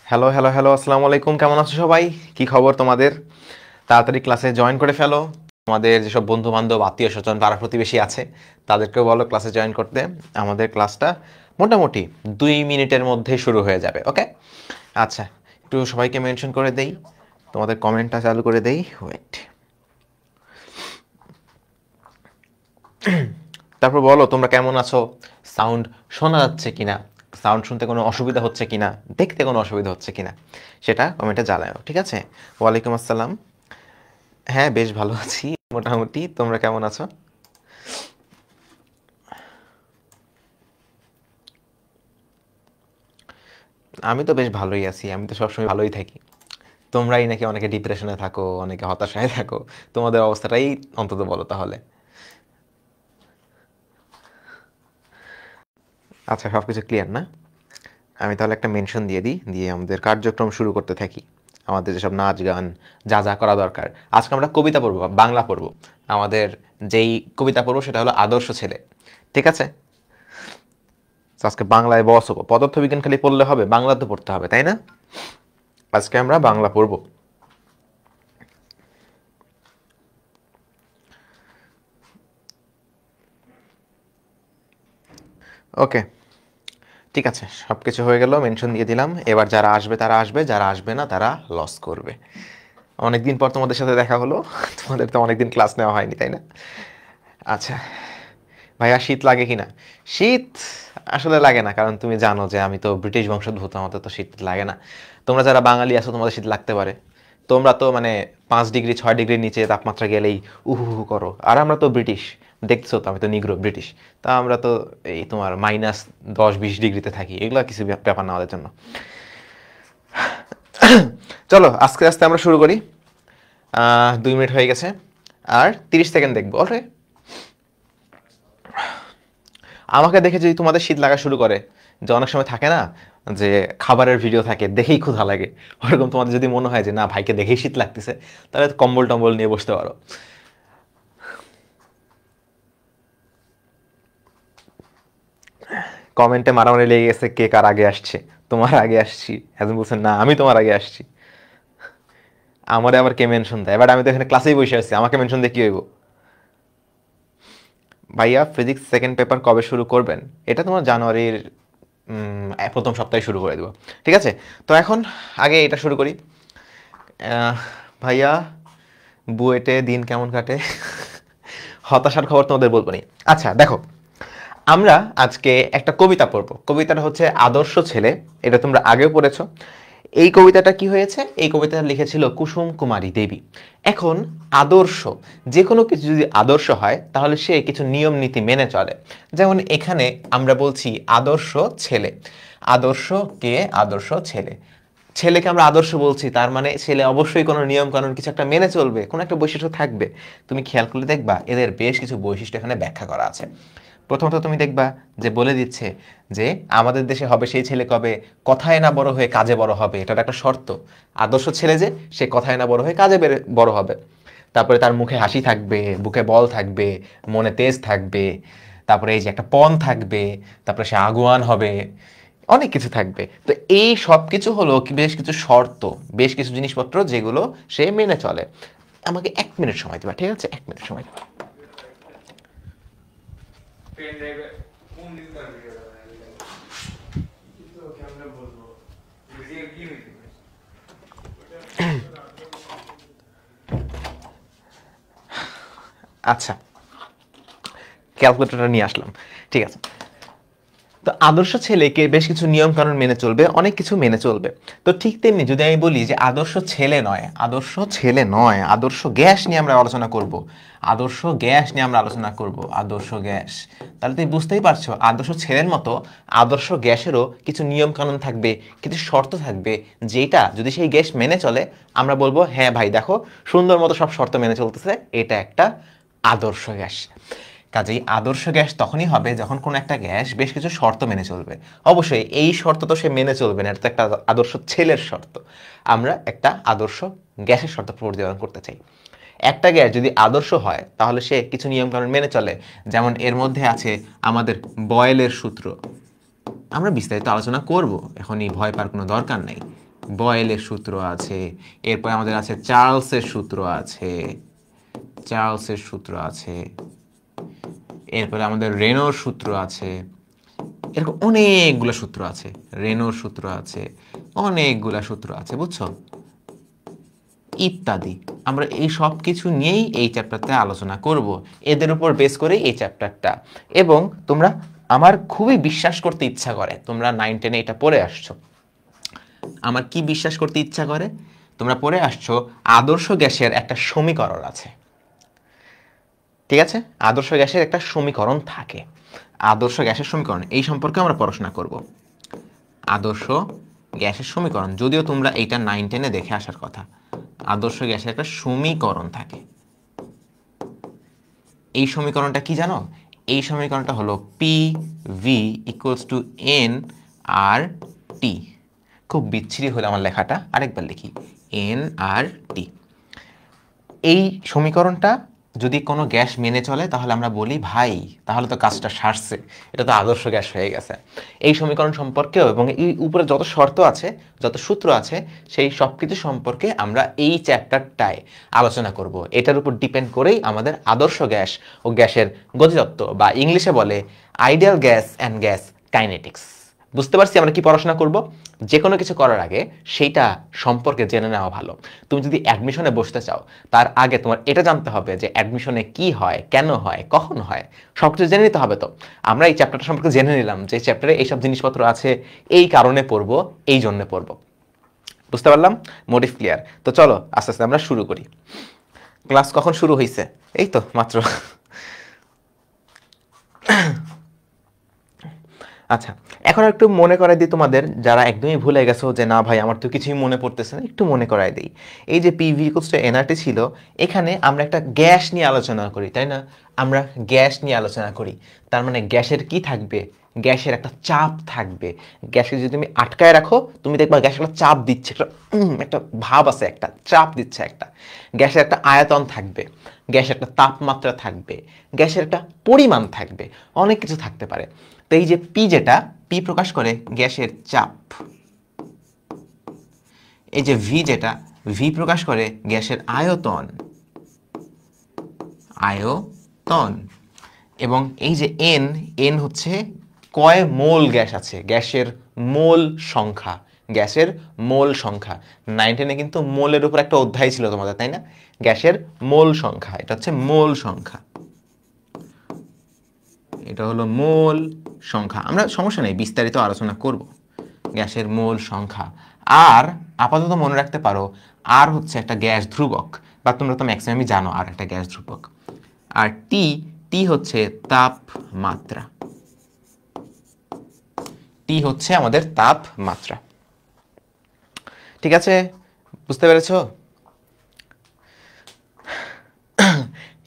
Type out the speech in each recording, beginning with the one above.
Hello hello hello আসসালামু আলাইকুম, কেমন আছো সবাই? কি খবর তোমাদের? তাড়াতাড়ি ক্লাসে জয়েন করে ফেলো। তোমাদের যেসব বন্ধু বান্ধব আত্মীয় স্বজন পাড়া প্রতিবেশী আছে তাদেরকেও বলো ক্লাসে জয়েন করতে। আমাদের ক্লাসটা মোটামুটি 2 মিনিটের মধ্যে শুরু হয়ে যাবে। ওকে, আচ্ছা, একটু সবাইকে মেনশন করে দেই, তোমাদের কমেন্টটা চালু করে দেই। ওয়েট, তারপর বলো তোমরা কেমন আছো, সাউন্ড শোনা যাচ্ছে কিনা, সাউন্ড শুনতে কোনো অসুবিধা হচ্ছে কিনা, দেখতে কোনো অসুবিধা হচ্ছে কিনা সেটা কমেন্টে জানাও, ঠিক আছে? ওয়ালাইকুম আসসালাম। হ্যাঁ, বেশ ভালো আছি মোটামুটি। তোমরা কেমন আছো? আমি তো বেশ ভালোই আছি, আমি তো সবসময় ভালোই থাকি। তোমরাই নাকি অনেকে ডিপ্রেশনে থাকো, অনেকে হতাশায় থাকো। তোমাদের অবস্থাটাই অন্তত বলো তাহলে। আচ্ছা, সব কিছু ক্লিয়ার না? আমি তাহলে একটা মেনশন দিয়ে দিই, দিয়ে আমাদের কার্যক্রম শুরু করতে থাকি। আমাদের যেসব নাচ গান যা যা করা দরকার, আজকে আমরা কবিতা পড়বো, বাংলা পড়বো। আমাদের যেই কবিতা পড়বো সেটা হলো আদর্শ ছেলে, ঠিক আছে? তো আজকে বাংলায় বস হবো। পদার্থবিজ্ঞান খালি পড়লে হবে, বাংলা তো পড়তে হবে, তাই না? আজকে আমরা বাংলা পড়বো। ওকে, ঠিক আছে, সব কিছু হয়ে গেল, মেনশন দিয়ে দিলাম। এবার যারা আসবে তারা আসবে, যারা আসবে না তারা লস করবে। অনেকদিন পর তোমাদের সাথে দেখা হলো, তোমাদের তো অনেকদিন ক্লাস নেওয়া হয়নি, তাই না? আচ্ছা, ভাইয়া শীত লাগে কিনা? শীত আসলে লাগে না, কারণ তুমি জানো যে আমি তো ব্রিটিশ বংশোদ্ভূত, আমাদের তো শীত লাগে না। তোমরা যারা বাঙালি আছো তোমাদের শীত লাগতে পারে। তোমরা তো মানে 5 ডিগ্রি 6 ডিগ্রির নিচে তাপমাত্রা গেলেই উহু হু করো, আর আমরা তো ব্রিটিশ, দেখছো তো, আমি তো নিগ্রো ব্রিটিশ। তা আমরা তো এই তোমার -10-20 ডিগ্রিতে থাকি, এগুলো কিছু ব্যাপার না আমাদের জন্য। চলো আস্তে আস্তে আমরা শুরু করি। 2 মিনিট হয়ে গেছে, আর 30 সেকেন্ড দেখবো। ওকে, আমাকে দেখে যদি তোমাদের শীত লাগা শুরু করে, যে অনেক সময় থাকে না যে খাবারের ভিডিও থাকে দেখেই ক্ষুধা লাগে, ওরকম তোমাদের যদি মনে হয় যে না ভাইকে দেখেই শীত লাগতেছে, তাহলে কম্বল টম্বল নিয়ে বসতে পারো। কমেন্টে মারামারি লেগে গেছে কে কার আগে আসছে। তোমার আগে আসছি, একজন বলছেন না আমি তোমার আগে আসছি। আমারে আবার কে মেনশন দেয়? এবার আমি তো এখানে ক্লাসেই বসে আছি, আমাকে মেনশন দিয়ে কি হইব? ভাইয়া ফিজিক্স সেকেন্ড পেপার কবে শুরু করবেন? এটা তোমার জানুয়ারির প্রথম সপ্তাহে শুরু করে দেবো, ঠিক আছে? তো এখন আগে এটা শুরু করি। আহ, ভাইয়া বুয়েটে দিন কেমন কাটে? হতাশার খবর তোমাদের বলবো নি। আচ্ছা দেখো, আমরা আজকে একটা কবিতা পড়বো। কবিতাটা হচ্ছে আদর্শ ছেলে, এটা তোমরা আগেও পড়েছো। এই কবিতাটা কি হয়েছে, এই কবিতাটা লিখেছিল কুসুম কুমারী দেবী। এখন আদর্শ, যে কোনো কিছু যদি আদর্শ হয় তাহলে সে কিছু নিয়ম নীতি মেনে চলে। যেমন এখানে আমরা বলছি আদর্শ ছেলে। আদর্শ কে? আদর্শ ছেলে। ছেলেকে আমরা আদর্শ বলছি, তার মানে ছেলে অবশ্যই কোনো নিয়ম কানুন কিছু একটা মেনে চলবে, কোনো একটা বৈশিষ্ট্য থাকবে। তুমি খেয়াল করলে দেখবা এদের বেশ কিছু বৈশিষ্ট্য এখানে ব্যাখ্যা করা আছে। প্রথমত তুমি দেখবা যে বলে দিচ্ছে যে আমাদের দেশে হবে সেই ছেলে কবে কথায় না বড় হয়ে কাজে বড় হবে, এটা একটা শর্ত। আদর্শ ছেলে যে সে কথায় না বড় হয়ে কাজে বড় হবে। তারপরে তার মুখে হাসি থাকবে, বুকে বল থাকবে, মনে তেজ থাকবে, তারপরে এই যে একটা পণ থাকবে, তারপরে সে আগুয়ান হবে, অনেক কিছু থাকবে। তো এই সব কিছু হলো কি বেশ কিছু শর্ত, বেশ কিছু জিনিসপত্র যেগুলো সে মেনে চলে। আমাকে 1 মিনিট সময় দিবা, ঠিক আছে? 1 মিনিট সময় দিবা। আচ্ছা, ক্যালকুলেটরটা নিয়ে আসলাম, ঠিক আছে। তো আদর্শ ছেলেকে বেশ কিছু নিয়ম কানুন মেনে চলবে, অনেক কিছু মেনে চলবে। তো ঠিক তেমনি যদি আমি বলি যে আদর্শ ছেলে নয়, আদর্শ ছেলে নয়, আদর্শ গ্যাস নিয়ে আমরা আলোচনা করব, আদর্শ গ্যাস নিয়ে আমরা আলোচনা করব, আদর্শ গ্যাস, তাহলে তুমি বুঝতেই পারছো আদর্শ ছেলের মতো আদর্শ গ্যাসেরও কিছু নিয়ম কানুন থাকবে, কিছু শর্ত থাকবে, যেটা যদি সেই গ্যাস মেনে চলে আমরা বলবো হ্যাঁ ভাই দেখো সুন্দর মতো সব শর্ত মেনে চলতেছে, এটা একটা আদর্শ গ্যাস। কাজেই আদর্শ গ্যাস তখনই হবে যখন কোনো একটা গ্যাস বেশ কিছু শর্ত মেনে চলবে। অবশ্যই এই শর্ত তো সে মেনে চলবে না, এটা তো একটা আদর্শ ছেলের শর্ত। আমরা একটা আদর্শ গ্যাসের শর্ত প্রতিপাদন করতে চাই। একটা গ্যাস যদি আদর্শ হয় তাহলে সে কিছু নিয়মকানুন মেনে চলে। যেমন এর মধ্যে আছে আমাদের বয়েলের সূত্র, আমরা বিস্তারিত আলোচনা করব, এখনই ভয় পাওয়ার কোনো দরকার নেই। বয়েলের সূত্র আছে, এরপরে আমাদের আছে চার্লসের সূত্র আছে, এরপরে আমাদের রেনোর সূত্র আছে, এরকম অনেকগুলো সূত্র আছে, রেনোর সূত্র আছে, অনেকগুলা সূত্র আছে, বুঝছো, ইত্যাদি। আমরা এই সব কিছু নিয়েই এই চ্যাপ্টারতে আলোচনা করব, এদের উপর বেস করে এই চ্যাপ্টারটা। এবং তোমরা, আমার খুবই বিশ্বাস করতে ইচ্ছা করে, তোমরা 9-10 এটা পড়ে আসছো, আমার কি বিশ্বাস করতে ইচ্ছা করে, তোমরা পড়ে আসছো আদর্শ গ্যাসের একটা সমীকরণ আছে, ঠিক আছে, আদর্শ গ্যাসের একটা সমীকরণ থাকে, আদর্শ গ্যাসের সমীকরণ, এই সম্পর্কে আমরা পড়াশোনা করব। আদর্শ গ্যাসের সমীকরণ, যদিও তোমরা এইটা 9-10 দেখে আসার কথা, আদর্শ গ্যাসের একটা সমীকরণ থাকে। এই সমীকরণটা কি জানো? এই সমীকরণটা হলো PV = nRT। খুব বিচ্ছিরি হলো আমার লেখাটা, আরেকবার লিখি, nRT। এই সমীকরণটা যদি কোনো গ্যাস মেনে চলে তাহলে আমরা বলি ভাই তাহলে তো কাজটা সারছে, এটা তো আদর্শ গ্যাস হয়ে গেছে। এই সমীকরণ সম্পর্কেও এবং এই উপরে যত শর্ত আছে, যত সূত্র আছে, সেই সব কিছু সম্পর্কে আমরা এই চ্যাপ্টারটায় আলোচনা করব। এটার উপর ডিপেন্ড করেই আমাদের আদর্শ গ্যাস ও গ্যাসের গতিতত্ত্ব, বা ইংলিশে বলে ideal gas and gas kinetics. বুঝতে পারছি আমরা কি পড়াশোনা করব। যে কোনো কিছু করার আগে সেইটা সম্পর্কে জেনে নেওয়া ভালো। তুমি যদি অ্যাডমিশনে বসতে চাও তার আগে তোমার এটা জানতে হবে যে অ্যাডমিশনে কি হয়, কেন হয়, কখন হয়, সব কিছু জেনে নিতে হবে। তো আমরা এই চ্যাপ্টারটা সম্পর্কে জেনে নিলাম যে চ্যাপ্টারে এইসব জিনিসপত্র আছে, এই কারণে পড়বো, এই জন্যে পড়বো। বুঝতে পারলাম, মোটিভ ক্লিয়ার। তো চলো আস্তে আস্তে আমরা শুরু করি। ক্লাস কখন শুরু হয়েছে? এই তো মাত্র। আচ্ছা, এখন একটু মনে করাই দিই তোমাদের যারা একদমই ভুলে গেছো যে না ভাই আমার তো কিছুই মনে পড়তেছে না, একটু মনে করাই দিই। এই যে PV = nRT ছিল, এখানে আমরা একটা গ্যাস নিয়ে আলোচনা করি, তাই না? আমরা গ্যাস নিয়ে আলোচনা করি, তার মানে গ্যাসের কি থাকবে? গ্যাসের একটা চাপ থাকবে। গ্যাসকে যদি তুমি আটকায় রাখো, তুমি দেখবা গ্যাস একটা চাপ দিচ্ছে, একটা ভাব আছে, একটা চাপ দিচ্ছে একটা। গ্যাসের একটা আয়তন থাকবে, গ্যাসের একটা তাপমাত্রা থাকবে, গ্যাসের একটা পরিমাণ থাকবে, অনেক কিছু থাকতে পারে। তো এই যে পি, যেটা পি প্রকাশ করে গ্যাসের চাপ, এই যে ভি, যেটা ভি প্রকাশ করে গ্যাসের আয়তন, এবং এই যে এন, এন হচ্ছে কয় মোল গ্যাস আছে, গ্যাসের মোল সংখ্যা, গ্যাসের মোল সংখ্যা। 9-10 কিন্তু মোলের উপর একটা অধ্যায় ছিল তোমাদের, তাই না? গ্যাসের মোল সংখ্যা, এটা হচ্ছে মোল সংখ্যা, এটা হলো মোল সংখ্যা। আমরা সমস্যা নেই, বিস্তারিত আলোচনা করব গ্যাসের মোল সংখ্যা। আর আপাতত মনে রাখতে পারো আর হচ্ছে একটা গ্যাস ধ্রুবক, বা তোমরা তো ম্যাক্সিমামই জানো আর একটা গ্যাস ধ্রুবক। আর টি, টি হচ্ছে তাপমাত্রা, টি হচ্ছে আমাদের তাপমাত্রা। ঠিক আছে, বুঝতে পেরেছো?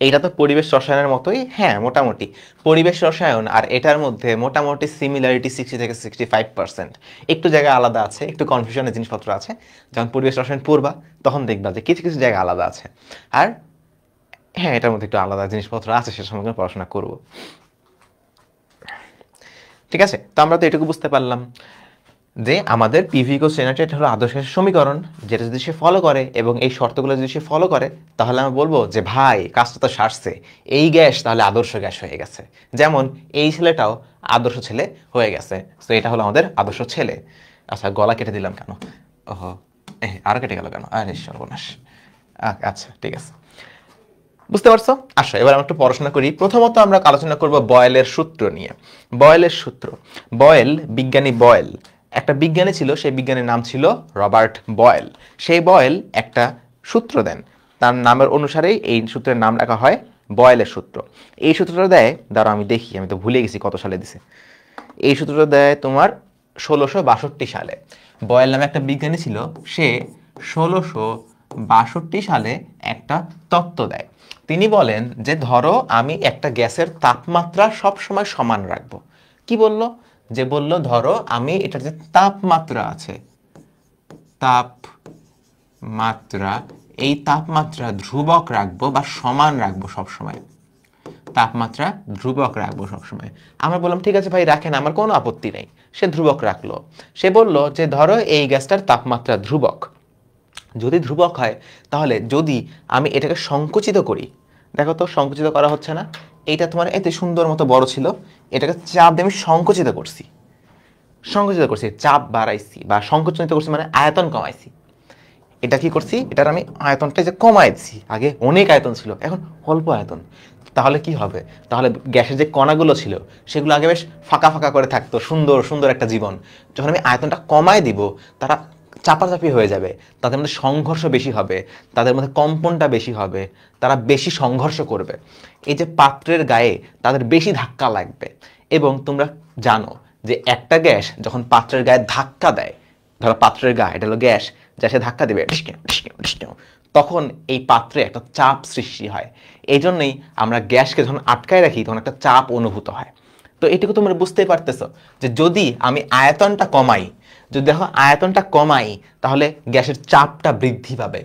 এইটা তো পরিবেশ রসায়নের মতোই, হ্যাঁ মোটামুটি পরিবেশ রসায়ন আর এটার মধ্যে মোটামুটি সিমিলারিটি 60-65%। একটু জায়গা আলাদা আছে, একটু কনফিউশনের জিনিসপত্র আছে। যখন পরিবেশ রসায়ন পড়বা তখন দেখবা যে কিছু কিছু জায়গা আলাদা আছে, আর হ্যাঁ এটার মধ্যে একটু আলাদা জিনিসপত্র আছে, সে সম্পর্কে পড়াশোনা করব। ঠিক আছে, তো আমরা তো এটুকু বুঝতে পারলাম যে আমাদের PV = nRT এটা হলো আদর্শ গ্যাসের সমীকরণ, যেটা যদি সে ফলো করে এবং এই শর্তগুলো যদি সে ফলো করে তাহলে আমরা বলবো যে ভাই কাজটা তো সারছে, এই গ্যাস তাহলে আদর্শ গ্যাস হয়ে গেছে। যেমন এই ছেলেটাও আদর্শ ছেলে হয়ে গেছে, তো এটা হলো আমাদের আদর্শ ছেলে। আচ্ছা, গলা কেটে দিলাম কেন? ওহো, আরো কেটে গেল কেন? আরে সর্বনাশ। আচ্ছা ঠিক আছে, বুঝতে পারছো? আসো এবার আমরা একটু পড়াশোনা করি। প্রথমত আমরা আলোচনা করব বয়েলের সূত্র নিয়ে। বয়েলের সূত্র, বয়েল, বিজ্ঞানী বয়েল একটা বিজ্ঞানী ছিল, সেই বিজ্ঞানীর নাম ছিল রবার্ট বয়েল। সেই বয়েল একটা সূত্র দেন, তার নামের অনুসারেই এই সূত্রের নাম রাখা হয় বয়েলের সূত্র। এই সূত্রটা দেয়, দাঁড়াও আমি দেখি, আমি তো ভুলে গেছি কত সালে দিছে। এই সূত্রটা দেয় তোমার 1662 সালে। বয়েল নামে একটা বিজ্ঞানী ছিল, সে 1662 সালে একটা তত্ত্ব দেয়। তিনি বলেন যে ধরো আমি একটা গ্যাসের তাপমাত্রা সব সময় সমান রাখবো। কি বলল? যে বলল ধরো আমি এটার যে তাপমাত্রা আছে, তাপমাত্রা, এই তাপমাত্রা ধ্রুবক রাখবো বা সমান রাখবো সব সময়। তাপমাত্রা ধ্রুবক রাখবো সবসময়। আমরা বললাম ঠিক আছে ভাই রাখেন, আমার কোনো আপত্তি নেই। সে ধ্রুবক রাখলো। সে বলল যে ধরো এই গ্যাসটার তাপমাত্রা ধ্রুবক, যদি ধ্রুবক হয় তাহলে যদি আমি এটাকে সংকুচিত করি, দেখো তো সংকুচিত করা হচ্ছে না, এইটা তোমার এত সুন্দর মতো বড় ছিল, এটাকে চাপ দিয়ে আমি সংকুচিত করছি, চাপ বাড়াইছি বা সংকুচিত করছি মানে আয়তন কমাইছি। এটা কি করছি, এটার আমি আয়তনটা যে কমাইছি, আগে অনেক আয়তন ছিল এখন অল্প আয়তন। তাহলে কি হবে, তাহলে গ্যাসের যে কণাগুলো ছিল সেগুলো আগে বেশ ফাঁকা ফাঁকা করে থাকতো, সুন্দর সুন্দর একটা জীবন। যখন আমি আয়তনটা কমায় দিব তারা চাপাচাপি হয়ে যাবে, তাদের মধ্যে সংঘর্ষ বেশি হবে, তাদের মধ্যে কম্পনটা বেশি হবে, তারা বেশি সংঘর্ষ করবে। এই যে পাত্রের গায়ে তাদের বেশি ধাক্কা লাগবে। এবং তোমরা জানো যে একটা গ্যাস যখন পাত্রের গায়ে ধাক্কা দেয়, ধরো পাত্রের গায়ে এটা হলো গ্যাস, যা সে ধাক্কা দেবে তখন এই পাত্রে একটা চাপ সৃষ্টি হয়। এই জন্যই আমরা গ্যাসকে যখন আটকায় রাখি তখন একটা চাপ অনুভূত হয়। তো এটুকু তোমরা বুঝতেই পারতেছো যে যদি আমি আয়তনটা কমাই, যদি দেখো আয়তনটা কমাই তাহলে গ্যাসের চাপটা বৃদ্ধি পাবে।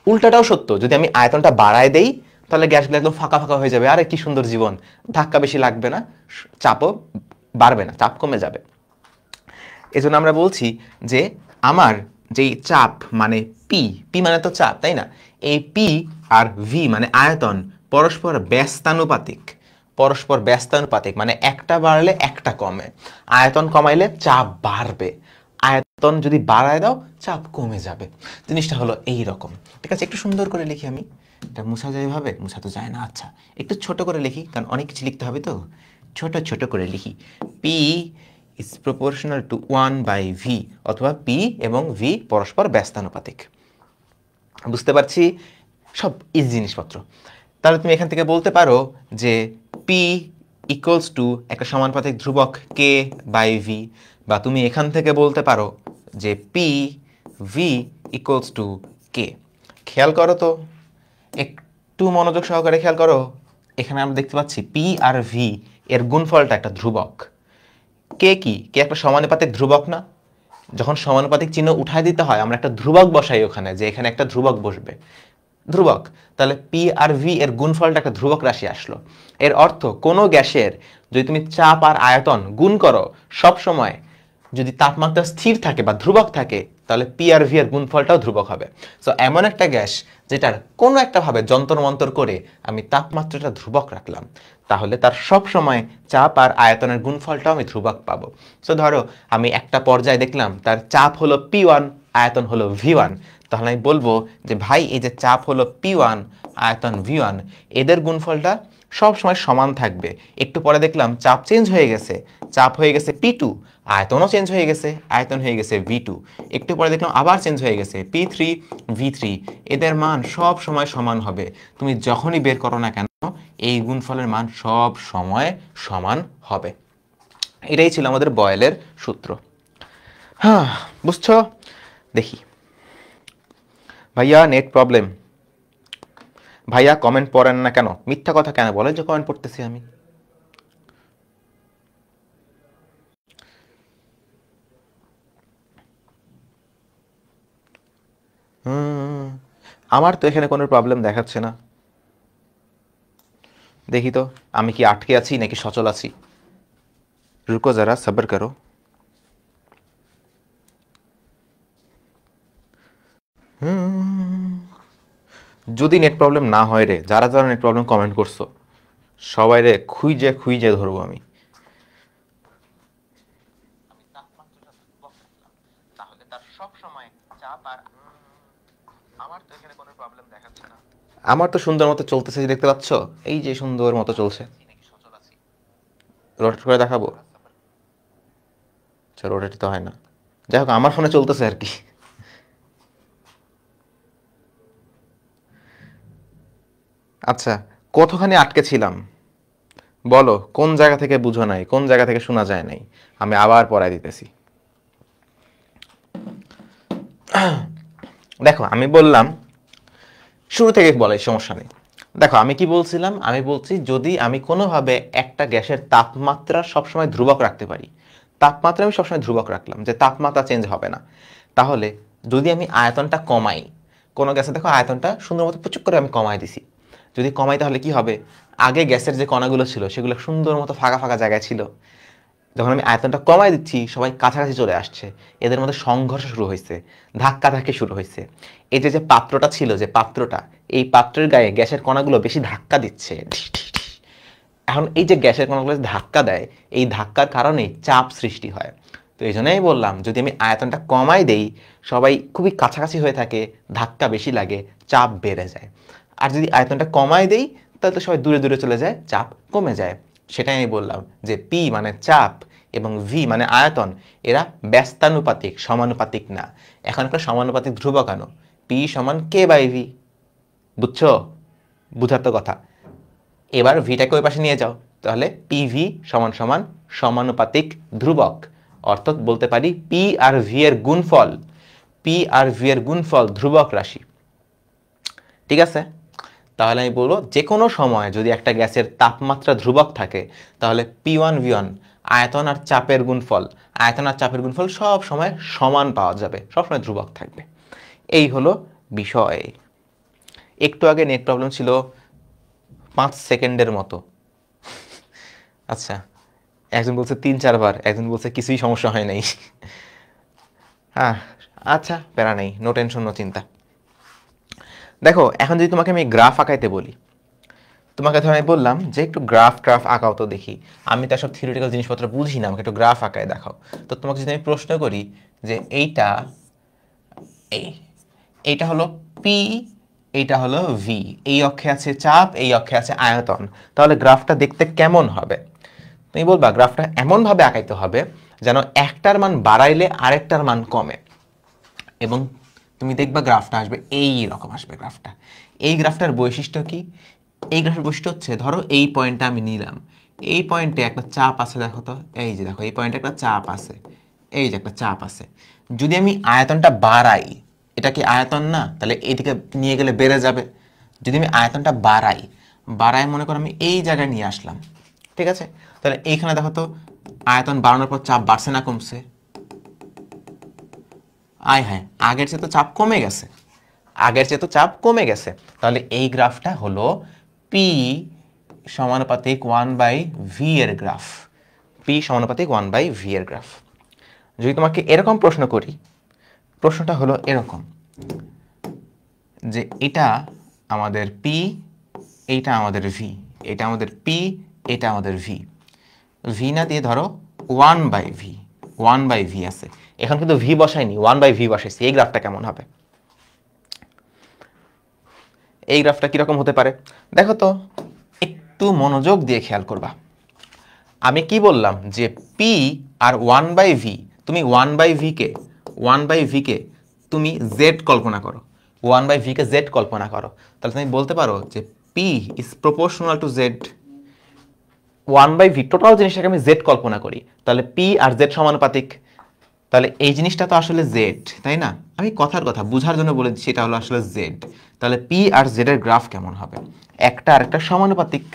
উল্টাটাও সত্য, যদি আমি আয়তনটা বাড়ায় দেই তাহলে গ্যাসগুলো একদম ফাঁকা ফাঁকা হয়ে যাবে, আরে কি সুন্দর জীবন, ধাক্কা বেশি লাগবে না, চাপও বাড়বে না, চাপ কমে যাবে। এজন্য আমরা বলছি যে আমার যেই চাপ মানে পি, পি মানে তো চাপ তাই না, এই পি আর ভি মানে আয়তন পরস্পর ব্যস্তানুপাতিক, পরস্পর ব্যস্তানুপাতিক মানে একটা বাড়লে একটা কমে, আয়তন কমাইলে চাপ বাড়বে, আয়তন যদি বাড়ায় দাও চাপ কমে যাবে। জিনিসটা হলো এই রকম। ঠিক আছে, একটু সুন্দর করে লিখি আমি, এটা মুছা যায় ভাবে, মুছা তো যায় না। আচ্ছা একটু ছোট করে লিখি, কারণ অনেক কিছু লিখতে হবে তো, ছোট ছোট করে লিখি। P is proportional to 1/v, অথবা p এবং v পরস্পর ব্যস্তানুপাতিক। বুঝতে পারছি সব ইজি জিনিসপত্র। তাহলে তুমি এখান থেকে বলতে পারো যে p ইকুয়ালস টু একটা সমানুপাতিক ধ্রুবক k/v, বা তুমি এখান থেকে বলতে পারো যে p v equals to k। খেয়াল করো তো, একটু মনোযোগ সহকারে খেয়াল করো, এখানে আমরা দেখতে পাচ্ছি p আর v এর গুণফলটা একটা ধ্রুবক। কে কি, কে একটা সমানুপাতিক ধ্রুবক না? যখন সমানুপাতিক চিহ্ন উঠায় দিতে হয় আমরা একটা ধ্রুবক বসাই ওখানে, যে এখানে একটা ধ্রুবক বসবে, ধ্রুবক। তাহলে পি আর ভি এর গুণফলটা একটা ধ্রুবক রাশি আসলো। এর অর্থ কোনো গ্যাসের যদি তুমি চাপ আর আয়তন গুণ করো, সব সময় যদি তাপমাত্রা স্থির থাকে বা ধ্রুবক থাকে তাহলে পি আর ভি এর গুণফলটাও ধ্রুবক হবে। সো এমন একটা গ্যাস যেটার কোনো একটা ভাবে যন্তর মন্তর করে আমি তাপমাত্রাটা ধ্রুবক রাখলাম, তাহলে তার সব সময় চাপ আর আয়তনের গুণফলটাও আমি ধ্রুবক পাবো। সো ধরো আমি একটা পর্যায়ে দেখলাম তার চাপ হলো P1, আয়তন হলো V1, তাহলে আমি বলবো যে ভাই এই যে চাপ হলো P1, আয়তন V1, এদের গুণফলটা সব সময় সমান থাকবে। একটু পরে দেখলাম চাপ চেঞ্জ হয়ে গেছে, চাপ হয়ে গেছে P2, আয়তনও চেঞ্জ হয়ে গেছে, আয়তন হয়ে গেছে V2। একটু পরে দেখলাম আবার চেঞ্জ হয়ে গেছে P3, V3, এদের মান সব সময় সমান হবে। তুমি যখনই বের করো না কেন এই গুণফলের মান সব সময় সমান হবে। এটাই ছিল আমাদের বয়েলের সূত্র। হ্যাঁ বুঝছো? দেখি ভাইয়া নেট প্রবলেম, ভাইয়া কমেন্ট পড়েন না কেন, মিথ্যা কথা কেন বলে যে কমেন্ট পড়তেছি আমি? আমার তো এখানে কোনো প্রবলেম দেখাচ্ছে না। দেখি তো আমি কি আটকে আছি নাকি সচল আছি। রুকো যারা, সবর করো। যদি নেট প্রবলেম না হয় রে, যারা যারা নেট প্রবলেম কমেন্ট করছো সবাই রে খুঁজে খুঁজে ধরবো আমি। তাহলে তার সব সময় চাপ আর আমার তো এখানে কোনো প্রবলেম দেখাচ্ছে না। আমার তো সুন্দর মতো চলতেছে, দেখতে পাচ্ছ, এই যে সুন্দর মতো চলছে। রোটেট করে দেখাবো? আচ্ছা রোটেট তো হয় না, যাই হোক আমার ফোনে চলতেছে আর কি। আচ্ছা কতখানি আটকে ছিলাম বলো, কোন জায়গা থেকে বুঝো নাই, কোন জায়গা থেকে শোনা যায় নাই, আমি আবার পড়াই দিতেছি। দেখো আমি বললাম শুরু থেকে বলে সমস্যা নেই। দেখো আমি কি বলছিলাম, আমি বলছি যদি আমি কোনোভাবে একটা গ্যাসের তাপমাত্রা সবসময় ধ্রুবক রাখতে পারি, তাপমাত্রা আমি সবসময় ধ্রুবক রাখলাম যে তাপমাত্রা চেঞ্জ হবে না, তাহলে যদি আমি আয়তনটা কমাই, কোনো গ্যাসে দেখো আয়তনটা সুন্দর মতো প্রচুর করে আমি কমাই দিছি, যদি কমাই তাহলে কি হবে, আগে গ্যাসের যে কণাগুলো ছিল সেগুলো সুন্দর মতো ফাঁকা ফাঁকা জায়গায় ছিল, যখন আমি আয়তনটা কমাই দিচ্ছি সবাই কাছাকাছি চলে আসছে, এদের মধ্যে সংঘর্ষ শুরু হয়েছে, ধাক্কাধাক্কি শুরু হয়েছে। এই যে যে পাত্রটা ছিল, যে পাত্রটা, এই পাত্রের গায়ে গ্যাসের কণাগুলো বেশি ধাক্কা দিচ্ছে। এখন এই যে গ্যাসের কণাগুলো ধাক্কা দেয়, এই ধাক্কার কারণেই চাপ সৃষ্টি হয়। তো এই জন্যই বললাম যদি আমি আয়তনটা কমাই দেই, সবাই খুবই কাছাকাছি হয়ে থাকে, ধাক্কা বেশি লাগে, চাপ বেড়ে যায়। আর যদি আয়তনটা কমাই দেই তাহলে তো সবাই দূরে দূরে চলে যায়, চাপ কমে যায়। সেটাই আমি বললাম যে পি মানে চাপ এবং ভি মানে আয়তন, এরা ব্যস্তানুপাতিক, সমানুপাতিক না। এখন একটা সমানুপাতিক ধ্রুবক আনো, পি সমান কে বাই ভি, বুঝছো? বুঝার তো কথা। এবার ভিটাকে ওই পাশে নিয়ে যাও, তাহলে পিভি সমান সমান সমানুপাতিক ধ্রুবক, অর্থাৎ বলতে পারি পি আর ভি এর গুণফল, পি আর ভি এর গুণফল ধ্রুবক রাশি। ঠিক আছে? তাহলে আমি বলবো যে কোনো সময় যদি একটা গ্যাসের তাপমাত্রা ধ্রুবক থাকে তাহলে P1 V1 আয়তন আর চাপের গুণফল, আয়তন আর চাপের গুণফল সব সময় সমান পাওয়া যাবে, সব সময় ধ্রুবক থাকবে। এই হলো বিষয়। একটু আগে নেট প্রবলেম ছিল 5 সেকেন্ডের মতো। আচ্ছা, একজন বলছে 3-4 বার, একজন বলছে কিছুই সমস্যা হয় নাই। হ্যাঁ, আচ্ছা, প্যারা নেই, নো টেনশন, নো চিন্তা। দেখো এখন যদি তোমাকে আমি গ্রাফ আঁকাইতে বলি, তোমাকে ধর আমি বললাম যে একটু গ্রাফ আঁকাও তো দেখি, আমি তো সব থিওরিটিক্যাল জিনিসপত্র বুঝি না, আমাকে একটু গ্রাফ আঁকায় দেখাও। তো তোমাকে যদি আমি প্রশ্ন করি যে এইটা হলো পি, এইটা হলো ভি, এই অক্ষে আছে চাপ, এই অক্ষে আছে আয়তন, তাহলে গ্রাফটা দেখতে কেমন হবে? তুমি বলবা গ্রাফটা এমনভাবে আঁকাইতে হবে যেন একটার মান বাড়াইলে আরেকটার মান কমে, এবং তুমি দেখবা গ্রাফটা আসবে এই রকম আসবে গ্রাফটা। এই গ্রাফটার বৈশিষ্ট্য কি? এই গ্রাফের বৈশিষ্ট্য হচ্ছে, ধরো এই পয়েন্টটা আমি নিলাম, এই পয়েন্টে একটা চাপ আছে, দেখো তো, এই যে দেখো এই পয়েন্টে একটা চাপ আছে, এই যে একটা চাপ আছে। যদি আমি আয়তনটা বাড়াই, এটা কি আয়তন না? তাহলে এইদিকে নিয়ে গেলে বেড়ে যাবে। যদি আমি আয়তনটা বাড়াই মনে করো আমি এই জায়গায় নিয়ে আসলাম, ঠিক আছে? তাহলে এইখানে দেখো তো আয়তন বাড়ানোর পর চাপ বাড়ছে না কমছে? আয় হ্যাঁ, আগের চেয়ে তো চাপ কমে গেছে, আগের চেয়ে তো চাপ কমে গেছে। তাহলে এই গ্রাফটা হলো পি সমানুপাতিক 1/v এর গ্রাফ, পি সমানুপাতিক 1/v এর গ্রাফ। যদি তোমাকে এরকম প্রশ্ন করি, প্রশ্নটা হলো এরকম যে এটা আমাদের পি, এইটা আমাদের ভি, এটা আমাদের পি, এটা আমাদের ভি, ভি না দিয়ে ধরো 1/v আছে, এখন কিন্তু ভি বসাইনি, 1/v বসাইছি। এই গ্রাফটা কেমন হবে? এই গ্রাফটা কিরকম হতে পারে দেখো তো, একটু মনোযোগ দিয়ে খেয়াল করবা। আমি কি বললাম যে পি আর 1/v, তুমি 1/v কে তুমি জেড কল্পনা করো, 1/v কে জেড কল্পনা করো, তাহলে তুমি বলতে পারো যে P is proportional to Z. 1/v total জিনিসটাকে আমি জেড কল্পনা করি, তাহলে পি আর জেড সমানুপাতিক, তাহলে এই জিনিসটা তো আসলে জেড, তাই না? আমি কথার কথা বুঝার জন্য বলে দিচ্ছি, এটা হলো আসলে জেড। তাহলে পি আর জেড এর গ্রাফ কেমন হবে? একটা আরেকটা সমানুপাতিক,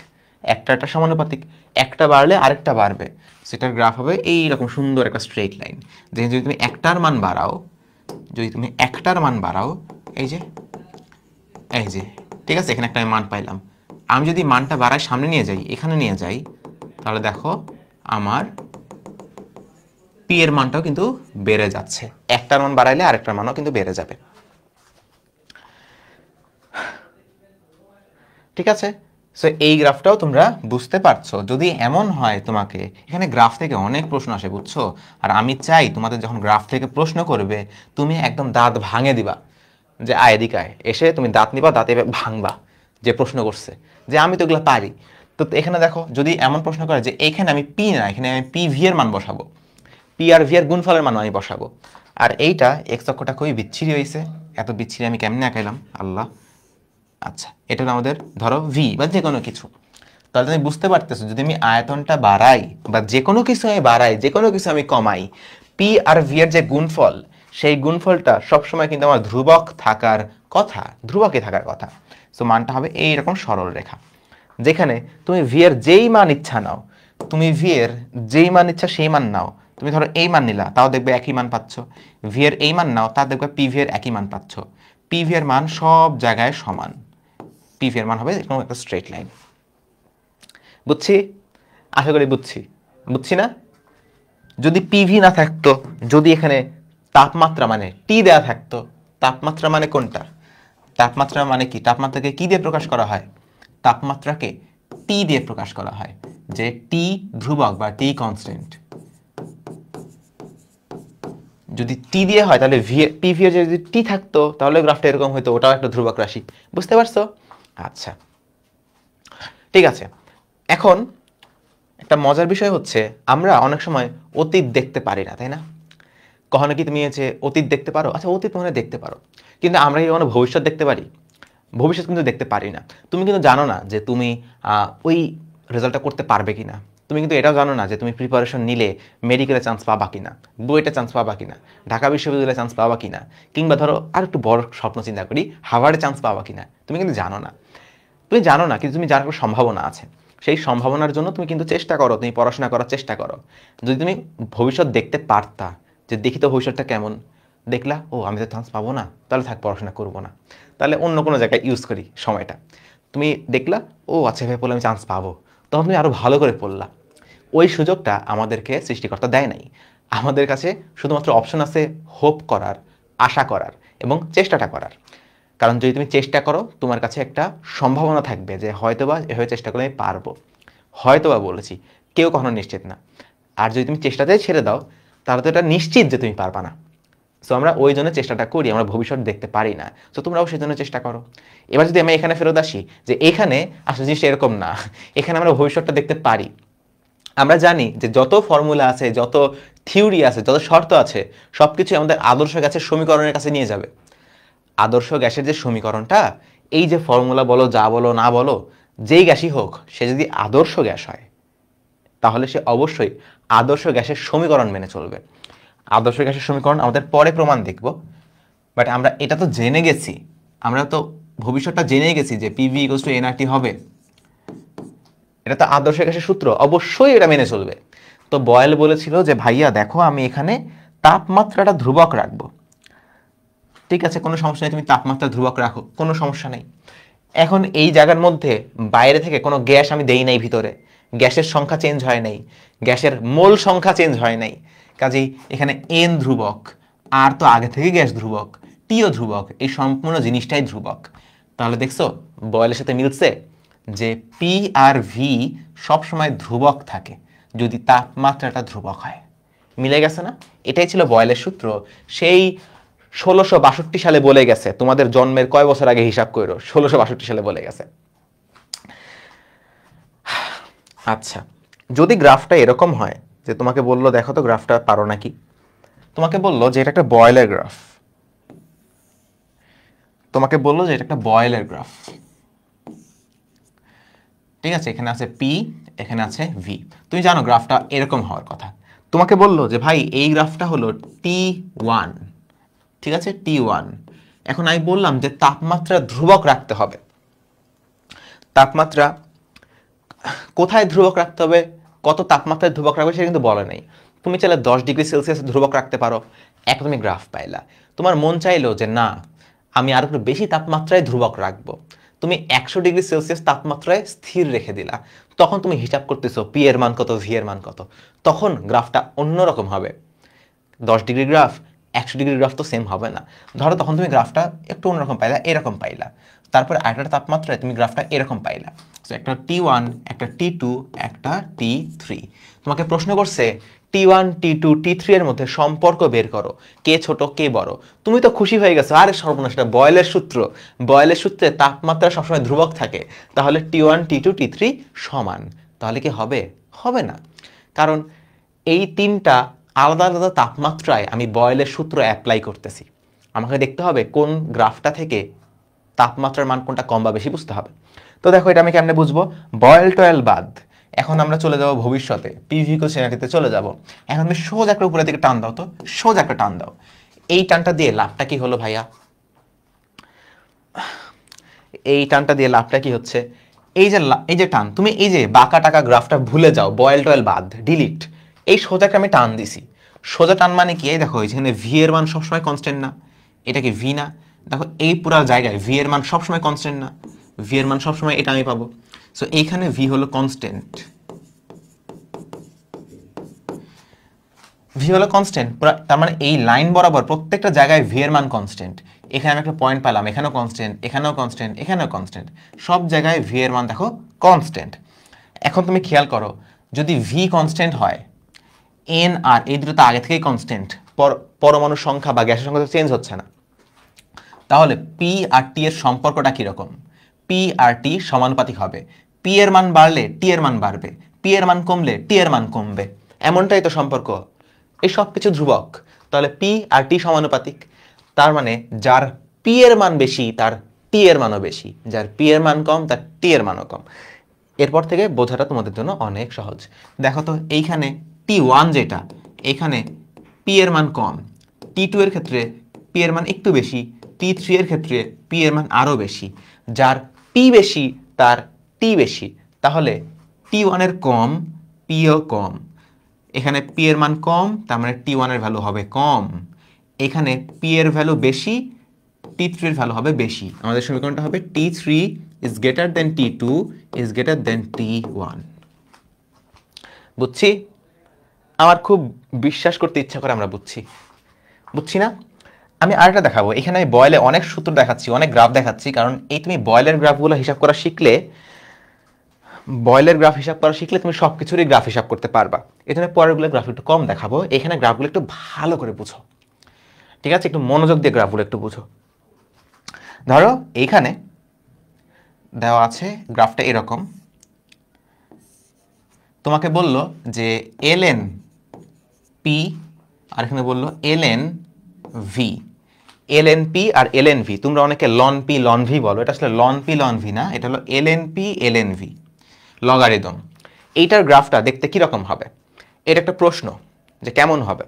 একটা সমানুপাতিক, একটা বাড়লে আরেকটা বাড়বে, সেটার গ্রাফ হবে এই রকম সুন্দর একটা স্ট্রেট লাইন। যদি তুমি একটার মান বাড়াও, যদি তুমি একটার মান বাড়াও, এই যে ঠিক আছে, এখানে একটা আমি মান পাইলাম, আমি যদি মানটা বাড়াই সামনে নিয়ে যাই, এখানে নিয়ে যাই, তাহলে দেখো আমার পি এর মানটাও কিন্তু বেড়ে যাচ্ছে, একটার মান বাড়াইলে আরেকটার মানও কিন্তু বেড়ে যাবে। ঠিক আছে? সো এই গ্রাফটাও তোমরা বুঝতে পারছো। যদি এমন হয়, তোমাকে এখানে গ্রাফ থেকে অনেক প্রশ্ন আসে, বুঝছো? আর আমি চাই তোমাদের যখন গ্রাফ থেকে প্রশ্ন করবে তুমি একদম দাঁত ভাঙে দিবা, যে আয় এদিকে আয়, এসে তুমি দাঁত নিবা, দাঁতে ভাঙবা যে প্রশ্ন করছে, যে আমি তো এগুলো পারি। তো এখানে দেখো যদি এমন প্রশ্ন করে যে এখানে আমি পি না, এখানে আমি পি ভি এর মান বসাবো, পি আর ভি এর গুণফলের মান আমি বসাবো, আর এইটা এক্স অক্ষটা খুবই বিচ্ছিরি হয়েছে, এত বিচ্ছিরি আমি কেমনে আঁকাইলাম আল্লাহ। আচ্ছা, এটা হলো আমাদের ধরো ভি বা যে কোনো কিছু। তাহলে তুমি বুঝতে পারতেছো যদি আমি আয়তনটা বাড়াই বা যে কোনো কিছু আমি বাড়াই, যে কোনো কিছু আমি কমাই, পি আর ভি এর যে গুণফল, সেই গুণফলটা সবসময় কিন্তু আমার ধ্রুবক থাকার কথা, ধ্রুবকই থাকার কথা। সো মানটা হবে এইরকম সরল রেখা, যেখানে তুমি ভি এর যেই মান ইচ্ছা নাও, তুমি ভি এর যেই মান ইচ্ছা সেই মান নাও, তুমি ধরো এই মান নিলা, তাও দেখবে একই মান পাচ্ছ, ভি এর এই মান নাও, তা দেখবে পি ভি এর একই মান পাচ্ছ, পি ভি এর মান সব জায়গায় সমান, পিভি এর মান হবে এরকম একটা স্ট্রেট লাইন। বুঝছি? আশা করি বুঝছি না? যদি পিভি না থাকতো, যদি এখানে তাপমাত্রা মানে টি দেওয়া থাকতো, তাপমাত্রা মানে কোনটা? তাপমাত্রা মানে কি? তাপমাত্রাকে কি দিয়ে প্রকাশ করা হয়? তাপমাত্রাকে টি দিয়ে প্রকাশ করা হয়, যে টি ধ্রুবক বা টি কনস্ট্যান্ট। যদি টি দিয়ে হয় তাহলে পিভি এর যদি টি থাকতো তাহলে গ্রাফটা এরকম হতো, ওটাও একটা ধ্রুবক রাশি। বুঝতে পারছো? আচ্ছা, ঠিক আছে। এখন একটা মজার বিষয় হচ্ছে আমরা অনেক সময় অতীত দেখতে পারি না, তাই না? কখনো কি তুমি যে অতীত দেখতে পারো? আচ্ছা, অতীত মনে দেখতে পারো, কিন্তু আমরা কি কখনো ভবিষ্যৎ দেখতে পারি? ভবিষ্যৎ কিন্তু দেখতে পারি না। তুমি কিন্তু জানো না যে তুমি ওই রেজাল্টটা করতে পারবে কিনা। তুমি কিন্তু এটাও জানো না যে তুমি প্রিপারেশন নিলে মেডিকেলে চান্স পাবা কিনা, বুয়েটে চান্স পাবা কিনা, ঢাকা বিশ্ববিদ্যালয়ে চান্স পাবা কিনা, কিংবা ধরো আর একটু বড় স্বপ্ন চিন্তা করি, হার্ভার্ডে চান্স পাবা কিনা। তুমি কিন্তু জানো না। তুমি জানো না, কিন্তু তুমি জানার একটা সম্ভাবনা আছে। সেই সম্ভাবনার জন্য তুমি কিন্তু চেষ্টা করো, তুমি পড়াশোনা করার চেষ্টা করো। যদি তুমি ভবিষ্যৎ দেখতে পারতা, যে দেখি তো ভবিষ্যৎটা কেমন, দেখলা ও আমি তো চান্স পাবো না, তাহলে থাক, পড়াশোনা করবো না, তাহলে অন্য কোনো জায়গায় ইউজ করি সময়টা। তুমি দেখলা ও আচ্ছা ভাই পড়লে আমি চান্স পাবো, তখন তুমি আরও ভালো করে পড়লা। ওই সুযোগটা আমাদেরকে সৃষ্টিকর্তা দেয় নাই। আমাদের কাছে শুধুমাত্র অপশন আছে হোপ করার, আশা করার এবং চেষ্টাটা করার। কারণ যদি তুমি চেষ্টা করো, তোমার কাছে একটা সম্ভাবনা থাকবে যে হয়তোবা এভাবে চেষ্টা করলে আমি পারবো। হয়তোবা বলেছি, কেউ কখনো নিশ্চিত না। আর যদি তুমি চেষ্টাতেই ছেড়ে দাও, তাহলে তো এটা নিশ্চিত যে তুমি পারবা না। সো আমরা ওই জন্য চেষ্টাটা করি, আমরা ভবিষ্যৎ দেখতে পারি না। সো তোমরাও সেই জন্য চেষ্টা করো। এবার যদি আমি এখানে ফেরত আসি, যে এখানে আসলে জিনিসটা এরকম না, এখানে আমরা ভবিষ্যৎটা দেখতে পারি। আমরা জানি যে যত ফর্মুলা আছে, যত থিওরি আছে, যত শর্ত আছে, সব কিছু আমাদের আদর্শ গ্যাসের সমীকরণের কাছে নিয়ে যাবে। আদর্শ গ্যাসের যে সমীকরণটা, এই যে ফর্মুলা বলো, যা বলো না বলো, যেই গ্যাসই হোক, সে যদি আদর্শ গ্যাস হয় তাহলে সে অবশ্যই আদর্শ গ্যাসের সমীকরণ মেনে চলবে। আদর্শ গ্যাসের সমীকরণ আমাদের পরে প্রমাণ দেখব, বাট আমরা এটা তো জেনে গেছি, আমরা তো ভবিষ্যৎটা জেনে গেছি যে পিভি ইকুয়ালস টু এনআরটি হবে। এটা তো আদর্শ গ্যাসের সূত্র, অবশ্যই এটা মেনে চলবে। তো বয়েল বলেছিল যে ভাইয়া দেখো, আমি এখানে তাপমাত্রাটা ধ্রুবক রাখবো। ঠিক আছে, কোনো সমস্যা নেই, তুমি তাপমাত্রা ধ্রুবক রাখো, কোনো সমস্যা নেই। এখন এই জায়গার মধ্যে বাইরে থেকে কোনো গ্যাস আমি দেই নাই ভিতরে, গ্যাসের সংখ্যা চেঞ্জ হয় নাই, গ্যাসের মোল সংখ্যা চেঞ্জ হয় নাই, কাজেই এখানে এন ধ্রুবক, আর তো আগে থেকে গ্যাস ধ্রুবক, টিও ধ্রুবক, এই সম্পূর্ণ জিনিসটাই ধ্রুবক। তাহলে দেখছো বয়েলের সাথে মিলছে যে পি আর ভি সবসময় ধ্রুবক থাকে যদি তাপমাত্রাটা ধ্রুবক হয়। মিলে গেছে না? এটাই ছিল বয়েলের সূত্র। সেই 1662 সালে বলে গেছে, তোমাদের জন্মের কয় বছর আগে হিসাব করো, 1662 সালে বলে গেছে। আচ্ছা, যদি গ্রাফটা এরকম হয় যে তোমাকে বললো দেখো তো গ্রাফটা পারো নাকি, তোমাকে বললো যে এটা একটা বয়েলের গ্রাফ, তোমাকে বললো যে এটা একটা বয়েলের গ্রাফ, ঠিক আছে, এখানে আছে পি, এখানে আছে ভি, তুমি জানো গ্রাফটা এরকম হওয়ার কথা। তোমাকে বললো যে ভাই এই গ্রাফটা হলো T1, ঠিক আছে, T1। এখন আমি বললাম যে তাপমাত্রা ধ্রুবক রাখতে হবে। তাপমাত্রা কোথায় ধ্রুবক রাখতে হবে, কত তাপমাত্রায় ধ্রুবক রাখবে সেটা কিন্তু বলে নাই। তুমি চাইলে 10 ডিগ্রি সেলসিয়াস ধ্রুবক রাখতে পারো, এখন তুমি গ্রাফ পাইলা। তোমার মন চাইলো যে না, আমি আর একটু বেশি তাপমাত্রায় ধ্রুবক রাখবো, তুমি 100 ডিগ্রি সেলসিয়াস তাপমাত্রায় স্থির রেখে দিলা। তখন তুমি হিসাব করতেছো পি এর মান কত, ভি এর মান কত, তখন গ্রাফটা অন্যরকম হবে। 10 ডিগ্রি গ্রাফ 100 ডিগ্রি গ্রাফ তো সেম হবে না। ধরো তখন তুমি গ্রাফটা একটু অন্যরকম পাইলা, এরকম পাইলা, তারপরে আরেকটা তাপমাত্রায় তুমি গ্রাফটা এরকম পাইলা। একটা T1, একটা T2, একটা T3। তোমাকে প্রশ্ন করছে T1, T2, T3 এর মধ্যে সম্পর্ক বের করো, কে ছোট কে বড়। তুমি তো খুশি হয়ে গেছো, আরে সর্বনাশ, এটা বয়েলের সূত্র, বয়েলের সূত্রে তাপমাত্রা সবসময় ধ্রুবক থাকে, তাহলে T1, T2, T3 সমান। তাহলে কি হবে? হবে না, কারণ এই তিনটা আলাদা আলাদা তাপমাত্রায় আমি বয়েলের সূত্র অ্যাপ্লাই করতেছি। আমাকে দেখতে হবে কোন গ্রাফটা থেকে তাপমাত্রার মান কোনটা কম বা বেশি বুঝতে হবে। তো দেখো এটা আমি কেমনে বুঝবো, বয়েল টয়েল বাদ, এখন আমরা চলে যাব ভবিষ্যতে, পিভি কোশ্চেনারিতে চলে যাব। এখন তুমি সোজা একটা উপরের দিকে টান দাও, তো সোজা একটা টান দাও। এই টানটা দিয়ে লাভটা কি হলো ভাইয়া? এই টানটা দিয়ে লাভটা কি হচ্ছে? এই যে টান, তুমি এই যে বাঁকা টাকা গ্রাফটা ভুলে যাও, বয়েল টয়েল বাদ, ডিলিট। এই সোজাকে আমি টান দিছি। সোজা টান মানে কি? এই দেখো এখানে ভি এর মান সবসময় কনস্ট্যান্ট না, এটা কি ভি না? দেখো এই পুরো জায়গায় ভি এর মান সবসময় কনস্ট্যান্ট না, ভি এর মান সবসময় এটা আমি পাবো। সো এইখানে ভি হলো কনস্ট্যান্ট, ভি হলো কনস্ট্যান্ট, তার মানে এই লাইন বরাবর প্রত্যেকটা জায়গায় ভি এর মান কনস্ট্যান্ট। এখানে আমি একটা পয়েন্ট পেলাম, এখানেও কনস্ট্যান্ট, এখানেও কনস্ট্যান্ট, এখানেও কনস্ট্যান্ট, সব জায়গায় ভি এর মান দেখো কনস্ট্যান্ট। এখন তুমি খেয়াল করো, যদি ভি কনস্ট্যান্ট হয়, এন আর এই দুটো তো আগে থেকেই কনস্ট্যান্ট, পরমাণুর সংখ্যা বা গ্যাসের সংখ্যা তো চেঞ্জ হচ্ছে না, তাহলে পি আর টি এর সম্পর্কটা কীরকম? পি আর টি সমানুপাতিক হবে। পি এর মান বাড়লে টি এর মান বাড়বে, পি এর মান কমলে টি এর মান কমবে, এমনটাই তো সম্পর্ক। এই সব কিছু ধ্রুবক, তাহলে পি আর টি সমানুপাতিক। তার মানে যার পি এর মান বেশি তার টি এর মানও বেশি, যার পি এর মান কম তার টি এর মানও কম। এরপর থেকে বোঝাটা তোমাদের জন্য অনেক সহজ। দেখো তো এইখানে T1 যেটা, এখানে পি এর মান কম, T2 এর ক্ষেত্রে পি এর মান একটু বেশি, T3 এর ক্ষেত্রে পি এর মান আরও বেশি। যার পি বেশি তার টি বেশি, তাহলে T1 এর কম, পিও কম। এখানে পি এর মান কম, তার মানে T1 এর ভ্যালু হবে কম। এখানে পি এর ভ্যালু বেশি, T3 এর ভ্যালু হবে বেশি। আমাদের সমীকরণটা হবে T3 is greater than T2 is greater than T1। বুঝছি? আমার খুব বিশ্বাস করতে ইচ্ছা করে আমরা বুঝছি না? আমি আরেকটা দেখাবো। এখানে আমি বয়েলে অনেক সূত্র দেখাচ্ছি, অনেক গ্রাফ দেখাচ্ছি, কারণ এই তুমি বয়েলের গ্রাফগুলো হিসাব করা শিখলে, বয়েলের গ্রাফ হিসাব করা শিখলে তুমি সব কিছুরই গ্রাফ হিসাব করতে পারবা। এখানে পরেরগুলো গ্রাফ একটু কম দেখাবো, এখানে গ্রাফগুলো একটু ভালো করে বুঝো, ঠিক আছে? একটু মনোযোগ দিয়ে গ্রাফগুলো একটু বুঝো। ধরো এইখানে দেওয়া আছে গ্রাফটা এরকম, তোমাকে বলল যে ln p, আর এখানে বলল ln v, ln p আর ln v। তোমরা অনেকে ln p ln v বলো, এটা আসলে ln p ln v না, এটা হলো ln p ln v, logarithm. এইটার গ্রাফটা দেখতে কিরকম হবে? এটা একটা প্রশ্ন যে কেমন হবে।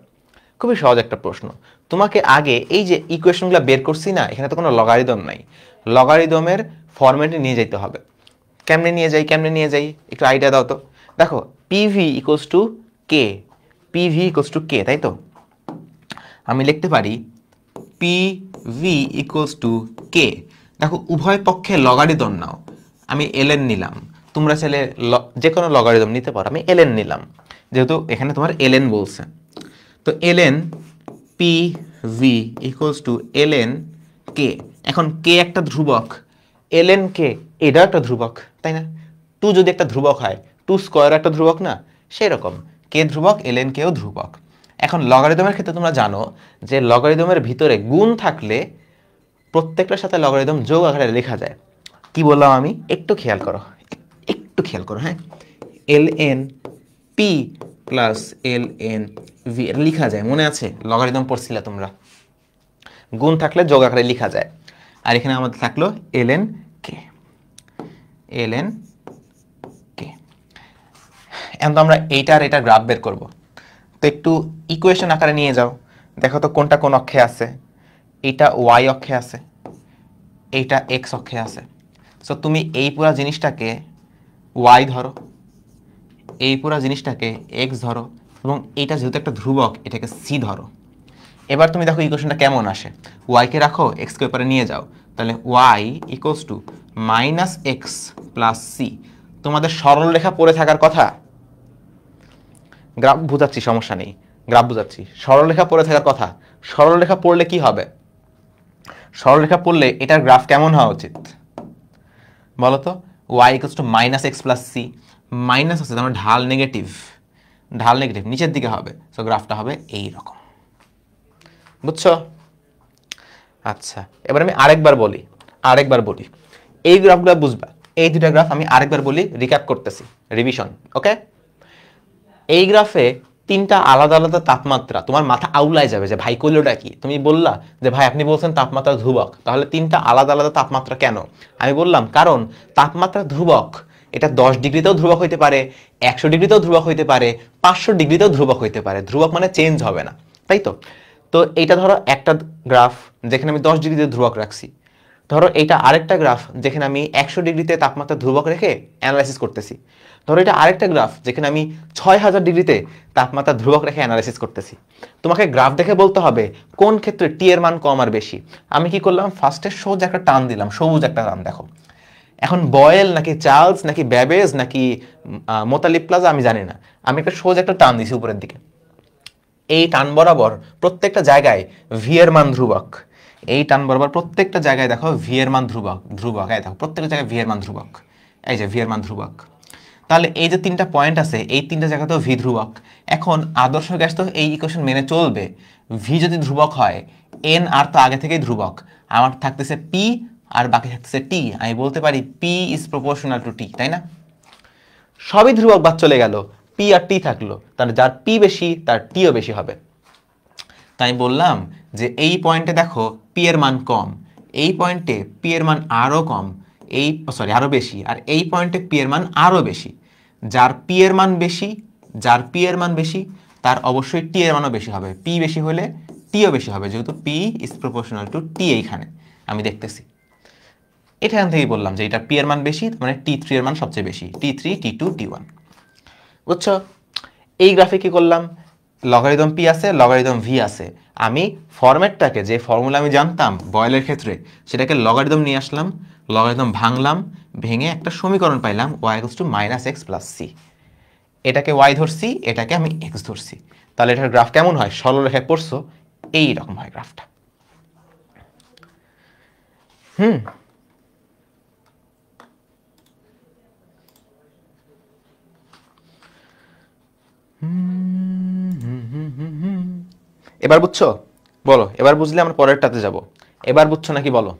খুবই সহজ একটা প্রশ্ন। তোমাকে আগে এই যে ইকুয়েশনগুলো বের করছি না, এখানে তো কোনো লগারিদম নাই, লগারিদমের ফরম্যাটে নিয়ে যেতে হবে। কেমনে নিয়ে যাই একটু আইডিয়া দাও তো। দেখো PV equals to K, PV equals to K, তাই তো? আমি লিখতে পারি পিভি ইকুয়ালস টু কে। দেখো উভয় পক্ষে লগারিদম নাও, আমি ln নিলাম, তোমরা চাইলে যে কোনো লগারিদম নিতে পারো, আমি ln নিলাম যেহেতু এখানে তোমার ln বলছে। তো ln PV equals two ln কে। এখন কে একটা ধ্রুবক, ln কে এটাও একটা ধ্রুবক, তাই না? 2 যদি একটা ধ্রুবক হয়, 2 স্কয়ার একটা ধ্রুবক না, সেই রকম কে ধ্রুবক, ln কেও ধ্রুবক। এখন লগারিদমের ক্ষেত্রে তোমরা জানো যে লগারিদমের ভিতরে গুণ থাকলে প্রত্যেকটার সাথে লগারিদম যোগ আকারে লেখা যায়। কি বললাম আমি? একটু খেয়াল করো, হ্যাঁ। ln p plus ln v এটা লেখা যায়, মনে আছে? লগারিদম পড়ছিলে তোমরা, গুণ থাকলে যোগ আকারে লেখা যায়। আর এখানে আমাদের থাকলো ln k, এখন তো আমরা এইটা আর এটা গ্রাফ বের করব। তো একটু ইকুয়েশন আকারে নিয়ে যাও, দেখো তো কোনটা কোন অক্ষে আছে। এইটা y অক্ষে আছে, এইটা x অক্ষে আছে। সো তুমি এই পুরা জিনিসটাকে y ধরো, এই পুরা জিনিসটাকে x ধরো, এবং এইটা যেহেতু একটা ধ্রুবক এটাকে c ধরো। এবার তুমি দেখো ইকুয়েশনটা কেমন আসে। y কে রাখো, x কে উপরে নিয়ে যাও, তাহলে y equals to minus X plus C. তোমাদের সরল রেখা পড়ে থাকার কথা, গ্রাফ বুঝাচ্ছি, সমস্যা নেই, গ্রাফ বুঝাচ্ছি। সরলরেখা পড়ে থাকার কথা, সরলরেখা পড়লে কি হবে? সরলরেখা পড়লে এটার গ্রাফ কেমন হওয়া উচিত বলো তো? y equals to minus X plus C, মাইনাস আছে তার মানে ঢাল নেগেটিভ, নিচের দিকে হবে। সো গ্রাফটা হবে এই রকম, বুঝছো? আচ্ছা, এবার আমি আরেকবার বলি, এই গ্রাফগুলো বুঝবা। এই দুটা গ্রাফ আমি আরেকবার বলি, রিক্যাপ করতেছি, রিভিশন, ওকে? এই গ্রাফে 3টা আলাদা আলাদা তাপমাত্রা, তোমার মাথা আউলায় যাবে যে ভাই কইলোটা কি? তুমি বললা যে ভাই আপনি বলছেন তাপমাত্রা ধ্রুবক, তাহলে 3টা আলাদা আলাদা তাপমাত্রা কেন? আমি বললাম কারণ তাপমাত্রা ধ্রুবক, এটা 10 ডিগ্রিতেও ধ্রুবক হইতে পারে, 100 ডিগ্রিতেও ধ্রুবক হইতে পারে, 500 ডিগ্রিতেও ধ্রুবক হইতে পারে। ধ্রুবক মানে চেঞ্জ হবে না, তাই তো? তো এইটা ধরো একটা গ্রাফ যেখানে আমি 10 ডিগ্রিতে ধ্রুবক রাখছি, ধরো এটা আরেকটা গ্রাফ যেখানে আমি 100 ডিগ্রিতে তাপমাত্রা ধ্রুবক রেখে অ্যানালাইসিস করতেছি, ধরো এটা আরেকটা গ্রাফ যেখানে আমি 6000 ডিগ্রিতে তাপমাত্রা ধ্রুবক রেখে অ্যানালাইসিস করতেছি। তোমাকে গ্রাফ দেখে বলতে হবে কোন ক্ষেত্রে টি এর মান কম আর বেশি। আমি কি করলাম, ফার্স্টে সোজা একটা টান দিলাম, সবুজ একটা টান, দেখো এখন বয়েল নাকি চার্লস নাকি ব্যাবেজ নাকি মোতালিব প্লাজা আমি জানি না, আমি একটা সোজা একটা টান দিছি উপরের দিকে, এই টান বরাবর প্রত্যেকটা জায়গায় ভি এর মান ধ্রুবক, এই টান বরাবর প্রত্যেকটা জায়গায় দেখো ভি এর মান ধ্রুবক ধ্রুবক, এই দেখো প্রত্যেকটা জায়গায় ভি এর মান ধ্রুবক, এই যে ভি এর মান ধ্রুবক। তাহলে এই যে তিনটা পয়েন্ট আছে এই তিনটা জায়গাতেও ভি ধ্রুবক। এখন আদর্শ গ্যাস তো এই ইকুয়েশন মেনে চলবে, ভি যদি ধ্রুবক হয় এন আর তো আগে থেকেই ধ্রুবক, আমার থাকতেছে পি আর বাকি থাকতেছে টি, আমি বলতে পারি পি ইজ প্রপোর্শনাল টু টি, তাই না? সবই ধ্রুবক বাদ চলে গেল, পি আর টি থাকলো, তাহলে যার পি বেশি তার টিও বেশি হবে। তাই বললাম যে এই পয়েন্টে দেখো পি এর মান কম, এই পয়েন্টে পি এর মান আরও কম, এই সরি আরও বেশি, আর এই পয়েন্টে পি এর মান আরও বেশি। যার পি এর মান বেশি, যার পি এর মান বেশি তার অবশ্যই টি এর মানও বেশি হবে, পি বেশি হলে টিও বেশি হবে, যেহেতু পি ইজ প্রপোর্শনাল টু টি। এইখানে আমি দেখতেছি এখান থেকেই বললাম যে এটা পি এর মান বেশি, মানে টি থ্রি এর মান সবচেয়ে বেশি, T three T two T one. বুঝছো? এই গ্রাফে কি করলাম, লগারিদম পি আছে লগারিদম ভি আছে, আমি ফরম্যাটটাকে যে ফর্মুলা আমি জানতাম বয়েলের ক্ষেত্রে সেটাকে লগারিদম নিয়ে আসলাম, লগারিদম ভাঙলাম, ভেঙে একটা সমীকরণ পাইলাম Y equals to minus X plus C. এটাকে ওয়াই ধরছি, এটাকে আমি এক্স ধরছি, তাহলে এটার গ্রাফ কেমন হয়? সরলরেখায় পড়ছো এইরকম হয় গ্রাফটা। এবার বুঝছো? বলো এবার বুঝলে আমরা পরেরটাতে যাব, এবার বুঝছো নাকি বলো?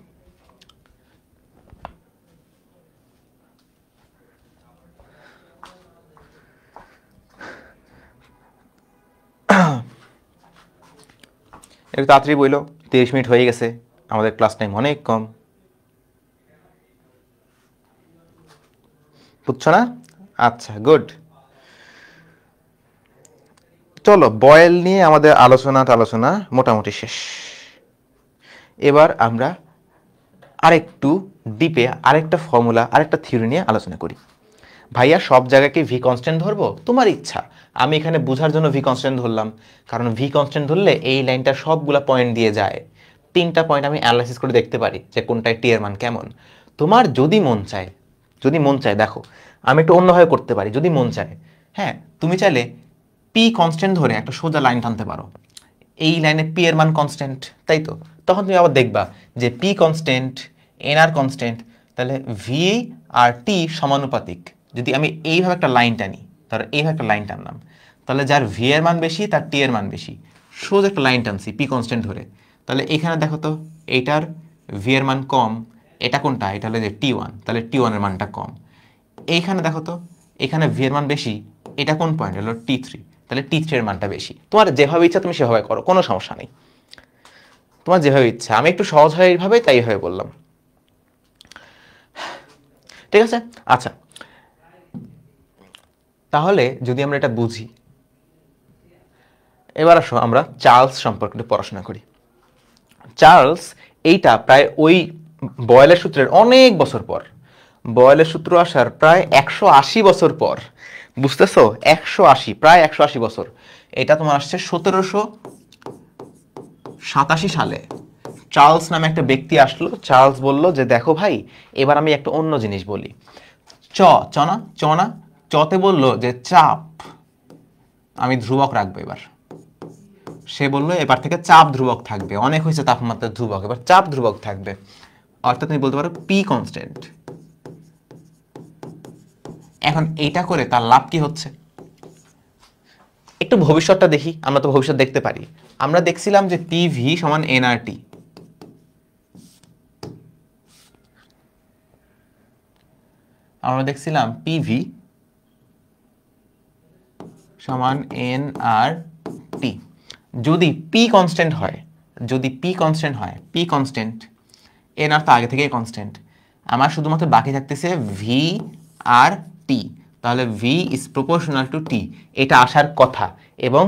একটু তাড়াতাড়ি বইলো, 30 মিনিট হয়ে গেছে, আমাদের ক্লাস টাইম অনেক কম। বুঝছো না? আচ্ছা গুড। চলো বয়েল নিয়ে আমাদের আলোচনা মোটামুটি শেষ। এবার আমরা আরেকটু ডিপে আরেকটা ফর্মুলা আরেকটা থিওরি নিয়ে আলোচনা করি। ভাইয়া সব জায়গায় কি ভি কনস্ট্যান্ট ধরবো? তোমার ইচ্ছা, আমি এখানে বোঝার জন্য ভি কনস্ট্যান্ট ধরলাম, কারণ ভি কনস্ট্যান্ট ধরলে এই লাইনটা সবগুলা পয়েন্ট দিয়ে যায়, তিনটা পয়েন্ট আমি অ্যানালাইসিস করে দেখতে পারি যে কোনটায় টি এর মান কেমন। তোমার যদি মন চায়, যদি মন চায় দেখো আমি একটু অন্যভাবে করতে পারি, যদি মন চায়, হ্যাঁ তুমি চাইলে পি কনস্ট্যান্ট ধরে একটা সোজা লাইন টানতে পারো, এই লাইনে পি এর মান কনস্ট্যান্ট, তাই তো? তখন তুমি আবার দেখবা যে পি কনস্ট্যান্ট এন আর কনস্ট্যান্ট, তাহলে ভি আর টি সমানুপাতিক। যদি আমি এইভাবে একটা লাইন টানি, ধরো এইভাবে একটা লাইন টানলাম, তাহলে যার ভি এর মান বেশি তার টি এর মান বেশি, সোজা একটা লাইন টানছি পি কনস্ট্যান্ট ধরে, তাহলে এখানে দেখো তো এইটার ভি এর মান কম, এটা কোনটা? এটা হলো যে টি ওয়ান, তাহলে টি ওয়ানের মানটা কম। এইখানে দেখো তো এখানে ভি এর মান বেশি, এটা কোন পয়েন্ট? হলো টি থ্রি, তাহলে টি থ্রি এর মানটা বেশি। তোমার যেভাবে ইচ্ছা তুমি সেভাবে করো, কোনো সমস্যা নেই, তোমার যেভাবে ইচ্ছা। আমি একটু সহজ হয় এইভাবে, তাই এইভাবে বললাম, ঠিক আছে? আচ্ছা তাহলে যদি আমরা এটা বুঝি, এবার আসো আমরা চার্লস সম্পর্কে একটু পড়াশোনা করি। চার্লস এইটা প্রায় ওই বয়েলের সূত্রের অনেক বছর পর, বয়েলের সূত্র আসার প্রায় 180 বছর পর, বুঝতেছো? 180, প্রায় 180 বছর। এটা তোমার আসছে 1787 সালে। চার্লস নামে একটা ব্যক্তি আসলো, চার্লস বলল যে দেখো ভাই এবার আমি একটা অন্য জিনিস বলি, চ না চতে বলল যে চাপ আমি ধ্রুবক রাখবো। এবার সে বললো এবার থেকে চাপ ধ্রুবক থাকবে, অনেক হয়েছে তাপমাত্রা ধ্রুবক, এবার চাপ ধ্রুবক থাকবে, অর্থাৎ তুমি বলতে পারো পি কনস্ট্যান্ট। এখন এইটা করে তার লাভ কি হচ্ছে? একটু ভবিষ্যৎটা দেখি, আমরা তো ভবিষ্যৎ দেখতে পারি। আমরা দেখছিলাম যে পি ভি সমান এন আর টি, আমরা দেখছিলাম পি ভি সমান এন আর টি। যদি পি কনস্ট্যান্ট হয়, যদি পি কনস্ট্যান্ট হয়, পি কনস্ট্যান্ট, এন আর তো আগে থেকেই কনস্ট্যান্ট, আমার শুধুমাত্র বাকি থাকতেছে ভি আর টি, তাহলে ভি ইজ প্রপোর্শনাল টু টি, এটা আসার কথা। এবং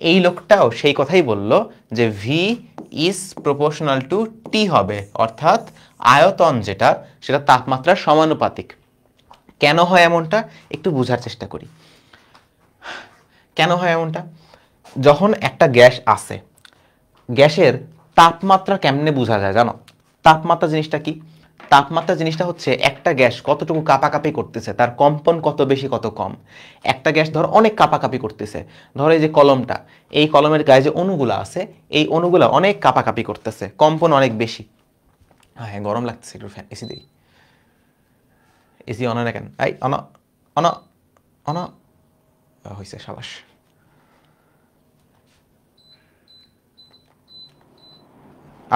এই লোকটাও সেই কথাই বলল যে ভি ইজ প্রপোর্শনাল টু টি হবে, অর্থাৎ আয়তন যেটা সেটা তাপমাত্রার সমানুপাতিক। কেন হয় এমনটা একটু বোঝার চেষ্টা করি। কেন হয় এমনটা? যখন একটা গ্যাস আসে, গ্যাসের তাপমাত্রা কেমনে বোঝা যায় জানো? তাপমাত্রা জিনিসটা কি? তাপমাত্রা জিনিসটা হচ্ছে একটা গ্যাস কতটুকু কাঁপাকাঁপি করতেছে, তার কম্পন কত বেশি কত কম। একটা গ্যাস ধরো অনেক কাঁপাকাঁপি করতেছে, ধরো এই যে কলমটা, এই কলমের গায়ে যে অণুগুলো আছে এই অণুগুলো অনেক কাঁপাকাঁপি করতেছে, কম্পন অনেক বেশি। হ্যাঁ গরম লাগতেছে, একটু ফ্যান এসি দিই। এসি অন না কেন? এই অন অন অন হয়েছে, সাবাস।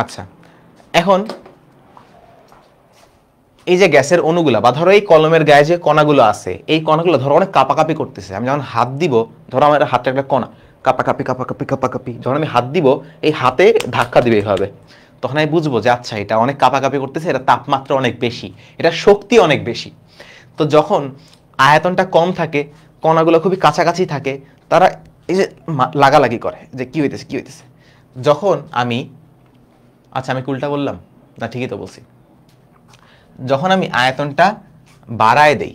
আচ্ছা, এখন এই যে গ্যাসের অণুগুলা বা ধরো এই কলমের গায়ে যে কণাগুলো আছে, এই কণাগুলো ধরো অনেক কাঁপাকাঁপি করতেছে। আমি যখন হাত দিব, ধরো আমার হাতে একটা কণা কাঁপাকাঁপি কাঁপাকাঁপি কাঁপাকাঁপি, যখন আমি হাত দিব এই হাতে ধাক্কা দিবে এইভাবে, তখন আমি বুঝবো যে আচ্ছা এটা অনেক কাঁপাকাঁপি করতেছে, এটা তাপমাত্রা অনেক বেশি, এটা শক্তি অনেক বেশি। তো যখন আয়তনটা কম থাকে, কণাগুলো খুবই কাছাকাছি থাকে, তারা এই যে লাগালাগি করে যে কি হইতেছে কি হইতেছে। যখন আমি, আচ্ছা আমি উল্টা বললাম না, ঠিকই তো বলছি। যখন আমি আয়তনটা বাড়ায় দেই,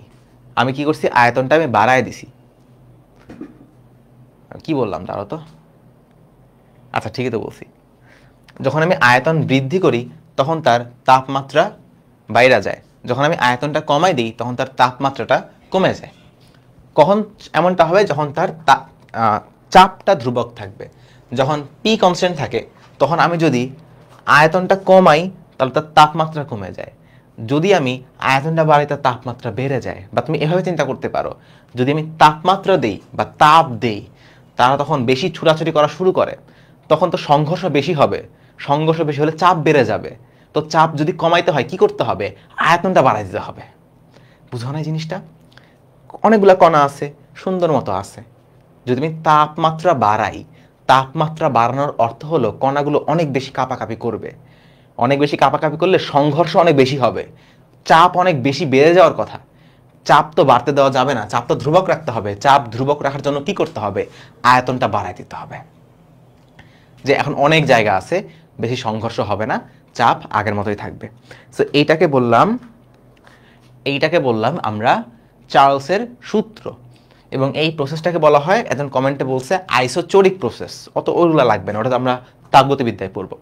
আমি কি করছি, আয়তনটা আমি বাড়ায় দিছি। কি বললাম তারও তো, আচ্ছা ঠিকই তো বলছি। যখন আমি আয়তন বৃদ্ধি করি তখন তার তাপমাত্রা বাইরে যায়, যখন আমি আয়তনটা কমাই দিই তখন তার তাপমাত্রাটা কমে যায়। কখন এমনটা হবে, যখন তার চাপটা ধ্রুবক থাকবে। যখন পি কনস্ট্যান্ট থাকে তখন আমি যদি আয়তনটা কমাই তাহলে তার তাপমাত্রা কমে যায়, যদি আমি আয়তনটা বাড়াই তার তাপমাত্রা বেড়ে যায়। বা তুমি এভাবে চিন্তা করতে পারো, যদি আমি তাপমাত্রা দেই বা তাপ দেই, তারা তখন বেশি ছুটাছুটি করা শুরু করে, তখন তো সংঘর্ষ বেশি হবে, সংঘর্ষ বেশি হলে চাপ বেড়ে যাবে। তো চাপ যদি কমাইতে হয় কি করতে হবে, আয়তনটা বাড়াই দিতে হবে। বুঝো না এই জিনিসটা? অনেকগুলা কণা আছে, সুন্দর মতো আছে, যদি আমি তাপমাত্রা বাড়াই, তাপমাত্রা বাড়ানোর অর্থ হলো কণাগুলো অনেক বেশি কাঁপাকাঁপি করবে। অনেক বেশি কাঁপাকাঁপি করলে সংঘর্ষ অনেক বেশি হবে, চাপ অনেক বেশি বেড়ে যাওয়ার কথা। চাপ তো বাড়তে দেওয়া যাবে না, চাপ তো ধ্রুবক রাখতে হবে। চাপ ধ্রুবক রাখার জন্য কি করতে হবে, আয়তনটা বাড়াই দিতে হবে। যে এখন অনেক জায়গা আছে, বেশি সংঘর্ষ হবে না, চাপ আগের মতোই থাকবে। সো এইটাকে বললাম আমরা চার্লসের সূত্র। এবং এই প্রসেসটাকে বলা হয়, একজন কমেন্টে বলছে আইসোচরিক প্রসেস। অত ওইগুলা লাগবে না, ওটা আমরা তাপগতিবিদ্যায় পড়ব।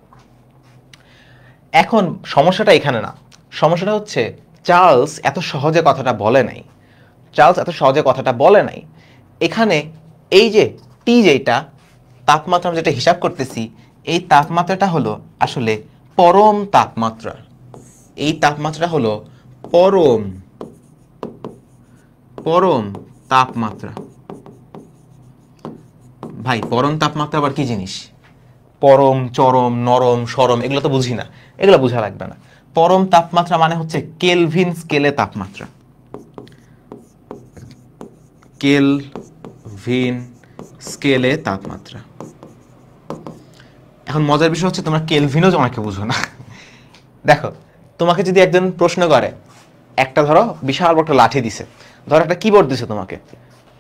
এখন সমস্যাটা এখানে না, সমস্যাটা হচ্ছে চার্লস এত সহজে কথাটা বলে নাই। এখানে এই যে টি, যেটা তাপমাত্রা আমরা যেটা হিসাব করতেছি, এই তাপমাত্রাটা হলো আসলে পরম তাপমাত্রা। এই তাপমাত্রা হলো পরম তাপমাত্রা। ভাই পরম তাপমাত্রা আবার কি জিনিস? পরম, চরম, নরম, সরম এগুলো তো বুঝি না, এগুলো বোঝা লাগবে না। পরম তাপমাত্রা মানে হচ্ছে কেলভিন স্কেলে তাপমাত্রা। কেলভিন স্কেলে তাপমাত্রা। এখন মজার বিষয় হচ্ছে তোমরা কেলভিনও অনেকে বুঝো না। দেখো, তোমাকে যদি একজন প্রশ্ন করে, একটা ধরো বিশাল বড় লাঠি দিছে, ধরো একটা কিবোর্ড দিছে তোমাকে,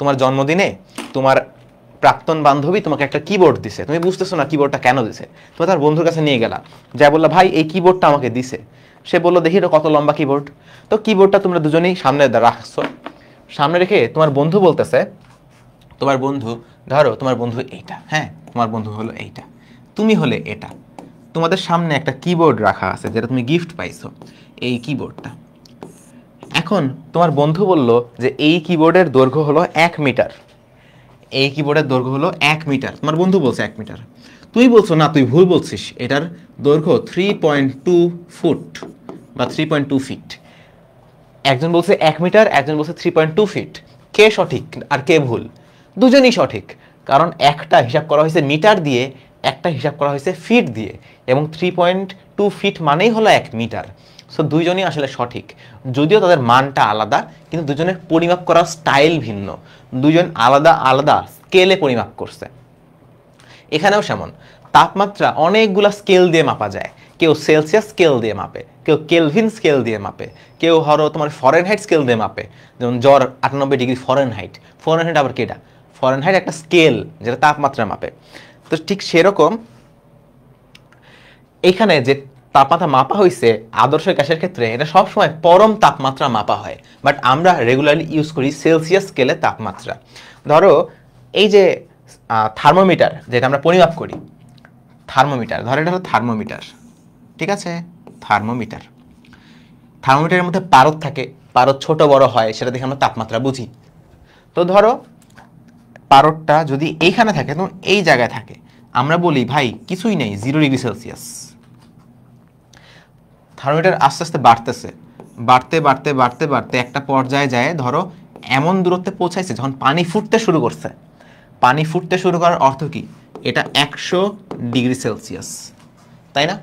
তোমার জন্মদিনে তোমার প্রাক্তন বান্ধবী তোমাকে একটা কিবোর্ড দিছে, তুমি বুঝতেছো না কিবোর্ডটা কেন দিছে, তুমি তার বন্ধুর কাছে নিয়ে গেলা, যা বললা ভাই এই কিবোর্ডটা আমাকে দিছে। সে বললো দেখি এটা কত লম্বা কিবোর্ড। তো কিবোর্ডটা তোমরা দুজনেই সামনে রাখছো, সামনে রেখে তোমার বন্ধু বলতেছে, ধরো তোমার বন্ধু এইটা, হ্যাঁ তোমার বন্ধু হলো এইটা, তুমি হলে এটা, তোমাদের সামনে একটা কিবোর্ড রাখা আছে যেটা তুমি গিফট পাইছো, এই কিবোর্ডটা। এখন তোমার বন্ধু বলল যে এই কিবোর্ডের দৈর্ঘ্য হলো 1 মিটার, এই কিবোর্ডের দৈর্ঘ্য হলো 1 মিটার, তোমার বন্ধু বলছে 1 মিটার, তুই বলছো না তুই ভুল বলছিস, এটার দৈর্ঘ্য 3.2 ফুট বা 3.2 ফিট। একজন বলছে 1 মিটার, একজন বলছে 3.2 ফিট। কে সঠিক আর কে ভুল? দুজনই সঠিক, কারণ একটা হিসাব করা হয়েছে মিটার দিয়ে, একটা হিসাব করা হয়েছে ফিট দিয়ে, এবং 3.2 ফিট মানেই হলো 1 মিটার। সো দুইজনই আসলে সঠিক, যদিও তাদের মানটা আলাদা, কিন্তু দুজনের পরিমাপ করার স্টাইল ভিন্ন, দুজন আলাদা আলাদা স্কেলে পরিমাপ করছে। এখানেও সেমন, তাপমাত্রা অনেকগুলা স্কেল দিয়ে মাপা যায়। কেউ সেলসিয়াস স্কেল দিয়ে মাপে, কেউ কেলভিন স্কেল দিয়ে মাপে, কেউ হলো তোমার ফরেনহাইট স্কেল দিয়ে মাপে, যেমন জ্বর 98 ডিগ্রি ফরেনহাইট। ফরেনহাইট আবার কেটা? ফরেনহাইট একটা স্কেল যেটা তাপমাত্রা মাপে। তো ঠিক সেরকম এখানে যে তাপমাত্রা মাপা হয়েছে আদর্শ গ্যাসের ক্ষেত্রে, এটা সবসময় পরম তাপমাত্রা মাপা হয়, বাট আমরা রেগুলারলি ইউজ করি সেলসিয়াস স্কেলে তাপমাত্রা। ধরো এই যে থার্মোমিটার যেটা আমরা পরিমাপ করি, থার্মোমিটার, ধরো এটা হলো থার্মোমিটার, ঠিক আছে, থার্মোমিটার। থার্মোমিটারের মধ্যে পারদ থাকে, পারদ ছোট বড় হয়, সেটা দেখে আমরা তাপমাত্রা বুঝি। তো ধরো পারদটা যদি এইখানে থাকে, তখন এই জায়গায় থাকে, আমরা বলি ভাই কিছুই নেই, 0 ডিগ্রি সেলসিয়াস। থার্মোমিটার আস্তে আস্তে বাড়তেছে, বাড়তে বাড়তে বাড়তে বাড়তে একটা পর্যায়ে যায়, ধরো এমন দূরত্বে পৌঁছাইছে যখন পানি ফুটতে শুরু করছে। পানি ফুটতে শুরু করার অর্থ কি? এটা 100 ডিগ্রি সেলসিয়াস, তাই না?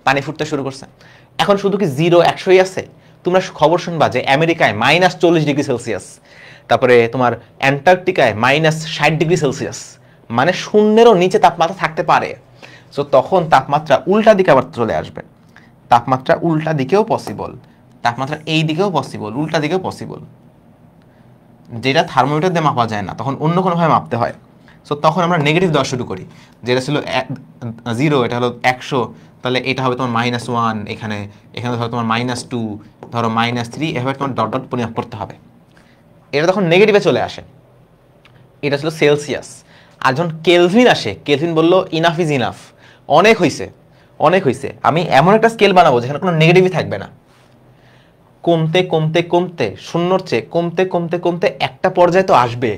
পানি ফুটতে শুরু করছে। এখন শুধু কি 0 100ই আছে? তোমরা খবর শুনবা যে আমেরিকায় -40 ডিগ্রি সেলসিয়াস, তারপরে তোমার অ্যান্টার্কটিকায় -60 ডিগ্রি সেলসিয়াস, মানে শূন্যেরও নিচে তাপমাত্রা থাকতে পারে। সো তখন তাপমাত্রা উল্টা দিকে আবার চলে আসবে। তাপমাত্রা উল্টা দিকেও পসিবল, তাপমাত্রা এই দিকেও পসিবল, উল্টা দিকেও পসিবল। যেটা থার্মোমিটার দিয়ে মাপা যায় না, তখন অন্য কোনোভাবে মাপতে হয়। সো তখন আমরা নেগেটিভ দেওয়া শুরু করি। যেটা ছিল 0, এটা হলো 100, তাহলে এটা হবে তোমার -1, এখানে এখানে ধরো তোমার -2, ধরো -3, এভাবে তোমার ডট ডট পরিমাপ করতে হবে। এটা তখন নেগেটিভে চলে আসে। এটা ছিল সেলসিয়াস। আর যখন কেলভিন আসে, কেলভিন বললো ইনাফ ইজ ইনাফ, অনেক হয়েছে, অনেক হয়েছে, আমি এমন একটা স্কেল বানাবো যেখানে কোনো নেগেটিভই থাকবে না। কমতে কমতে কমতে, শূন্যর চেয়ে কমতে কমতে কমতে একটা পর্যায়ে তো আসবে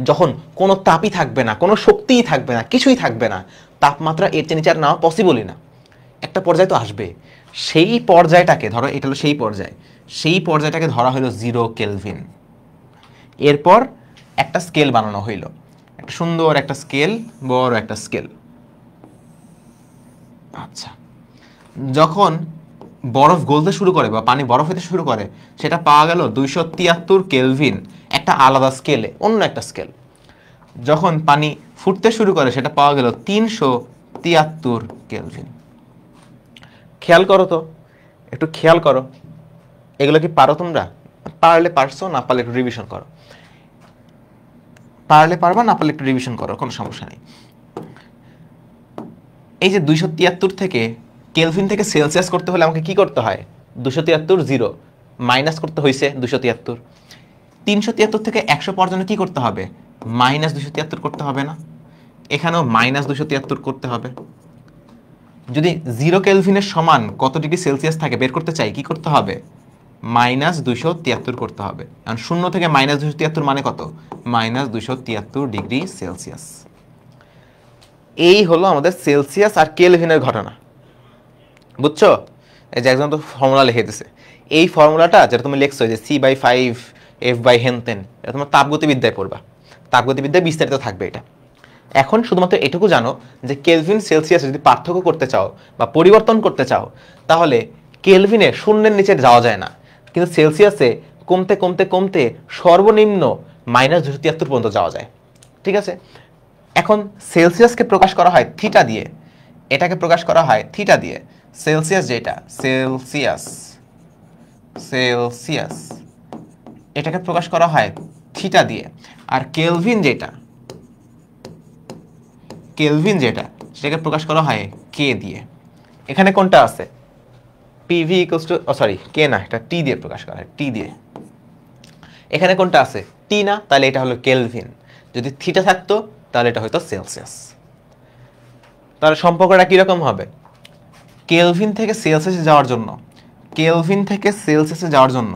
যখন কোনো তাপই থাকবে না, কোনো শক্তিই থাকবে না, কিছুই থাকবে না, তাপমাত্রা এর চেয়ে নিচে আর নেওয়া পসিবলই না। একটা পর্যায়ে তো আসবে। সেই পর্যায়টাকে ধরো, এটা হলো সেই পর্যায়, সেই পর্যায়টাকে ধরা হলো 0 কেলভিন। এরপর একটা স্কেল বানানো হইল, একটা সুন্দর একটা স্কেল, বড় একটা স্কেল। আচ্ছা, যখন বরফ গলতে শুরু করে বা পানি বরফ হতে শুরু করে, সেটা পাওয়া গেল 273 কেলভিন, একটা আলাদা স্কেলে, অন্য একটা স্কেল। যখন পানি ফুটতে শুরু করে, সেটা পাওয়া গেল 373 কেলভিন। খেয়াল করো তো, একটু খেয়াল করো, এগুলো কি পারো তোমরা? পারলে পারছো, না পারলে একটু রিভিশন করো। পারলে পারবা, না পারলে একটু রিভিশন করো, কোনো সমস্যা নেই। এই যে 273 থেকে কেলভিন থেকে সেলসিয়াস করতে হলে আমাকে কি করতে হয়? 273 0 মাইনাস করতে হয়েছে 273। 373 থেকে 100 পর্যন্ত কি করতে হবে? -273 করতে হবে না? এখানেও -273 করতে হবে। যদি 0 কেলভিনের সমান কত ডিগ্রি সেলসিয়াস থাকে বের করতে চাই, কি করতে হবে? -273 করতে হবে। কারণ 0 থেকে -273 মানে কত? -273 ডিগ্রি সেলসিয়াস। এই হলো আমাদের সেলসিয়াস আর কেলভিনের ঘটনা, বুঝছো? এই যে একজন তো ফর্মুলা লিখে দিছে, এই ফর্মুলাটা যেটা তুমি লিখছো যে C/5 F/হেনতেন, এটা তোমার তাপগতিবিদ্যায় পড়বা, তাপগতিবিদ্যায় বিস্তারিত থাকবে এটা। এখন শুধুমাত্র এটুকু জানো যে কেলভিন সেলসিয়াস যদি পার্থক্য করতে চাও বা পরিবর্তন করতে চাও, তাহলে কেলভিনে শূন্যের নিচে যাওয়া যায় না, কিন্তু সেলসিয়াসে কমতে কমতে কমতে সর্বনিম্ন -273 পর্যন্ত যাওয়া যায়। ঠিক আছে? এখন সেলসিয়াসকে প্রকাশ করা হয় থিটা দিয়ে, এটাকে প্রকাশ করা হয় থিটা দিয়ে। সেলসিয়াস যেটা, সেলসিয়াস, সেলসিয়াস এটাকে প্রকাশ করা হয় থিটা দিয়ে। আর কেলভিন যেটা, কেলভিন যেটা, সেটাকে প্রকাশ করা হয় কে দিয়ে। এখানে কোনটা আছে? পিভি ইকুয়ালস টু, সরি কে না, এটা টি দিয়ে প্রকাশ করা হয়, টি দিয়ে। এখানে কোনটা আছে? টি না, তাহলে এটা হলো কেলভিন। যদি থিটা থাকতো তাহলে এটা হয়তো সেলসিয়াস। তাহলে সম্পর্কটা কিরকম হবে? কেলভিন থেকে সেলসিয়াসে যাওয়ার জন্য, কেলভিন থেকে সেলসিয়াসে যাওয়ার জন্য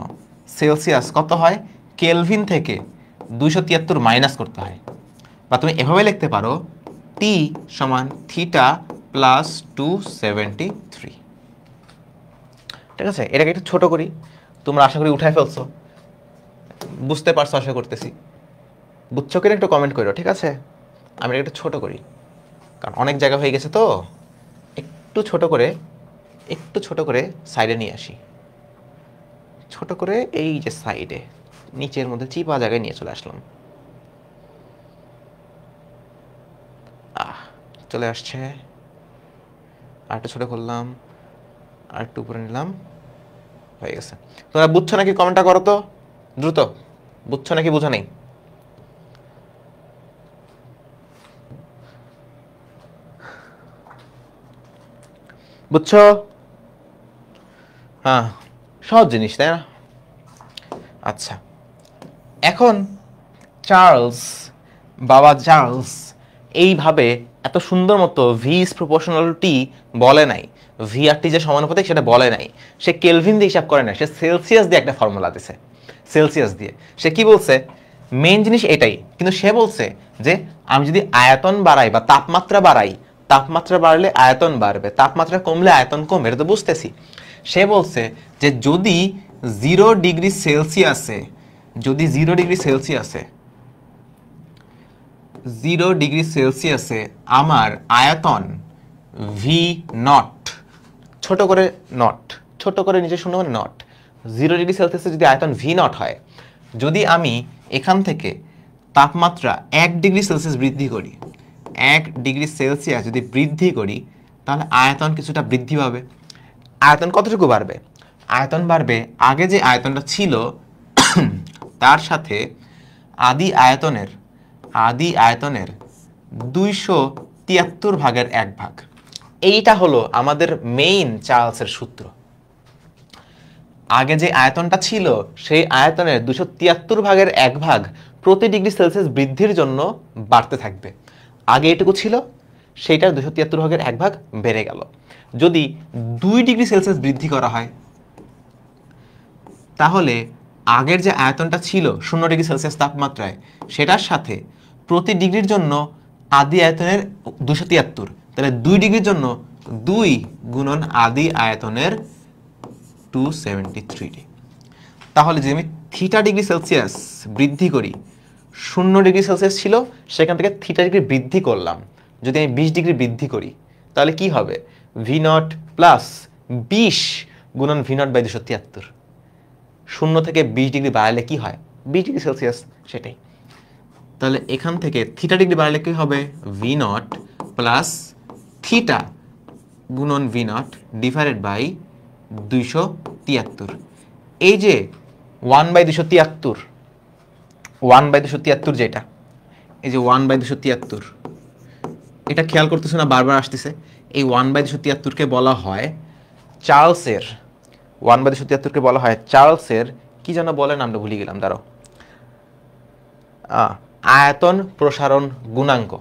সেলসিয়াস কত হয়? কেলভিন থেকে 273 মাইনাস করতে হয়। বা তুমি এভাবে লিখতে পারো, টি সমান থিটা প্লাস 273। ঠিক আছে? এটাকে একটু ছোট করি, তোমরা আশা করি উঠায় ফেলছো, বুঝতে পারছো আশা করতেছি। বুঝছো কিনা একটু কমেন্ট করো, ঠিক আছে? আমি এটা একটু ছোট করি, কারণ অনেক জায়গা হয়ে গেছে তো, একটু ছোট করে, একটু ছোট করে সাইডে নিয়ে আসি, ছোট করে এই যে সাইডে নিচের মধ্যে চিপা জায়গায় নিয়ে চলে আসলাম। চলে আসছে, আর একটু ছোট করলাম, আর একটু উপরে নিলাম, হয়ে গেছে। তোমরা বুঝছো নাকি? কমেন্টটা করো তো দ্রুত, বুঝছো নাকি বুঝো নেই? বুঝছো? হ্যাঁ, সহজ জিনিস, তাই না? আচ্ছা, এখন চার্লস, বাবা চার্লস এইভাবে এত সুন্দর মতো ভি ইজ প্রপোর্শনাল টু টি বলে নাই, ভি আর টি যে সমানুপাতিক সেটা বলে নাই, সে কেলভিন দিয়ে হিসাব করে নাই, সে সেলসিয়াস দিয়ে একটা ফর্মুলা দিছে, সেলসিয়াস দিয়ে। সে কি বলছে, মেইন জিনিস এটাই, কিন্তু সে বলছে যে আমি যদি আয়তন বাড়াই বা তাপমাত্রা বাড়াই, তাপমাত্রা বাড়লে আয়তন বাড়বে, তাপমাত্রা কমলে আয়তন কমবে, এটা তো বুঝতেছি। সে বলছে যে যদি 0 ডিগ্রি সেলসিয়াসে, যদি 0 ডিগ্রি সেলসিয়াসে 0 ডিগ্রি সেলসিয়াসে আমার আয়তন ভি নট, ছোট করে নট, ছোট করে নিচে শূন্য মানে নট, 0 ডিগ্রি সেলসিয়াসে যদি আয়তন ভি নট হয়, যদি আমি এখান থেকে তাপমাত্রা 1 ডিগ্রি সেলসিয়াস বৃদ্ধি করি, 1 ডিগ্রি সেলসিয়াস যদি বৃদ্ধি করি, তাহলে আয়তন কিছুটা বৃদ্ধি পাবে। আয়তন কতটুকু বাড়বে? আয়তন বাড়বে আগে যে আয়তনটা ছিল তার সাথে আদি আয়তনের 273 ভাগের 1 ভাগ। এইটা হলো আমাদের মেইন চার্লসের সূত্র। আগে যে আয়তনটা ছিল সেই আয়তনের 273 ভাগের 1 ভাগ প্রতি ডিগ্রি সেলসিয়াস বৃদ্ধির জন্য বাড়তে থাকবে। আগে এটুকু ছিল, সেইটার 273 ভাগের 1 ভাগ বেড়ে গেল। যদি 2 ডিগ্রি সেলসিয়াস বৃদ্ধি করা হয়, তাহলে আগের যে আয়তনটা ছিল 0 ডিগ্রি সেলসিয়াস তাপমাত্রায়, সেটার সাথে প্রতি ডিগ্রির জন্য আদি আয়তনের 273, তাহলে 2 ডিগ্রির জন্য 2 গুণন আদি আয়তনের 273 তাহলে যদি আমি থিটা ডিগ্রি সেলসিয়াস বৃদ্ধি করি, 0 ডিগ্রি সেলসিয়াস ছিল সেখান থেকে থিটা ডিগ্রি বৃদ্ধি করলাম, যদি আমি 20 ডিগ্রি বৃদ্ধি করি, তাহলে কি হবে? ভি নট প্লাস 20 গুণন ভি নট বাই 273। 0 থেকে 20 ডিগ্রি বাড়ালে কি হয়? 20 ডিগ্রি সেলসিয়াস, সেটাই। তাহলে এখান থেকে থিটা ডিগ্রি বাড়ালে কি হবে? ভি নট প্লাস থিটা গুণন ভি নট ডিভাইডেড বাই 273। এই যে 1/273, 1/273 যেটা, এই যে 1/273, এটা খেয়াল করতেছে না, বারবার আসতেছে। এই 1/273কে বলা হয় চার্লসের, 1/273কে বলা হয় চার্লসের কি যেন বলে, নামটা ভুলে গেলাম, দাঁড়াও, আয়তন প্রসারণ গুণাঙ্ক।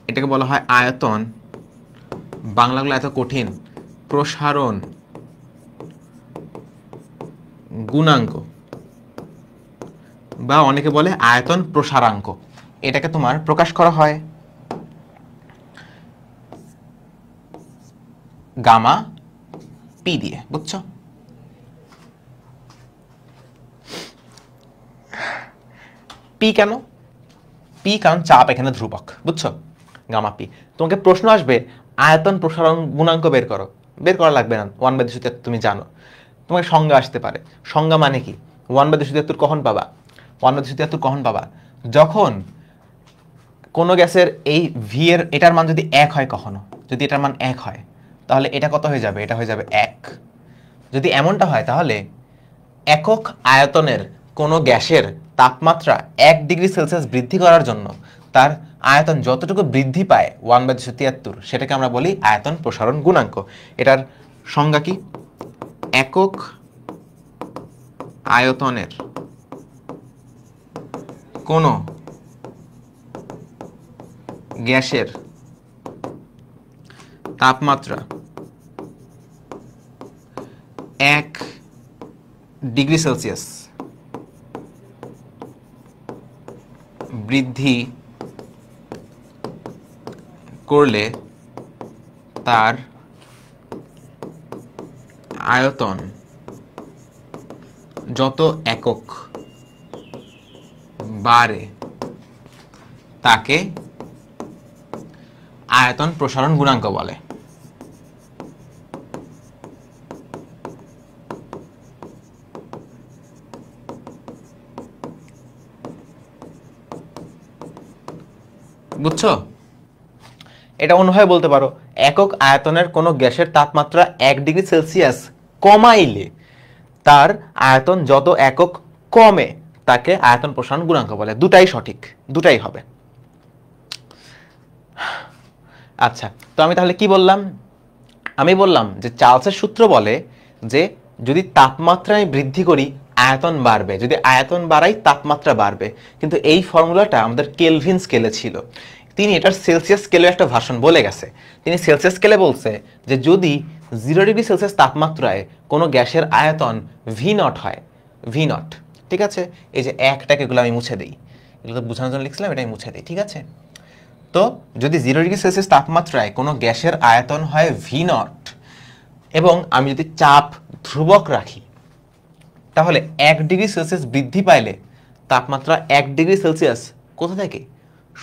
এটাকে বলা হয় আয়তন, বাংলাগুলো এত কঠিন, প্রসারণ গুণাঙ্ক, বা অনেকে বলে আয়তন প্রসারাঙ্ক। এটাকে তোমার প্রকাশ করা হয় গামা পি দিয়ে, বুঝছো? পি কেন? পি কারণ চাপ এখানে ধ্রুবক, বুঝছো? Gamma P. তোমাকে প্রশ্ন আসবে আয়তন প্রসারণ গুণাঙ্ক বের করো, বের করা লাগবে না, 1/273 তুমি জানো। তোমাকে সংজ্ঞা আসতে পারে, সংজ্ঞা মানে কি? 1/273 কখন পাবা? 1/273 কখন পাবা? যখন কোনো গ্যাসের এই ভি এর এটার মান যদি 1 হয়, কখনো যদি এটার মান 1 হয়, তাহলে এটা কত হয়ে যাবে? এটা হয়ে যাবে 1। যদি এমনটা হয়, তাহলে একক আয়তনের কোনো গ্যাসের তাপমাত্রা 1 ডিগ্রি সেলসিয়াস বৃদ্ধি করার জন্য তার আয়তন যতটুকু বৃদ্ধি পায় 1/273, সেটাকে আমরা বলি আয়তন প্রসারণ গুণাঙ্ক। এটার সংজ্ঞা কি? একক আয়তনের কোনো গ্যাসের তাপমাত্রা 1 ডিগ্রি সেলসিয়াস বৃদ্ধি করলে তার আয়তন যত একক বাড়ে তাকে আয়তন প্রসারণ গুণাঙ্ক বলে। বুঝছো? এটা অন্যভাবে বলতে পারো, একক আয়তনের কোনো গ্যাসের তাপমাত্রা 1 ডিগ্রি সেলসিয়াস কমাইলে তার আয়তন যত একক কমে তাকে আয়তন প্রসারণ গুণাঙ্ক বলে। দুটাই সঠিক, দুটাই হবে। আচ্ছা, তো আমি তাহলে কি বললাম? আমি বললাম যে চার্লসের সূত্র বলে যে যদি তাপমাত্রা আমি বৃদ্ধি করি আয়তন বাড়বে, যদি আয়তন বাড়াই তাপমাত্রা বাড়বে। কিন্তু এই ফর্মুলাটা আমাদের কেলভিন স্কেলে ছিল। তিনি এটার সেলসিয়াস স্কেলে একটা ভার্সন বলে গেছে। তিনি সেলসিয়াস স্কেলে বলছে যে যদি 0°C তাপমাত্রায় কোনো গ্যাসের আয়তন V0 হয়, V0, ঠিক আছে, এই যে একটাকে এগুলো আমি মুছে দিই, এগুলো তো বোঝানোর জন্য লিখছিলাম, এটাই মুছে দিই, ঠিক আছে। তো যদি 0°C তাপমাত্রায় কোনো গ্যাসের আয়তন হয় V0 এবং আমি যদি চাপ ধ্রুবক রাখি, তাহলে 1°C বৃদ্ধি পাইলে তাপমাত্রা 1°C কোথা থেকে,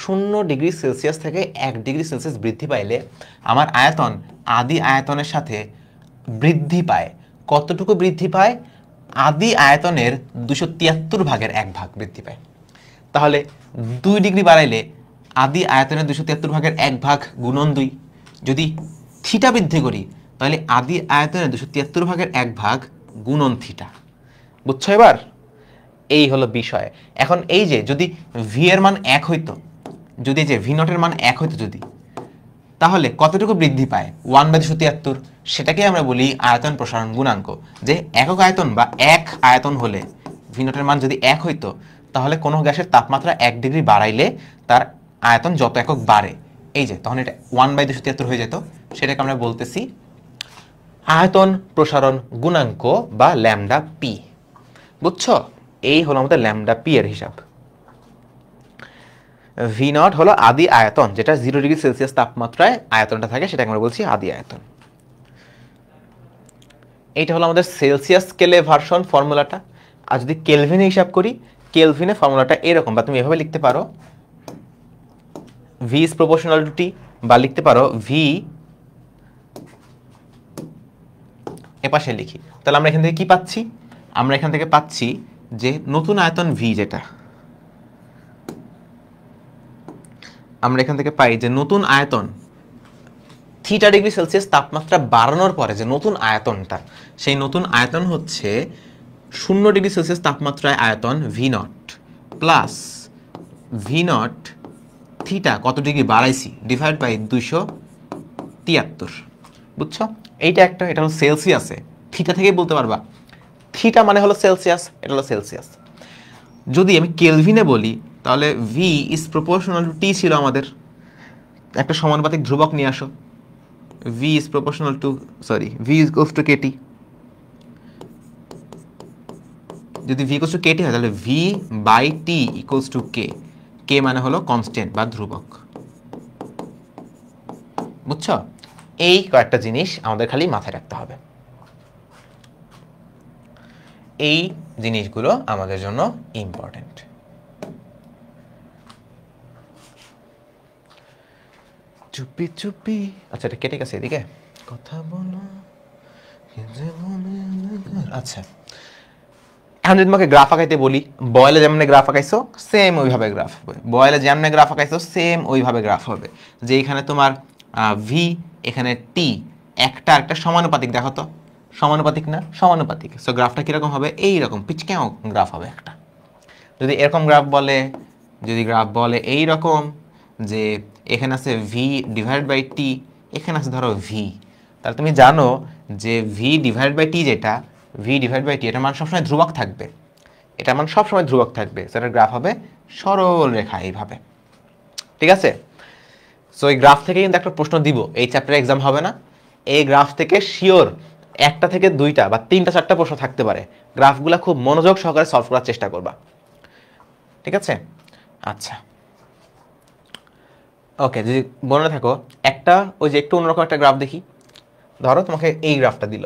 0°C থেকে 1°C বৃদ্ধি পাইলে আমার আয়তন আদি আয়তনের সাথে বৃদ্ধি পায়। কতটুকু বৃদ্ধি পায়? আদি আয়তনের 273/1 বৃদ্ধি পায়। তাহলে 2 ডিগ্রি বাড়াইলে আদি আয়তনের 273/1 গুণন 2। যদি থিটা বৃদ্ধি করি তাহলে আদি আয়তনের 273/1 গুণন থিটা। বুঝছো এবার? এই হলো বিষয়। এখন এই যে যদি ভি এর মান 1 হইতো, যদি যে V0 এর মান 1 হইতো যদি, তাহলে কতটুকু বৃদ্ধি পায়? 1/273। সেটাকে আমরা বলি আয়তন প্রসারণ গুণাঙ্ক। যে একক আয়তন বা এক আয়তন হলে V0 এর মান যদি 1 হইতো, তাহলে কোনো গ্যাসের তাপমাত্রা 1 ডিগ্রি বাড়াইলে তার আয়তন যত একক বাড়ে, এই যে তখন এটা 1/273 হয়ে যেত। সেটাকে আমরা বলতেছি আয়তন প্রসারণ গুণাঙ্ক বা ল্যামডা পি। বুঝছো? এই হলো আমাদের ল্যামডা পি এর হিসাব। V0 হলো আদি আয়তন, যেটা 0°C তাপমাত্রায় আয়তনটা থাকে, সেটাকে আমরা বলছি আদি আয়তন। এইটা হলো আমাদের সেলসিয়াস স্কেলে ভার্সন ফর্মুলাটা। আর যদি কেলভিনে হিসাব করি, কেলভিনে ফর্মুলাটা এরকম, বা তুমি এভাবে লিখতে পারো V is proportional to T, বা লিখতে পারো V, এপাশে লিখি, তাহলে আমরা এখান থেকে কি পাচ্ছি? আমরা এখান থেকে পাচ্ছি যে নতুন আয়তন V, যেটা আমরা এখান থেকে পাই যে নতুন আয়তন θ°C তাপমাত্রা বাড়ানোর পরে যে নতুন আয়তনটা, সেই নতুন আয়তন হচ্ছে 0°C তাপমাত্রায় আয়তন V0 প্লাস V0 থিটা কত ডিগ্রি বাড়াইছি ডিভাইড বাই 273। বুঝছো? এইটা একটা, এটা হলো সেলসিয়াসে, থিটা থেকেই বলতে পারবা, থিটা মানে হলো সেলসিয়াস, এটা হলো সেলসিয়াস। যদি আমি কেলভিনে বলি তাহলে V is proportional to T ছিল আমাদের, একটা সমানুপাতিক ধ্রুবক নিয়ে আসো, V is proportional to, V is equals to KT। যদি V equals to KT হয় তাহলে V by T equals to K। K মানে হলো কনস্ট্যান্ট বা ধ্রুবক। বুঝছো? এই কয়েকটা জিনিস আমাদের খালি মাথায় রাখতে হবে। এই জিনিসগুলো আমাদের জন্য ইম্পর্টেন্ট। চুপি চুপি, আচ্ছা এটা কেটে গেছে এদিকে, কথা বলো। আচ্ছা, এখন যদি তোমাকে গ্রাফ আঁকাইতে বলি, বয়েলে যেমন গ্রাফ আঁকাইছো সেম ওইভাবে গ্রাফ হবে, বয়েলে যেমন গ্রাফ আঁকাইছো সেম ওইভাবে গ্রাফ হবে। যে এখানে তোমার ভি, এখানে টি, একটা একটা সমানুপাতিক, দেখো তো সমানুপাতিক না? সমানুপাতিক। সো গ্রাফটা কিরকম হবে? এইরকম পিচকেও গ্রাফ হবে একটা। যদি এরকম গ্রাফ বলে, যদি গ্রাফ বলে এইরকম যে এখানে আছে ভি ডিভাইড বাই টি, এখানে আছে ধরো ভি, তাহলে তুমি জানো যে ভি ডিভাইড বাই টি, যেটা ভি ডিভাইড বাই টি, এটার মান সবসময় ধ্রুবক থাকবে, এটার মান সবসময় ধ্রুবক থাকবে। সেটার গ্রাফ হবে সরল রেখা এইভাবে, ঠিক আছে? সো এই গ্রাফ থেকে কিন্তু একটা প্রশ্ন দিব, এই চ্যাপ্টারে এক্সাম হবে না, এই গ্রাফ থেকে শিওর একটা থেকে দুইটা বা তিনটা চারটা প্রশ্ন থাকতে পারে। গ্রাফগুলা খুব মনোযোগ সহকারে সলভ করার চেষ্টা করবা, ঠিক আছে? আচ্ছা, ওকে, যদি মনে থাকো একটা, ওই যে একটু অন্যরকম একটা গ্রাফ দেখি। ধরো তোমাকে এই গ্রাফটা দিল,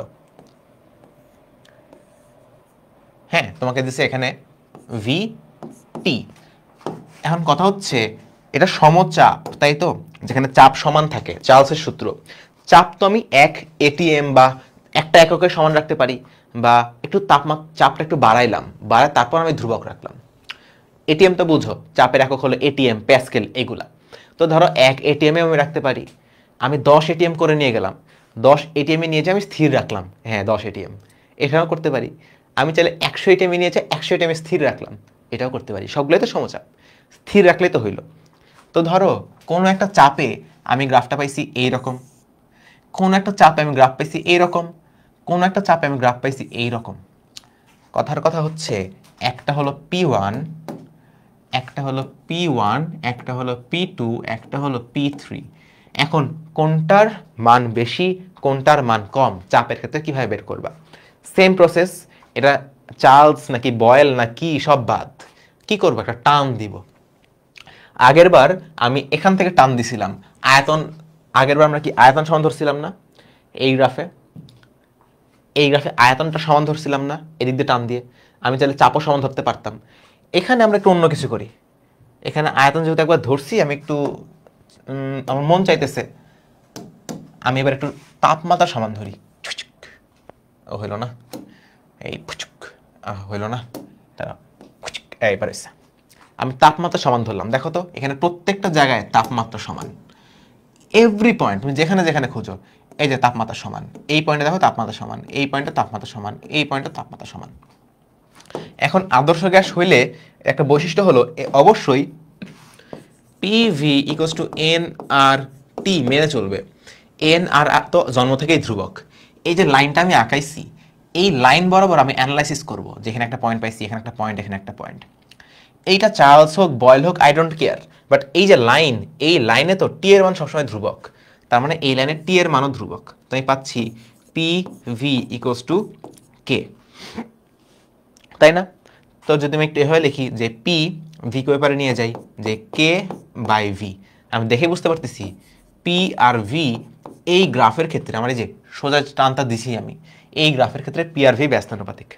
হ্যাঁ, তোমাকে দিছে এখানে ভি টি। এখন কথা হচ্ছে এটা সমচাপ, তাই তো? যেখানে চাপ সমান থাকে, চার্লসের সূত্র। চাপ তো আমি 1 ATM বা একটা এককের সমান রাখতে পারি, বা একটু চাপটা একটু বাড়াইলাম, বাড়ায় তারপর আমি ধ্রুবক রাখলাম। এটিএম তো বুঝো, চাপের একক হলো এটিএম, প্যাসকেল, এগুলা। তো ধরো 1 ATM আমি রাখতে পারি, আমি 10 ATM করে নিয়ে গেলাম, 10 ATM নিয়ে যে আমি স্থির রাখলাম, হ্যাঁ 10 ATM, এটাও করতে পারি। আমি চাইলে 100 ATM নিয়েছে, 100 ATM স্থির রাখলাম, এটাও করতে পারি। সবগুলোই তো সমচাপ, স্থির রাখলেই তো হইলো। তো ধরো কোনো একটা চাপে আমি গ্রাফটা পাইছি এইরকম, কোনো একটা চাপে আমি গ্রাফ পাইছি এইরকম, কোনো একটা চাপে আমি গ্রাফ পাইছি এইরকম। কথার কথা হচ্ছে একটা হলো P1, একটা হলো P1, একটা হলো P2, একটা হলো P3। এখন কোনটার মান বেশি কোনটার মান কম চাপের ক্ষেত্রে কিভাবে বের করবা? Same process. এটা চার্লস নাকি বয়েল না কি সব বাদ, কি করবো, একটা টার্ম দিব। আগের বার আমি এখান থেকে টান দিছিলাম আয়তন, আগের বার আমরা কি আয়তন সমান ধরছিলাম না? এই গ্রাফে আয়তনটা সমান ধরছিলাম না এদিক দিয়ে টান দিয়ে? আমি চাইলে চাপও সমান ধরতে পারতাম। এখানে আমরা একটু অন্য কিছু করি। এখানে আয়তন যেহেতু একবার ধরছি, আমি একটু আমার মন চাইতেছে আমি এবার একটু তাপমাত্রা সমান ধরি। ও হইল না, এই হইল না, এইবার এসে আমি তাপমাত্রা সমান ধরলাম। দেখো তো এখানে প্রত্যেকটা জায়গায় তাপমাত্রা সমান, এভরি পয়েন্ট তুমি যেখানে যেখানে খোঁজো এই যে তাপমাত্রা সমান, এই পয়েন্টে দেখো তাপমাত্রা সমান, এই পয়েন্টে তাপমাত্রা সমান, এই পয়েন্টে তাপমাত্রা সমান। এখন আদর্শ গ্যাস হইলে একটা বৈশিষ্ট্য হলো অবশ্যই PV ইকুয়ালস টু NRT মেনে চলবে। NR তো জন্ম থেকেই ধ্রুবক। এই যে লাইনটা আমি আঁকাইছি, এই লাইন বরাবর আমি অ্যানালাইসিস করব, যেখানে একটা পয়েন্ট পাইছি, এখানে একটা পয়েন্ট, এখানে একটা পয়েন্ট। এইটা চার্লস হোক বয়েল হোক আই ডোন্ট কেয়ার, বাট এই যে লাইন, এই লাইনে তো টি এর মান সবসময় ধ্রুবক, তার মানে এই লাইনে টি এর মানও ধ্রুবক। তো আমি পাচ্ছি PV ইকুয়ালস টু K, তাই না? তো যদি আমি একটু এভাবে লিখি যে পি ভি কে পারে নিয়ে যাই, যে কে বাই ভি, আমি দেখে বুঝতে পারতেছি পি আর ভি এই গ্রাফের ক্ষেত্রে আমার এই যে সোজা টানটা দিছি আমি, এই গ্রাফের ক্ষেত্রে পি আর ভি ব্যস্তানুপাতিক।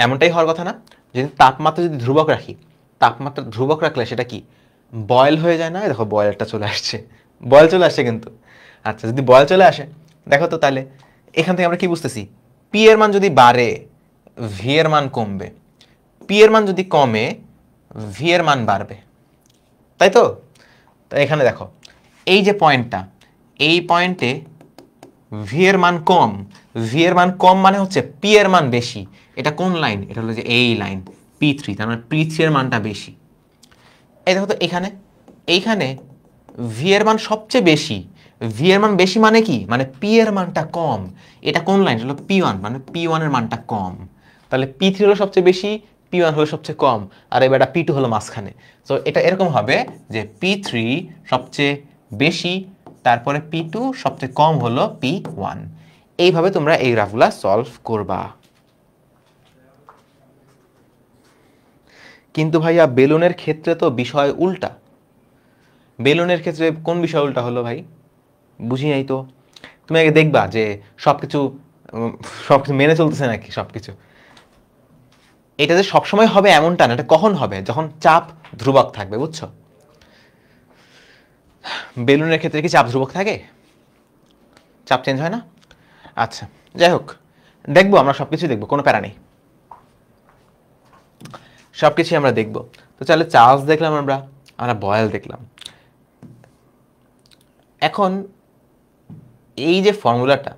এমনটাই হওয়ার কথা না? যদি তাপমাত্রা যদি ধ্রুবক রাখি, তাপমাত্রা ধ্রুবক রাখলে সেটা কি বয়েল হয়ে যায় না? দেখো বয়েলটা চলে আসছে, বয়েল চলে আসছে কিন্তু। আচ্ছা যদি বয়েল চলে আসে, দেখো তো তাহলে এখান থেকে আমরা কি বুঝতেছি, পি এর মান যদি বাড়ে ভি এর মান কমবে, পি এর মান যদি কমে ভি এর মান বাড়বে, তাই তো? তো এখানে দেখো এই যে পয়েন্টটা, এই পয়েন্টে ভি এর মান কম, ভি এর মান কম মানে হচ্ছে পি এর মান বেশি। এটা কোন লাইন? এটা হলো যে এই লাইন P3, তার মানে P3 এর মানটা বেশি। এই দেখো তো এখানে, এইখানে ভি এর মান সবচেয়ে বেশি, ভি এর মান বেশি মানে কি, মানে পি এর মানটা কম। এটা কোন লাইন? হলো P1, মানে P1 এর মানটা কম। তাহলে P3 হলো সবচেয়ে বেশি, P1 হলো সবচেয়ে কম, আর এবার P2 হলো মাঝখানে। তো এটা এরকম হবে যে P3 সবচেয়ে বেশি, তারপরে P2 সবচেয়ে কম হলো P1। এইভাবে তোমরা এই গ্রাফগুলা সলভ করবা। কিন্তু ভাইয়া বেলুনের ক্ষেত্রে তো বিষয় উল্টা। বেলুনের ক্ষেত্রে কোন বিষয় উল্টা হলো ভাই? বুঝি নাই তো। তুমি আগে দেখবা যে সবকিছু সবকিছু মেনে চলতেছে নাকি সবকিছু। এটা যে সবসময় হবে এমনটা না, এটা কখন হবে? যখন চাপ ধ্রুবক থাকবে, বুঝছো? বেলুনের ক্ষেত্রে কি চাপ ধ্রুবক থাকে? চাপ চেঞ্জ হয় না? আচ্ছা যাই হোক, দেখবো আমরা সবকিছু দেখবো, কোনো প্যারা নেই, সবকিছু আমরা দেখবো। তো চলে চার্লস দেখলাম, আমরা বয়েল দেখলাম। এখন এই যে ফর্মুলাটা,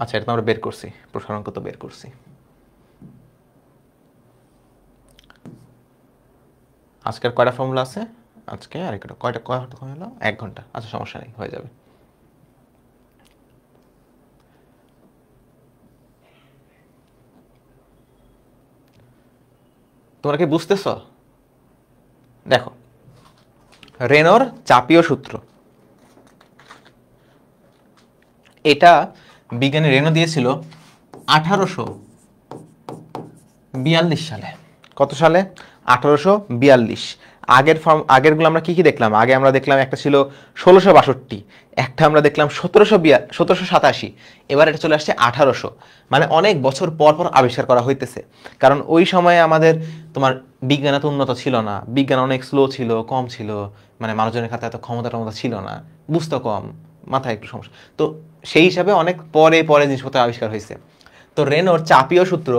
আচ্ছা এটা তো আমরা বের করছি, প্রসারণক তো বের করছি। আজকের কয়টা ফর্মুলা আছে? আজকে আর একটা কয়টা হলো? 1 ঘন্টা। আচ্ছা সমস্যা নেই, হয়ে যাবে। তোমরা কি বুঝতেছ? দেখো রেনোর চাপীয় সূত্র, এটা বিজ্ঞানী রেনো দিয়েছিল 1842 সালে। কত সালে? 1842। আগেরগুলো আমরা কি কি দেখলাম? আগে আমরা দেখলাম একটা ছিল 1662, একটা আমরা দেখলাম 1787, এবার এটা চলে আসছে 1800। মানে অনেক বছর পর পর আবিষ্কার করা হইতেছে, কারণ ওই সময়ে আমাদের তোমার বিজ্ঞান এত উন্নত ছিল না, বিজ্ঞান অনেক স্লো ছিল, কম ছিল, মানে মানুষজনের কাছে এত ক্ষমতা ছিল না, বুঝতে কম, মাথায় একটু সমস্যা। তো সেই হিসাবে অনেক পরে পরে জিনিসপত্র আবিষ্কার হয়েছে। তো রেনোর চাপীয় সূত্র,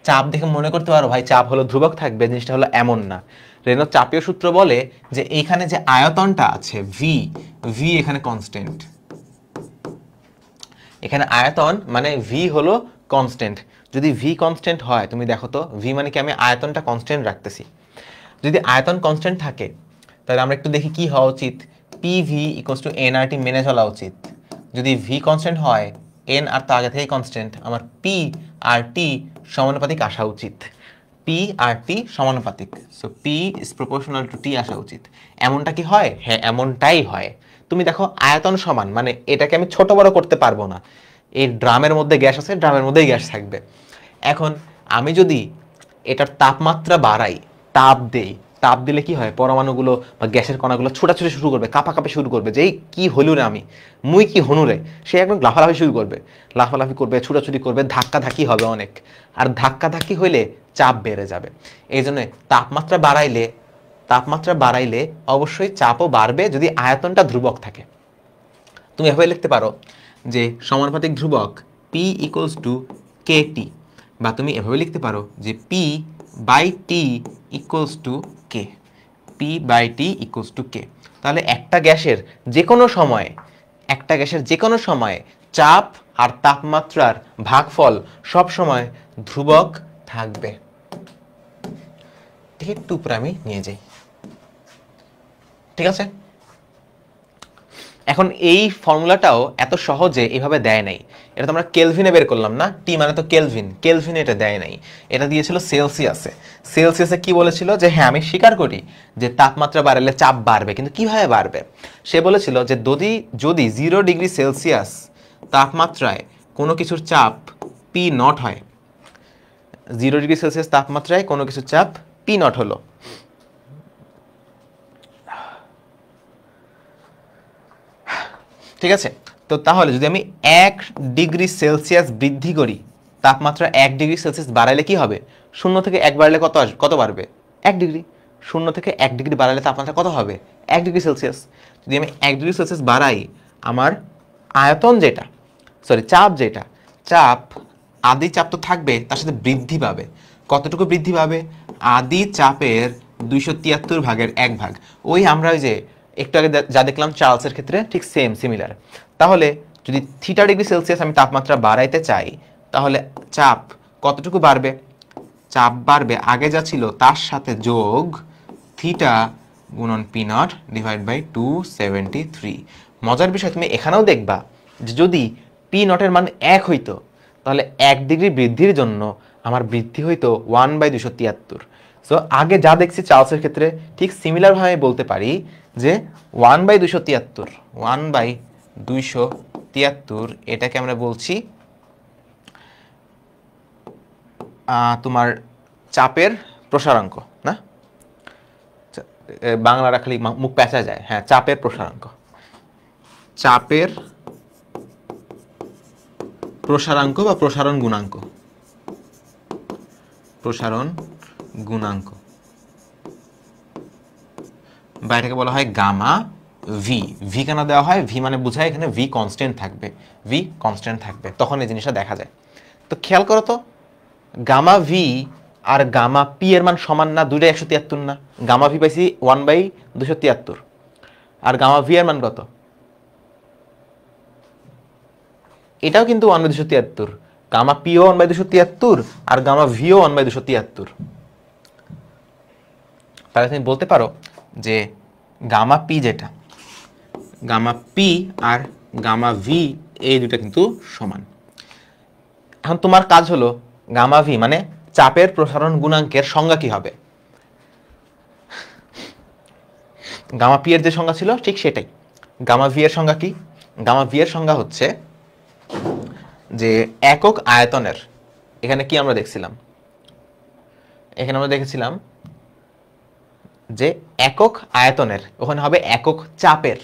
চাপ দেখে মনে করতে পারো ভাই চাপ হলো ধ্রুবক থাকবে, জিনিসটা হলো এমন না। রেনোর চাপীয় সূত্র বলে যে এইখানে যে আয়তনটা আছে ভি, ভি এখানে কনস্ট্যান্ট, এখানে আয়তন মানে ভি হলো কনস্ট্যান্ট। যদি ভি কনস্ট্যান্ট হয়, তুমি দেখো তো ভি মানে কি, আমি আয়তনটা কনস্ট্যান্ট রাখতেছি। যদি আয়তন কনস্ট্যান্ট থাকে তাহলে আমরা একটু দেখি কি হওয়া উচিত, P V equals two nRT মেনে চলা উচিত। যদি ভি কনস্ট্যান্ট হয় এন আর তো আগে থেকেই কনস্ট্যান্ট, আমার পি আর টি সমানুপাতিক আসা উচিত, পি আর টি সমানুপাতিক, so P is proportional to T আসা উচিত। এমনটা কি হয়? হ্যাঁ, এমনটাই হয়। তুমি দেখো আয়তন সমান, মানে এটাকে আমি ছোট বড় করতে পারবো না। এই ড্রামের মধ্যে গ্যাস আছে, ড্রামের মধ্যেই গ্যাস থাকবে। এখন আমি যদি এটার তাপমাত্রা বাড়াই, তাপ দেই, তাপ দিলে কি হয়? পরমাণুগুলো বা গ্যাসের কণাগুলো ছোটাছুটি শুরু করবে, কাঁপাকাঁপি শুরু করবে, যে এই কি হলু রে আমি, মুই কি হনু রে, সে একদম লাফালাফি শুরু করবে, লাফালাফি করবে, ছুটাছুটি করবে, ধাক্কাধাক্কি হবে অনেক। আর ধাক্কাধাক্কি হইলে চাপ বেড়ে যাবে। এই জন্য তাপমাত্রা বাড়াইলে অবশ্যই চাপও বাড়বে যদি আয়তনটা ধ্রুবক থাকে। তুমি এভাবে লিখতে পারো যে সমানুপাতিক ধ্রুবক P ইকুয়ালস টু KT, বা তুমি এভাবে লিখতে পারো যে P by T equals to K, P by T equals to K. তাহলে একটা গ্যাসের যে কোনো সময়ে চাপ আর তাপমাত্রার ভাগফল সব সময় ধ্রুবক থাকবে। ঠিক একটু উপরে আমি নিয়ে যাই, ঠিক আছে? এখন এই ফর্মুলাটাও এত সহজে এভাবে দেয় নাই, এটা তো আমরা কেলভিনে বের করলাম না, টি মানে তো কেলভিনে এটা দেয় নাই, এটা দিয়েছিল সেলসিয়াসে। সেলসিয়াসে কি বলেছিল যে হ্যাঁ আমি স্বীকার করি যে তাপমাত্রা বাড়লে চাপ বাড়বে, কিন্তু কিভাবে বাড়বে? সে বলেছিল যে যদি 0 ডিগ্রি সেলসিয়াস তাপমাত্রায় কোনো কিছুর চাপ পি নট হয়, 0 ডিগ্রি সেলসিয়াস তাপমাত্রায় কোনো কিছুর চাপ পি নট হলো, ঠিক আছে? তো তাহলে যদি আমি 1 ডিগ্রি সেলসিয়াস বৃদ্ধি করি, তাপমাত্রা 1 ডিগ্রি সেলসিয়াস বাড়াইলে কি হবে? 0 থেকে 1 বাড়লে কত বাড়বে? 1 ডিগ্রি। 0 থেকে 1 ডিগ্রি বাড়ালে তাপমাত্রা কত হবে? 1 ডিগ্রি সেলসিয়াস। যদি আমি 1 ডিগ্রি সেলসিয়াস বাড়াই, আমার আয়তন যেটা, চাপ, আদি চাপ তো থাকবে, তার সাথে বৃদ্ধি পাবে। কতটুকু বৃদ্ধি পাবে? আদি চাপের 273/1 ওই আমরা ওই যে একটু আগে যা দেখলাম চার্লসের ক্ষেত্রে, ঠিক সিমিলার। তাহলে যদি θ°C আমি তাপমাত্রা বাড়াইতে চাই, তাহলে চাপ কতটুকু বাড়বে? চাপ বাড়বে আগে যা ছিল তার সাথে যোগ থিটা গুণন P0 ডিভাইড বাই 273। মজার বিষয় তুমি এখানেও দেখবা যে যদি P0 এর মান 1 হইতো, তাহলে 1 ডিগ্রি বৃদ্ধির জন্য আমার বৃদ্ধি হইতো 1/273। সো আগে যা দেখছি চার্লসের ক্ষেত্রে, ঠিক সিমিলারভাবে বলতে পারি যে 1/273 এটাকে আমরা বলছি তোমার চাপের প্রসারাঙ্ক, না বাংলাটা খালি মুখ পেঁচা যায়, হ্যাঁ চাপের প্রসারাঙ্ক, চাপের প্রসারাঙ্ক বা প্রসারণ গুণাঙ্ক, বা এটাকে বলা হয় গামা ভি। ভি কেন দেওয়া হয়? ভি মানে বোঝায় এখানে ভি কনস্ট্যান্ট থাকবে, তখন এই জিনিসটা দেখা যায়। তো খেয়াল করো তো, গামা ভি আর গামা পি এর মান সমান না? দুইটা 173 না? গামা ভি পাইছি 1/273, আর গামা ভি এর মান কত? এটাও কিন্তু 1/273, গামা পিও 1/273 আর গামা ভিও 1/273। তাহলে তুমি বলতে পারো যে gamma P R gamma V এই দুটো কিন্তু সমান। এখন তোমার কাজ হলো গামা ভি মানে চাপের প্রসারণ গুণাঙ্কের সংজ্ঞা কি হবে? গামা পি এর যে সংজ্ঞা ছিল ঠিক সেটাই। গামা ভি এর সংজ্ঞা কি? গামা ভি এর সংজ্ঞা হচ্ছে যে একক আয়তনের, এখানে কি আমরা দেখছিলাম? এখানে আমরা দেখেছিলাম যে একক আয়তনের ওখানে হবে একক চাপের,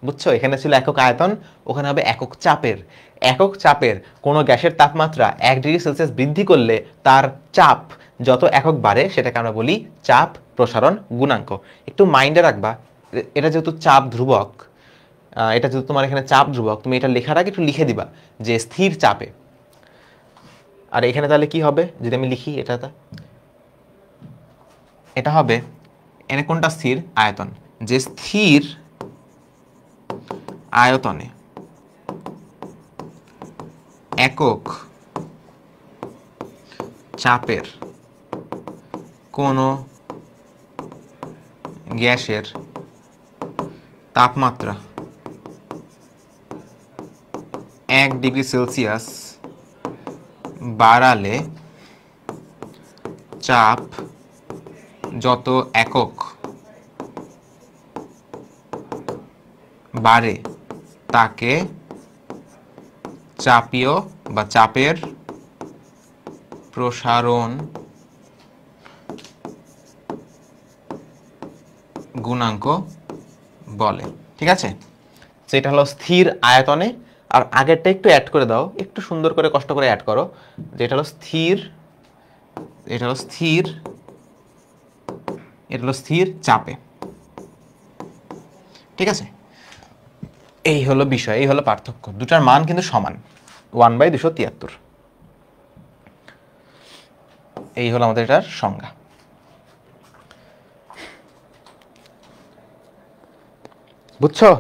বুঝছো? এখানে ছিল একক আয়তন, ওখানে হবে একক চাপের। একক চাপের কোনো গ্যাসের তাপমাত্রা 1 ডিগ্রি সেলসিয়াস বৃদ্ধি করলে তার চাপ যত একক বাড়ে সেটাকে আমরা বলি চাপ প্রসারণ গুণাঙ্ক। একটু মাইন্ডে রাখবা, এটা যেহেতু চাপ ধ্রুবক, এটা যেহেতু তোমার এখানে চাপ ধ্রুবক, তুমি এটা লেখার আগে একটু লিখে দিবা যে স্থির চাপে। আর এখানে তাহলে কি হবে যদি আমি লিখি? এটা হবে, এনে কোনটা স্থির? আয়তন। যে স্থির আয়তনে একক চাপের কোনো গ্যাসের তাপমাত্রা 1 ডিগ্রি সেলসিয়াস বাড়ালে চাপ যত একক বাড়ে তাকে চাপীয় বা চাপের প্রসারণ গুণাঙ্ক বলে। ঠিক আছে, সেটা হলো স্থির আয়তনে। আর আগেরটা একটু অ্যাড করে দাও, একটু সুন্দর করে কষ্ট করে অ্যাড করো, যেটা হলো স্থির, এটা হলো স্থির, এটা হলো স্থির চাপে। ঠিক আছে, এই হলো বিষয়, এই হলো পার্থক্য। দুটার মান কিন্তু সমান, 1/273। এই হলো আমাদের এটার সংজ্ঞা। বুঝছো?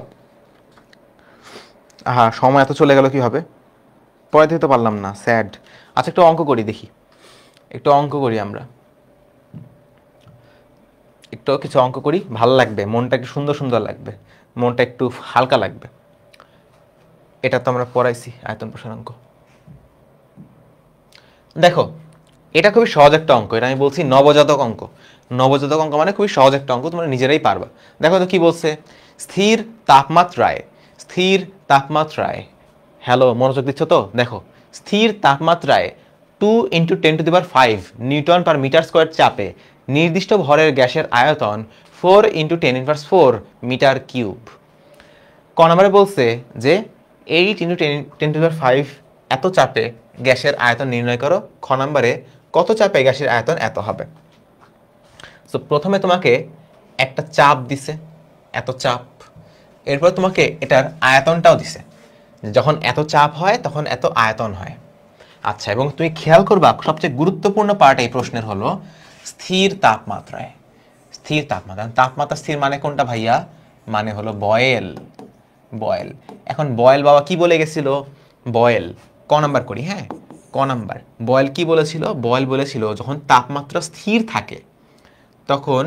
হ্যাঁ, সময় এত চলে গেল কিভাবে, পরে দিতে পারলাম না, স্যাড। আচ্ছা, একটু অঙ্ক করি, দেখি একটু অঙ্ক করি, আমরা একটু কিছু অঙ্ক করি, ভালো লাগবে, মনটা একটু সুন্দর সুন্দর লাগবে, মনটা একটু হালকা লাগবে। এটা তো আমরা পড়াইছি আয়তন প্রসারাঙ্ক। দেখো, এটা খুবই সহজ একটা অঙ্ক, এটা আমি বলছি নবজাতক অঙ্ক। নবজাতক অঙ্ক মানে খুবই সহজ একটা অঙ্ক, তোমরা নিজেরাই পারবা। দেখো তো কি বলছে, স্থির তাপমাত্রায়, স্থির তাপমাত্রায়, হ্যালো মনোযোগ দিচ্ছ তো? দেখো, স্থির তাপমাত্রায় 2 × 10⁵ নিউটন পার মিটার স্কোয়ার চাপে নির্দিষ্ট ভরের গ্যাসের আয়তন 4 × 10⁴ মিটার কিউব। ক নম্বরে বলছে যে 8 × 10⁵ এত চাপে গ্যাসের আয়তন নির্ণয় করো। খ নম্বরে কত চাপে গ্যাসের আয়তন এত হবে। তো প্রথমে তোমাকে একটা চাপ দিছে, এত চাপ, এরপর তোমাকে এটার আয়তনটাও দিছে, যখন এত চাপ হয় তখন এত আয়তন হয়। আচ্ছা, এবং তুমি খেয়াল করবা সবচেয়ে গুরুত্বপূর্ণ পার্ট এই প্রশ্নের হলো স্থির তাপমাত্রায়। স্থির তাপমাত্রা, তাপমাত্রা স্থির মানে কোনটা ভাইয়া? মানে হলো বয়েল। বয়েল। এখন বয়েল বাবা কি বলে গেছিল? বয়েল, ক নাম্বার করি, হ্যাঁ ক নাম্বার। বয়েল কি বলেছিল? বয়েল বলেছিল যখন তাপমাত্রা স্থির থাকে তখন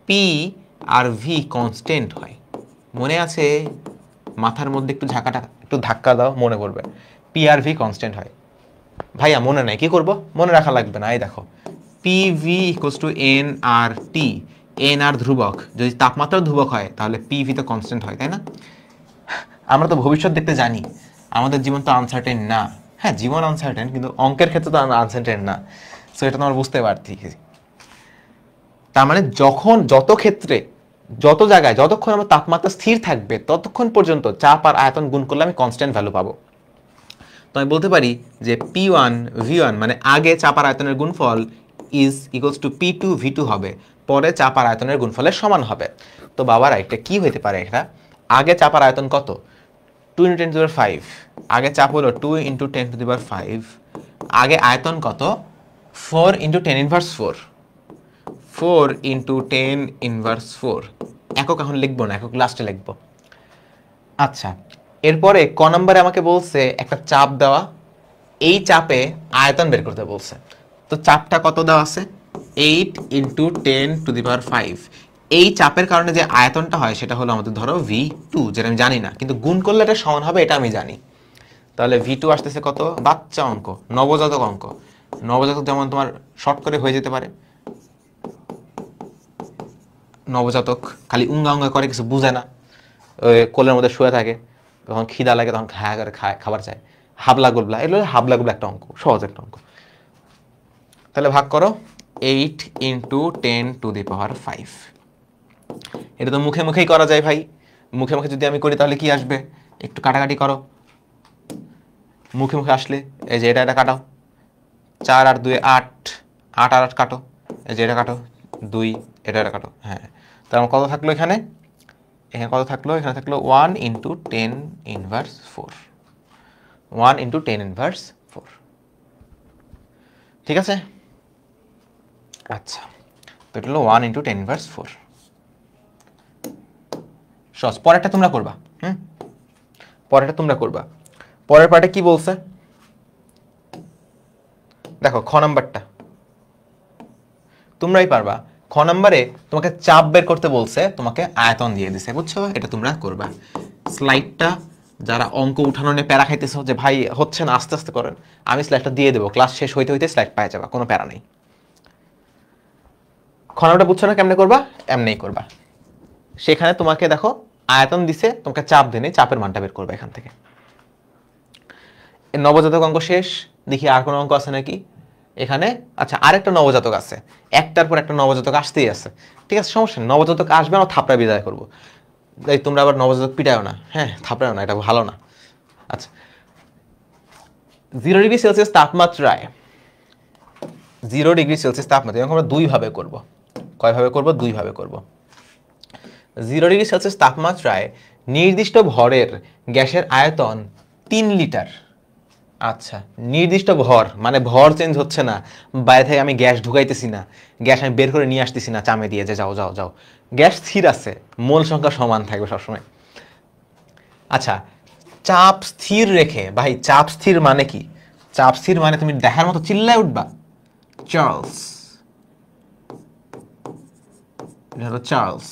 পি আর ভি কনস্ট্যান্ট হয়। মনে আছে? মাথার মধ্যে একটু একটু ধাক্কা দাও, মনে করবে। পি আর ভি কনস্ট্যান্ট হয়। ভাইয়া মনে নাই, কি করব? মনে রাখা লাগবে না। এই দেখো, P V equals to N R T. N R ধ্রুবক, যদি তাপমাত্রা ধ্রুবক হয় তাহলে পি ভি তো কনস্ট্যান্ট হয়, তাই না? আমরা তো ভবিষ্যৎ দেখতে জানি, আমাদের জীবন তো আনসার্টেন না। হ্যাঁ, জীবন আনসার্টেন, কিন্তু অঙ্কের ক্ষেত্রে তো আনসার্টেন না। সো এটা তোমার বুঝতে পারছি। তার মানে যখন যত ক্ষেত্রে, যত জায়গায়, যতক্ষণ আমার তাপমাত্রা স্থির থাকবে ততক্ষণ পর্যন্ত চাপ আর আয়তন গুণ করলে আমি কনস্ট্যান্ট ভ্যালু পাবো। তো আমি বলতে পারি যে P1 V1 মানে আগে চাপ আর আয়তনের গুণফল is equals to P2 V2 হবে, পরে চাপ আর আয়তনের গুণফলের সমান হবে। তো বাবারা এটা কি হইতে পারে? এটা আগে চাপ আর আয়তন কত? 2 × 10⁵। আগে চাপ হলো 2 × 10⁵। আগে আয়তন কত? 4 × 10⁻⁴। 4 × 10⁻⁴। একক এখন লিখবো না, একক লাস্টে লিখবো। আচ্ছা, এরপরে ক নম্বরে আমাকে বলছে একটা চাপ দেওয়া, এই চাপে আয়তন বের করতে বলছে। তো চাপটা কত দেওয়া আছে? 8 × 10⁵। এই চাপের কারণে যে আয়তনটা হয় সেটা হলো আমাদের ধরো V2, যেটা আমি জানি না, কিন্তু গুণ করলে এটা সমান হবে, এটা আমি জানি। তাহলে V2 আসতেছে কত? বাচ্চা অঙ্ক, নবজাতক অঙ্ক। নবজাতক যেমন তোমার শর্ট করে হয়ে যেতে পারে। নবজাতক খালি উঙ্গা উঙ্গা করে, কিছু বুঝে না, কোলের মধ্যে শুয়ে থাকে, যখন খিদা লাগে তখন খায়া করে খাবার চায়, হাবলা গোবলা। এগুলো হাবলা গোবলা একটা অঙ্ক, সহজ একটা অঙ্ক। তাহলে ভাগ করো 8 × 10⁵। এটা তো মুখে মুখেই করা যায় ভাই। মুখে মুখে যদি আমি করি তাহলে কি আসবে? একটু কাটাকাটি করো। মুখে মুখে আসলে এই যে এটা কাটাও, 4 আর 2 8, 8 আর 8 কাটো, এই যে এটা কাটো 2, এটা কাটো। হ্যাঁ, তার কত থাকলো এখানে? এখানে কত থাকলো? এখানে থাকলো 1 × 10⁻⁴। 1 × 10⁻⁴। ঠিক আছে? আচ্ছা, তো এটা হলো 1 × 10⁻⁴। সহজ। পরেরটা তোমরা করবা। পরেরটা তোমরা করবা। পরের পার্টে কি বলছে দেখো, খ নাম্বারটা তোমরাই পারবা। খ নাম্বারে তোমাকে চাপ বের করতে বলছে, তোমাকে আয়তন দিয়ে দিছে, বুঝছো? এটা তোমরা করবা। স্লাইডটা যারা অঙ্ক উঠানো নিয়ে প্যারা খাইতেছো যে ভাই হচ্ছে না, আস্তে আস্তে করেন, আমি স্লাইডটা দিয়ে দেবো, ক্লাস শেষ হইতে হইতে স্লাইড পাই যাবা, কোনো প্যারা নেই। খনাটা বুঝছো না কেমনে করবা, এমনিই করবা। সেখানে তোমাকে দেখো আয়তন দিছে, তোমাকে চাপ দেনে চাপের মানটা বের করবে এখান থেকে। নবজাতক অঙ্ক শেষ, দেখি আর কোনো অঙ্ক আছে নাকি এখানে। আচ্ছা, আরেকটা নবজাতক আছে, একটার পর একটা নবজাতক আসতেই আছে, ঠিক আছে, সমস্যা নেই, নবজাতক আসবে, আমরা থাপড়া বিদায় করবো। তাই তোমরা আবার নবজাতক পিটায়ও না, হ্যাঁ থাপড়াও না, এটা ভালো না। আচ্ছা, 0°C তাপমাত্রায়, 0°C তাপমাত্রা আমরা দুইভাবে করব। কয়ভাবে করব? দুইভাবে করব। 0°C তাপমাত্রায় নির্দিষ্ট ভরের গ্যাসের আয়তন 3 লিটার। আচ্ছা, নির্দিষ্ট ভর মানে ভর চেঞ্জ হচ্ছে না, বাইরে থেকে আমি গ্যাস ঢুকাইতেছি না, গ্যাস আমি বের করে নিয়ে আসতেছি না চামে দিয়ে যে যাও যাও যাও, গ্যাস স্থির আছে, মোল সংখ্যা সমান থাকবে সবসময়। আচ্ছা, চাপ স্থির রেখে, ভাই চাপ স্থির মানে কি? চাপ স্থির মানে তুমি দেখার মতো চিল্লায় উঠবা, চার্লস, এটা হলো চার্লস।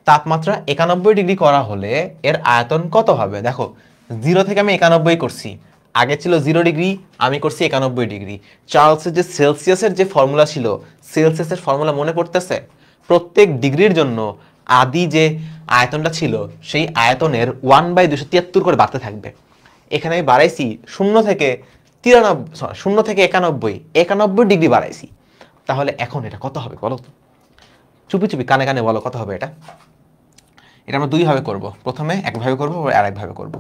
তাপমাত্রা 91° করা হলে এর আয়তন কত হবে? দেখো 0 থেকে আমি 91 করছি, আগে ছিল 0°, আমি করছি 91°। চার্লসের যে সেলসিয়াসের যে ফর্মুলা ছিল, সেলসিয়াসের ফর্মুলা মনে পড়তেছে? প্রত্যেক ডিগ্রির জন্য আদি যে আয়তনটা ছিল সেই আয়তনের 1/273 করে বাড়তে থাকবে। এখানে আমি বাড়াইছি 0 থেকে 93, 0 থেকে 91 বাড়াইছি। তাহলে এখন এটা কত হবে বলো তো? চুপি চুপি কানে কানে বলো কত হবে এটা। এটা আমরা দুইভাবে করব, প্রথমে একভাবে করব আর একভাবে করব।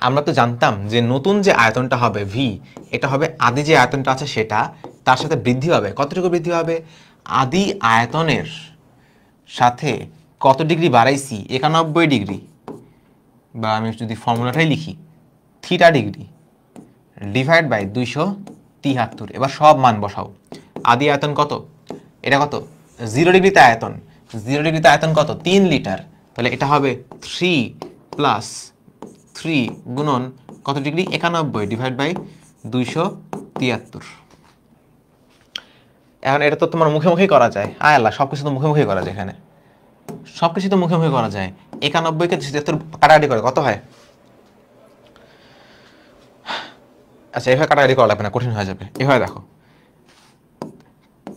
আমরা তো জানতাম যে নতুন যে আয়তনটা হবে ভি, এটা হবে আদি যে আয়তনটা আছে সেটা, তার সাথে বৃদ্ধি হবে। কতটুকু বৃদ্ধি হবে? আদি আয়তনের সাথে কত ডিগ্রি বাড়াইছি? 91°, বা আমি যদি ফর্মুলাটাই লিখি θ°, ডিভাইড বাই 273। এবার সব মান বসাও। আদি আয়তন কত? এটা কত? 0°তে আয়তন, 0°তে আয়তন কত? 3 লিটার। তাহলে এটা হবে 3 প্লাস 3 গুণন কত ডিগ্রি? 91 divide by 273। এখন এটা তো তোমার মুখে মুখেই করা যায়, আয় আল্লাহ, সবকিছু তো মুখে মুখেই করা যায়, এখানে সবকিছু তো মুখে মুখে করা যায়। 91 কে 273 কাটাকাটি করে কত হয়? আচ্ছা, এভাবে কাটাকাটি করা লাগবে না, কঠিন হয়ে যাবে। এভাবে দেখো,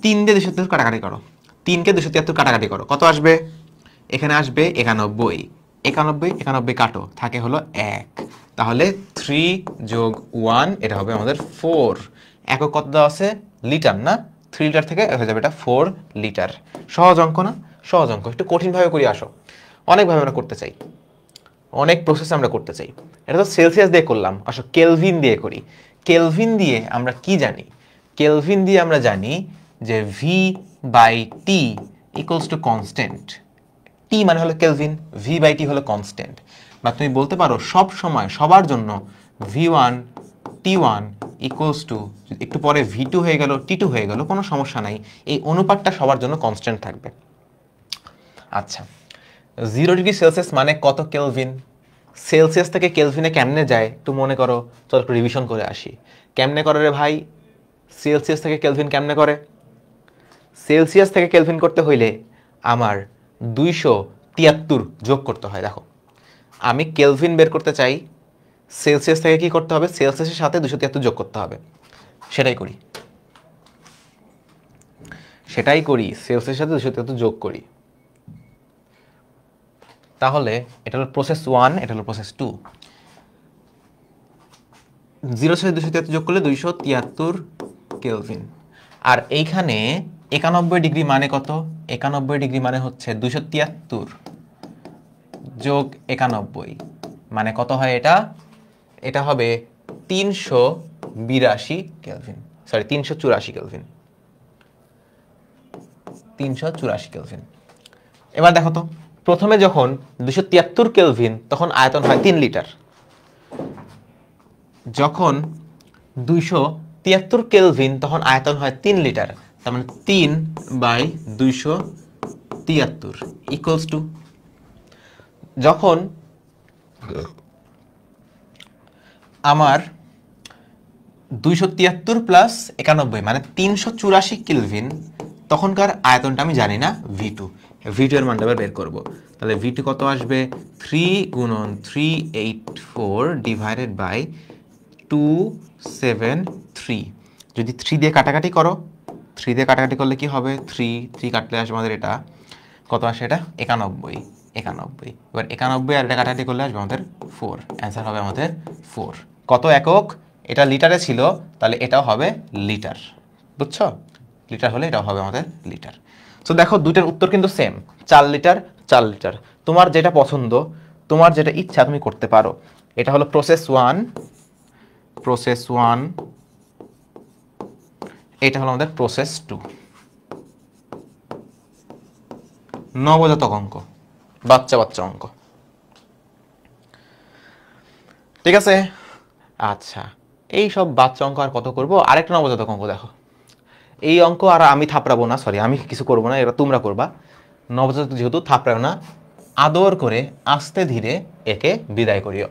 3 দিয়ে 273 কাটাকাটি করো, 3 কে 273 কাটাকাটি করো, কত আসবে? এখানে আসবে 91, 91 কাটো, থাকে হলো 1। তাহলে 3 যোগ 1, এটা হবে আমাদের 4। একক কত দেওয়া আছে? লিটার না? 3 লিটার থেকে হয়ে যাবে এটা 4 লিটার। সহজ অঙ্ক না? সহজ অঙ্ক। একটু কঠিনভাবে করি আসো, অনেকভাবে আমরা করতে চাই, অনেক প্রসেস আমরা করতে চাই। এটা তো সেলসিয়াস দিয়ে করলাম, আসো কেলভিন দিয়ে করি। কেলভিন দিয়ে আমরা কি জানি? কেলভিন দিয়ে আমরা জানি যে V by T equals to constant. T মানে হলো কেলভিন, ভি বাই টি হলো কনস্ট্যান্ট। বা তুমি বলতে পারো সব সময় সবার জন্য V1 T1 ইকুয়ালস টু, একটু পরে V2 হয়ে গেল, T2 হয়ে গেল, কোনো সমস্যা নাই, এই অনুপাতটা সবার জন্য কনস্ট্যান্ট থাকবে। আচ্ছা, 0°C মানে কত কেলভিন? সেলসিয়াস থেকে কেলভিনে কেমনে যায় একটু মনে করো, চলো একটু রিভিশন করে আসি। কেমনে করে রে ভাই? সেলসিয়াস থেকে কেলভিন কেমনে করে? সেলসিয়াস থেকে কেলভিন করতে হইলে আমার 273 যোগ করতে হয়। দেখো, আমি কেলভিন বের করতে চাই, সেলসিয়াস থেকে কি করতে হবে? সেলসিয়াসের সাথে 273 যোগ করতে হবে। সেটাই করি, সেলসিয়াসের সাথে 273 যোগ করি। তাহলে এটা হলো প্রসেস 1, এটা হলো প্রসেস 2। 0 সাথে 273 যোগ করলে 273 কেলভিন। আর এইখানে 91° মানে কত? 91° মানে হচ্ছে 273 যোগ 91 মানে কত হয় এটা? এটা হবে 382 কেলভিন, সরি 384 কেলভিন, 384 কেলভিন। এবার দেখো তো, প্রথমে যখন 273 কেলভিন তখন আয়তন হয় 3 লিটার, যখন 273 কেলভিন তখন আয়তন হয় 3 লিটার। তার মানে 3/273 ইকুয়ালস টু, যখন আমার 273 প্লাস 91 মানে 384 কেলভিন, তখনকার আয়তনটা আমি জানি না V2, ভি2 এর মানটা বের করব। তাহলে ভি2 কত আসবে 3 গুণন 384 ডিভাইডেড বাই 273। যদি 3 দিয়ে কাটাকাটি করো, 3 দিয়ে কাটাকাটি করলে কি হবে, 3 কাটলে আসবে আমাদের এটা কত আসে, এটা 91। এবার 91 আর এটা কাটাকাটি করলে আসবে আমাদের 4, অ্যান্সার হবে আমাদের 4। কত একক, এটা লিটারে ছিল, তাহলে এটাও হবে লিটার, বুঝছো? লিটার হলে এটাও হবে আমাদের লিটার। সো দেখো দুইটার উত্তর কিন্তু সেম, 4 লিটার 4 লিটার। তোমার যেটা পছন্দ, তোমার যেটা ইচ্ছা তুমি করতে পারো। এটা হলো প্রসেস 1, এটা হলো আমাদের প্রসেস 2। নবজাতক অঙ্ক, বাচ্চা অঙ্ক, ঠিক আছে? আচ্ছা, এই সব বাচ্চা অঙ্ক আর কত করব, আরেকটা নবজাতক অঙ্ক দেখো। এই অঙ্ক আর আমি থাপড়াবো না, সরি আমি কিছু করবো না, এটা তোমরা করবা। নবজাতক যেহেতু থাপড়াও না, আদর করে আস্তে ধীরে একে বিদায় করিও।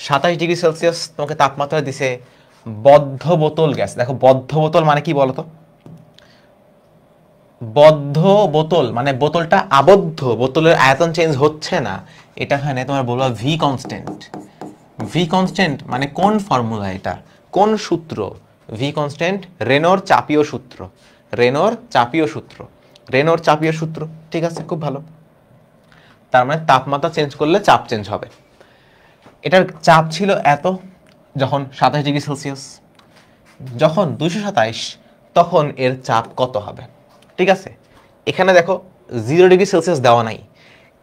27°C তোমাকে তাপমাত্রা দিছে, বদ্ধ বোতল গ্যাস। দেখো বদ্ধ বোতল মানে কি বলতো? বদ্ধ বোতল মানে বোতলটা আবদ্ধ, বোতলের আয়তন চেঞ্জ হচ্ছে না। এটা এখানে তোমার বলবা ভি কনস্ট্যান্ট। ভি কনস্ট্যান্ট মানে কোন ফর্মুলা, এটা কোন সূত্র? ভি কনস্ট্যান্ট রেনোর চাপীয় সূত্র, রেনোর চাপীয় সূত্র। ঠিক আছে, খুব ভালো। তার মানে তাপমাত্রা চেঞ্জ করলে চাপ চেঞ্জ হবে। এটার চাপ ছিল এত যখন 27°C, যখন 227 তখন এর চাপ কত হবে? ঠিক আছে, এখানে দেখো 0°C দেওয়া নাই,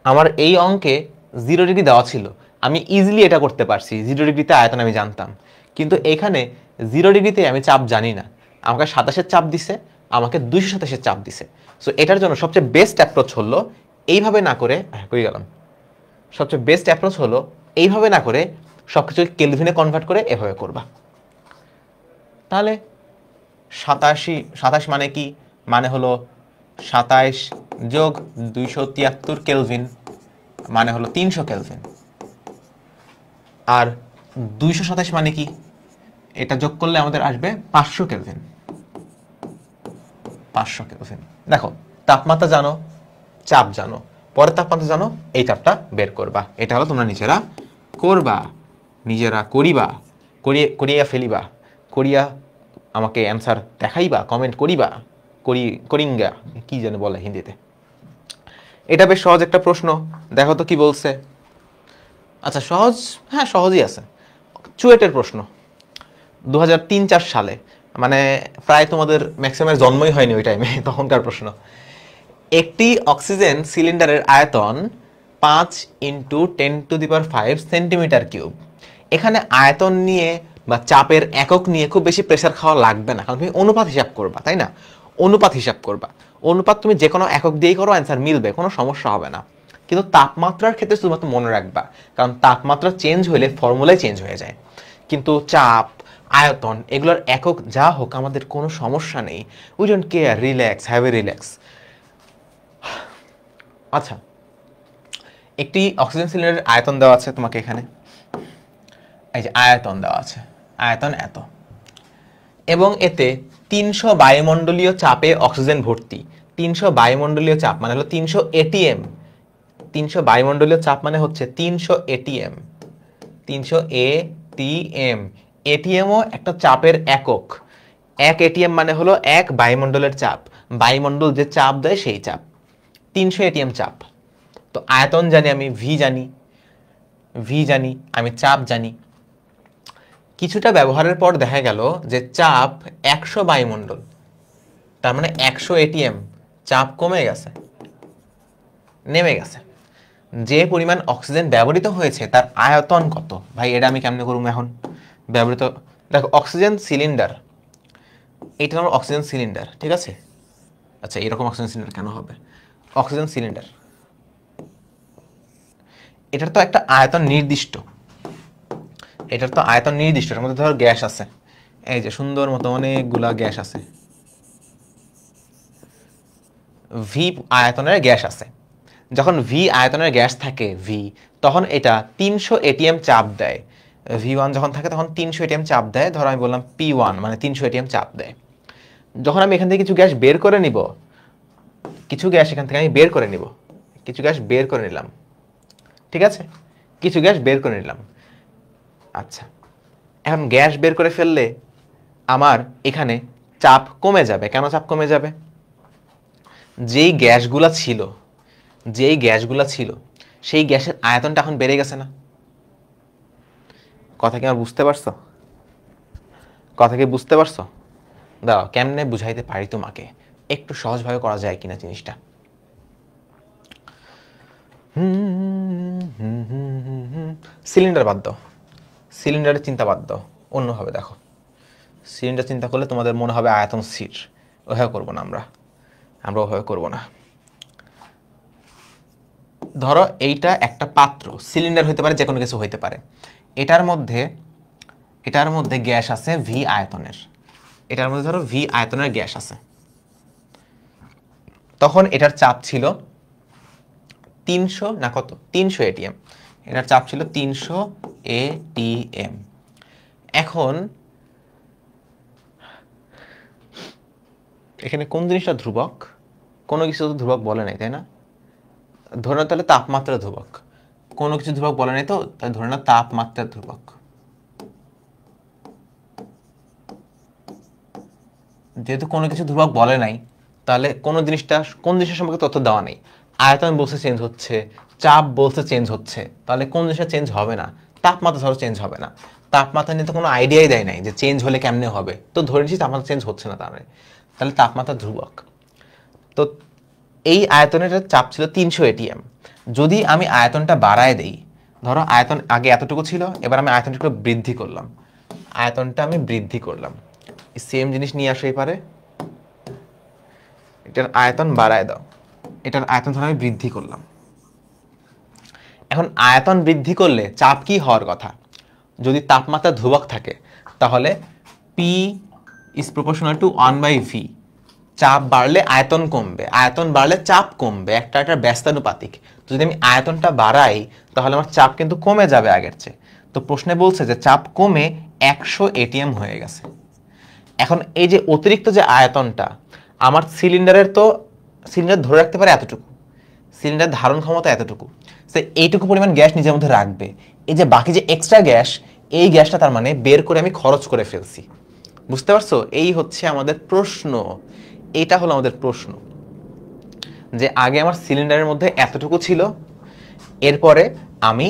আমার এই অঙ্কে 0° দেওয়া ছিল, আমি ইজিলি এটা করতে পারছি, 0°তে আয়তন আমি জানতাম। কিন্তু এখানে 0°তে আমি চাপ জানি না, আমাকে 27-এর চাপ দিছে, আমাকে 227-এর চাপ দিছে। সো এটার জন্য সবচেয়ে বেস্ট অ্যাপ্রোচ হলো এইভাবে না করে, কই গেলাম, সবচেয়ে বেস্ট অ্যাপ্রোচ হলো এইভাবে না করে সবকিছু কেলভিনে কনভার্ট করে এভাবে করবা। তাহলে 27 মানে কি, মানে হলো 27 যোগ 273 কেলভিন, মানে হলো 300 কেলভিন। আর 227 মানে কি, এটা যোগ করলে আমাদের আসবে 500 কেলভিন। দেখো তাপমাত্রা জানো, চাপ জানো, পরে তাপমাত্রা জানো, এই চাপটা বের করবা। এটা হলো তোমরা নিজেরা করবা, নিজেরা করিয়া ফেলিবা, করিয়া আমাকে অ্যান্সার দেখাইবা, কমেন্ট করিবা, করিঙ্গা কি যেন বলে হিন্দিতে। এটা বেশ সহজ একটা প্রশ্ন, দেখো তো কি বলছে। আচ্ছা সহজ, হ্যাঁ সহজই আছে। চুয়েটের প্রশ্ন 2003-4 সালে, মানে প্রায় তোমাদের ম্যাক্সিমামের জন্মই হয়নি ওই টাইমে, তখনকার প্রশ্ন। একটি অক্সিজেন সিলিন্ডারের আয়তন 5 × 10⁵ সেন্টিমিটার কিউব। এখানে আয়তন নিয়ে বা চাপের একক নিয়ে খুব বেশি প্রেসার খাওয়া লাগবে না, কারণ তুমি অনুপাত হিসাব করবা, তাই না? অনুপাত হিসাব করবা, অনুপাত তুমি যে কোনো একক দিয়েই করো, অ্যান্সার মিলবে, কোনো সমস্যা হবে না। কিন্তু তাপমাত্রার ক্ষেত্রে শুধুমাত্র মনে রাখবা, কারণ তাপমাত্রা চেঞ্জ হলে ফর্মুলাই চেঞ্জ হয়ে যায়। কিন্তু চাপ, আয়তন এগুলোর একক যা হোক আমাদের কোনো সমস্যা নেই, we don't care, relax, have a relax. আচ্ছা, একটি অক্সিজেন সিলিন্ডারের আয়তন দেওয়া আছে তোমাকে এখানে, এই যে আয়তন দেওয়া আছে, আয়তন এত, এবং এতে 300 বায়ুমণ্ডলীয় চাপে অক্সিজেন ভর্তি। 300 বায়ুমণ্ডলীয় চাপ মানে হলো 300 এটিএম। 300 বায়ুমণ্ডলীয় চাপ মানে হচ্ছে 300 এটিএম, 300 এটিএম। এটিএমও একটা চাপের একক, 1 এটিএম মানে হলো 1 বায়ুমণ্ডলের চাপ, বায়ুমণ্ডল যে চাপ দেয় সেই চাপ, 300 এটিএম চাপ। তো আয়তন জানি আমি, ভি জানি, আমি চাপ জানি। কিছুটা ব্যবহারের পর দেখা গেল যে চাপ 100 বায়ুমণ্ডল, তার মানে 100 এটিএম, চাপ কমে গেছে, নেমে গেছে। যে পরিমাণ অক্সিজেন ব্যবহৃত হয়েছে তার আয়তন কত? ভাই এটা আমি কেমনে করব এখন? ব্যবহৃত, দেখো অক্সিজেন সিলিন্ডার, এটা আমার অক্সিজেন সিলিন্ডার, ঠিক আছে? আচ্ছা এরকম অক্সিজেন সিলিন্ডার কেন হবে? অক্সিজেন সিলিন্ডার, এটার তো একটা আয়তন নির্দিষ্ট, এটার মধ্যে ধর গ্যাস আছে, এই যে সুন্দর মতো অনেকগুলা গ্যাস আছে, ভি আয়তনের গ্যাস আছে। যখন ভি আয়তনের গ্যাস থাকে ভি, তখন এটা 300 এটিএম চাপ দেয়। V1 যখন থাকে তখন 300 এটিএম চাপ দেয়, ধরো আমি বললাম P1 মানে 300 এটিএম চাপ দেয়। যখন আমি এখান থেকে কিছু গ্যাস বের করে নিব, কিছু গ্যাস এখান থেকে আমি বের করে নিব, কিছু গ্যাস বের করে নিলাম, ঠিক আছে, কিছু গ্যাস বের করে নিলাম। আচ্ছা, এখন গ্যাস বের করে ফেললে আমার এখানে চাপ কমে যাবে। কেন চাপ কমে যাবে? যেই গ্যাসগুলা ছিল সেই গ্যাসের আয়তনটা এখন বেড়ে গেছে না? কথা কি আমার বুঝতে পারছো? কথা কি বুঝতে পারছো? দাও কেমনে বুঝাইতে পারি তোমাকে, একটু সহজভাবে করা যায় কিনা জিনিসটা। সিলিন্ডার বাদ দাও, সিলিন্ডারের চিন্তা বাদ দাও, অন্যভাবে দেখো। সিলিন্ডার চিন্তা করলে তোমাদের মনে হবে আয়তন স্থির, ওভাবে করবো না আমরা ওভাবে করবো না। ধরো এইটা একটা পাত্র, সিলিন্ডার হইতে পারে, যে কোনো কিছু হইতে পারে। এটার মধ্যে গ্যাস আছে ভি আয়তনের, এটার মধ্যে ধরো ভি আয়তনের গ্যাস আছে। তখন এটার চাপ ছিল 300 না কত, 300 এটিএম। এটার চাপ ছিল 300 এটিএম। এখন এখানে কোন জিনিসটা ধ্রুবক? কোনো কিছু তো ধ্রুবক বলে নাই, তাই না? ধরে না তাহলে তাপমাত্রা ধ্রুবক। কোনো কিছু ধ্রুবক বলে নাই, তো তাই ধরে না তাপমাত্রা ধ্রুবক। যেহেতু কোনো কিছু ধ্রুবক বলে নাই, তাহলে কোন জিনিসের সম্পর্কে তথ্য দেওয়া নেই। আয়তন বলছে চেঞ্জ হচ্ছে, চাপ বলছে চেঞ্জ হচ্ছে, তাহলে কোন জিনিসটা চেঞ্জ হবে না? তাপমাত্রা ধরো চেঞ্জ হবে না। তাপমাত্রা নিয়ে তো কোনো আইডিয়াই দেয় নাই যে চেঞ্জ হলে কেমনে হবে, তো ধরে নিচ্ছি তাপমাত্রা চেঞ্জ হচ্ছে না, তাহলে তাপমাত্রা ধ্রুবক। তো এই আয়তনের চাপ ছিল 300 এটিএম। যদি আমি আয়তনটা বাড়ায় দেই, ধরো আয়তন আগে এতটুকু ছিল, এবার আমি আয়তনটা বৃদ্ধি করলাম, সেম জিনিস নিয়ে আসে পারে, এটার আয়তন বাড়ায় দাও, এটার আয়তন ধরো আমি বৃদ্ধি করলাম। এখন আয়তন বৃদ্ধি করলে চাপ কি হওয়ার কথা? যদি তাপমাত্রা ধ্রুবক থাকে তাহলে P is proportional two 1/v। চাপ বাড়লে আয়তন কমবে, আয়তন বাড়লে চাপ কমবে, একটা ব্যস্তানুপাতিক। যদি আমি আয়তনটা বাড়াই তাহলে আমার চাপ কিন্তু কমে যাবে আগের চেয়ে। তো প্রশ্নে বলছে যে চাপ কমে 100 এটিএম হয়ে গেছে। এখন এই যে অতিরিক্ত যে আয়তনটা, আমার সিলিন্ডার ধরে রাখতে পারে এতটুকু, সিলিন্ডার ধারণ ক্ষমতা এতটুকু, সে এইটুকু পরিমাণ গ্যাস নিজের মধ্যে রাখবে। এই যে বাকি যে এক্সট্রা গ্যাস, এই গ্যাসটা তার মানে বের করে আমি খরচ করে ফেলছি। বুঝতে পারছো? এই হচ্ছে আমাদের প্রশ্ন, এটা হলো আমাদের প্রশ্ন, যে আগে আমার সিলিন্ডারের মধ্যে এতটুকু ছিল, এরপরে আমি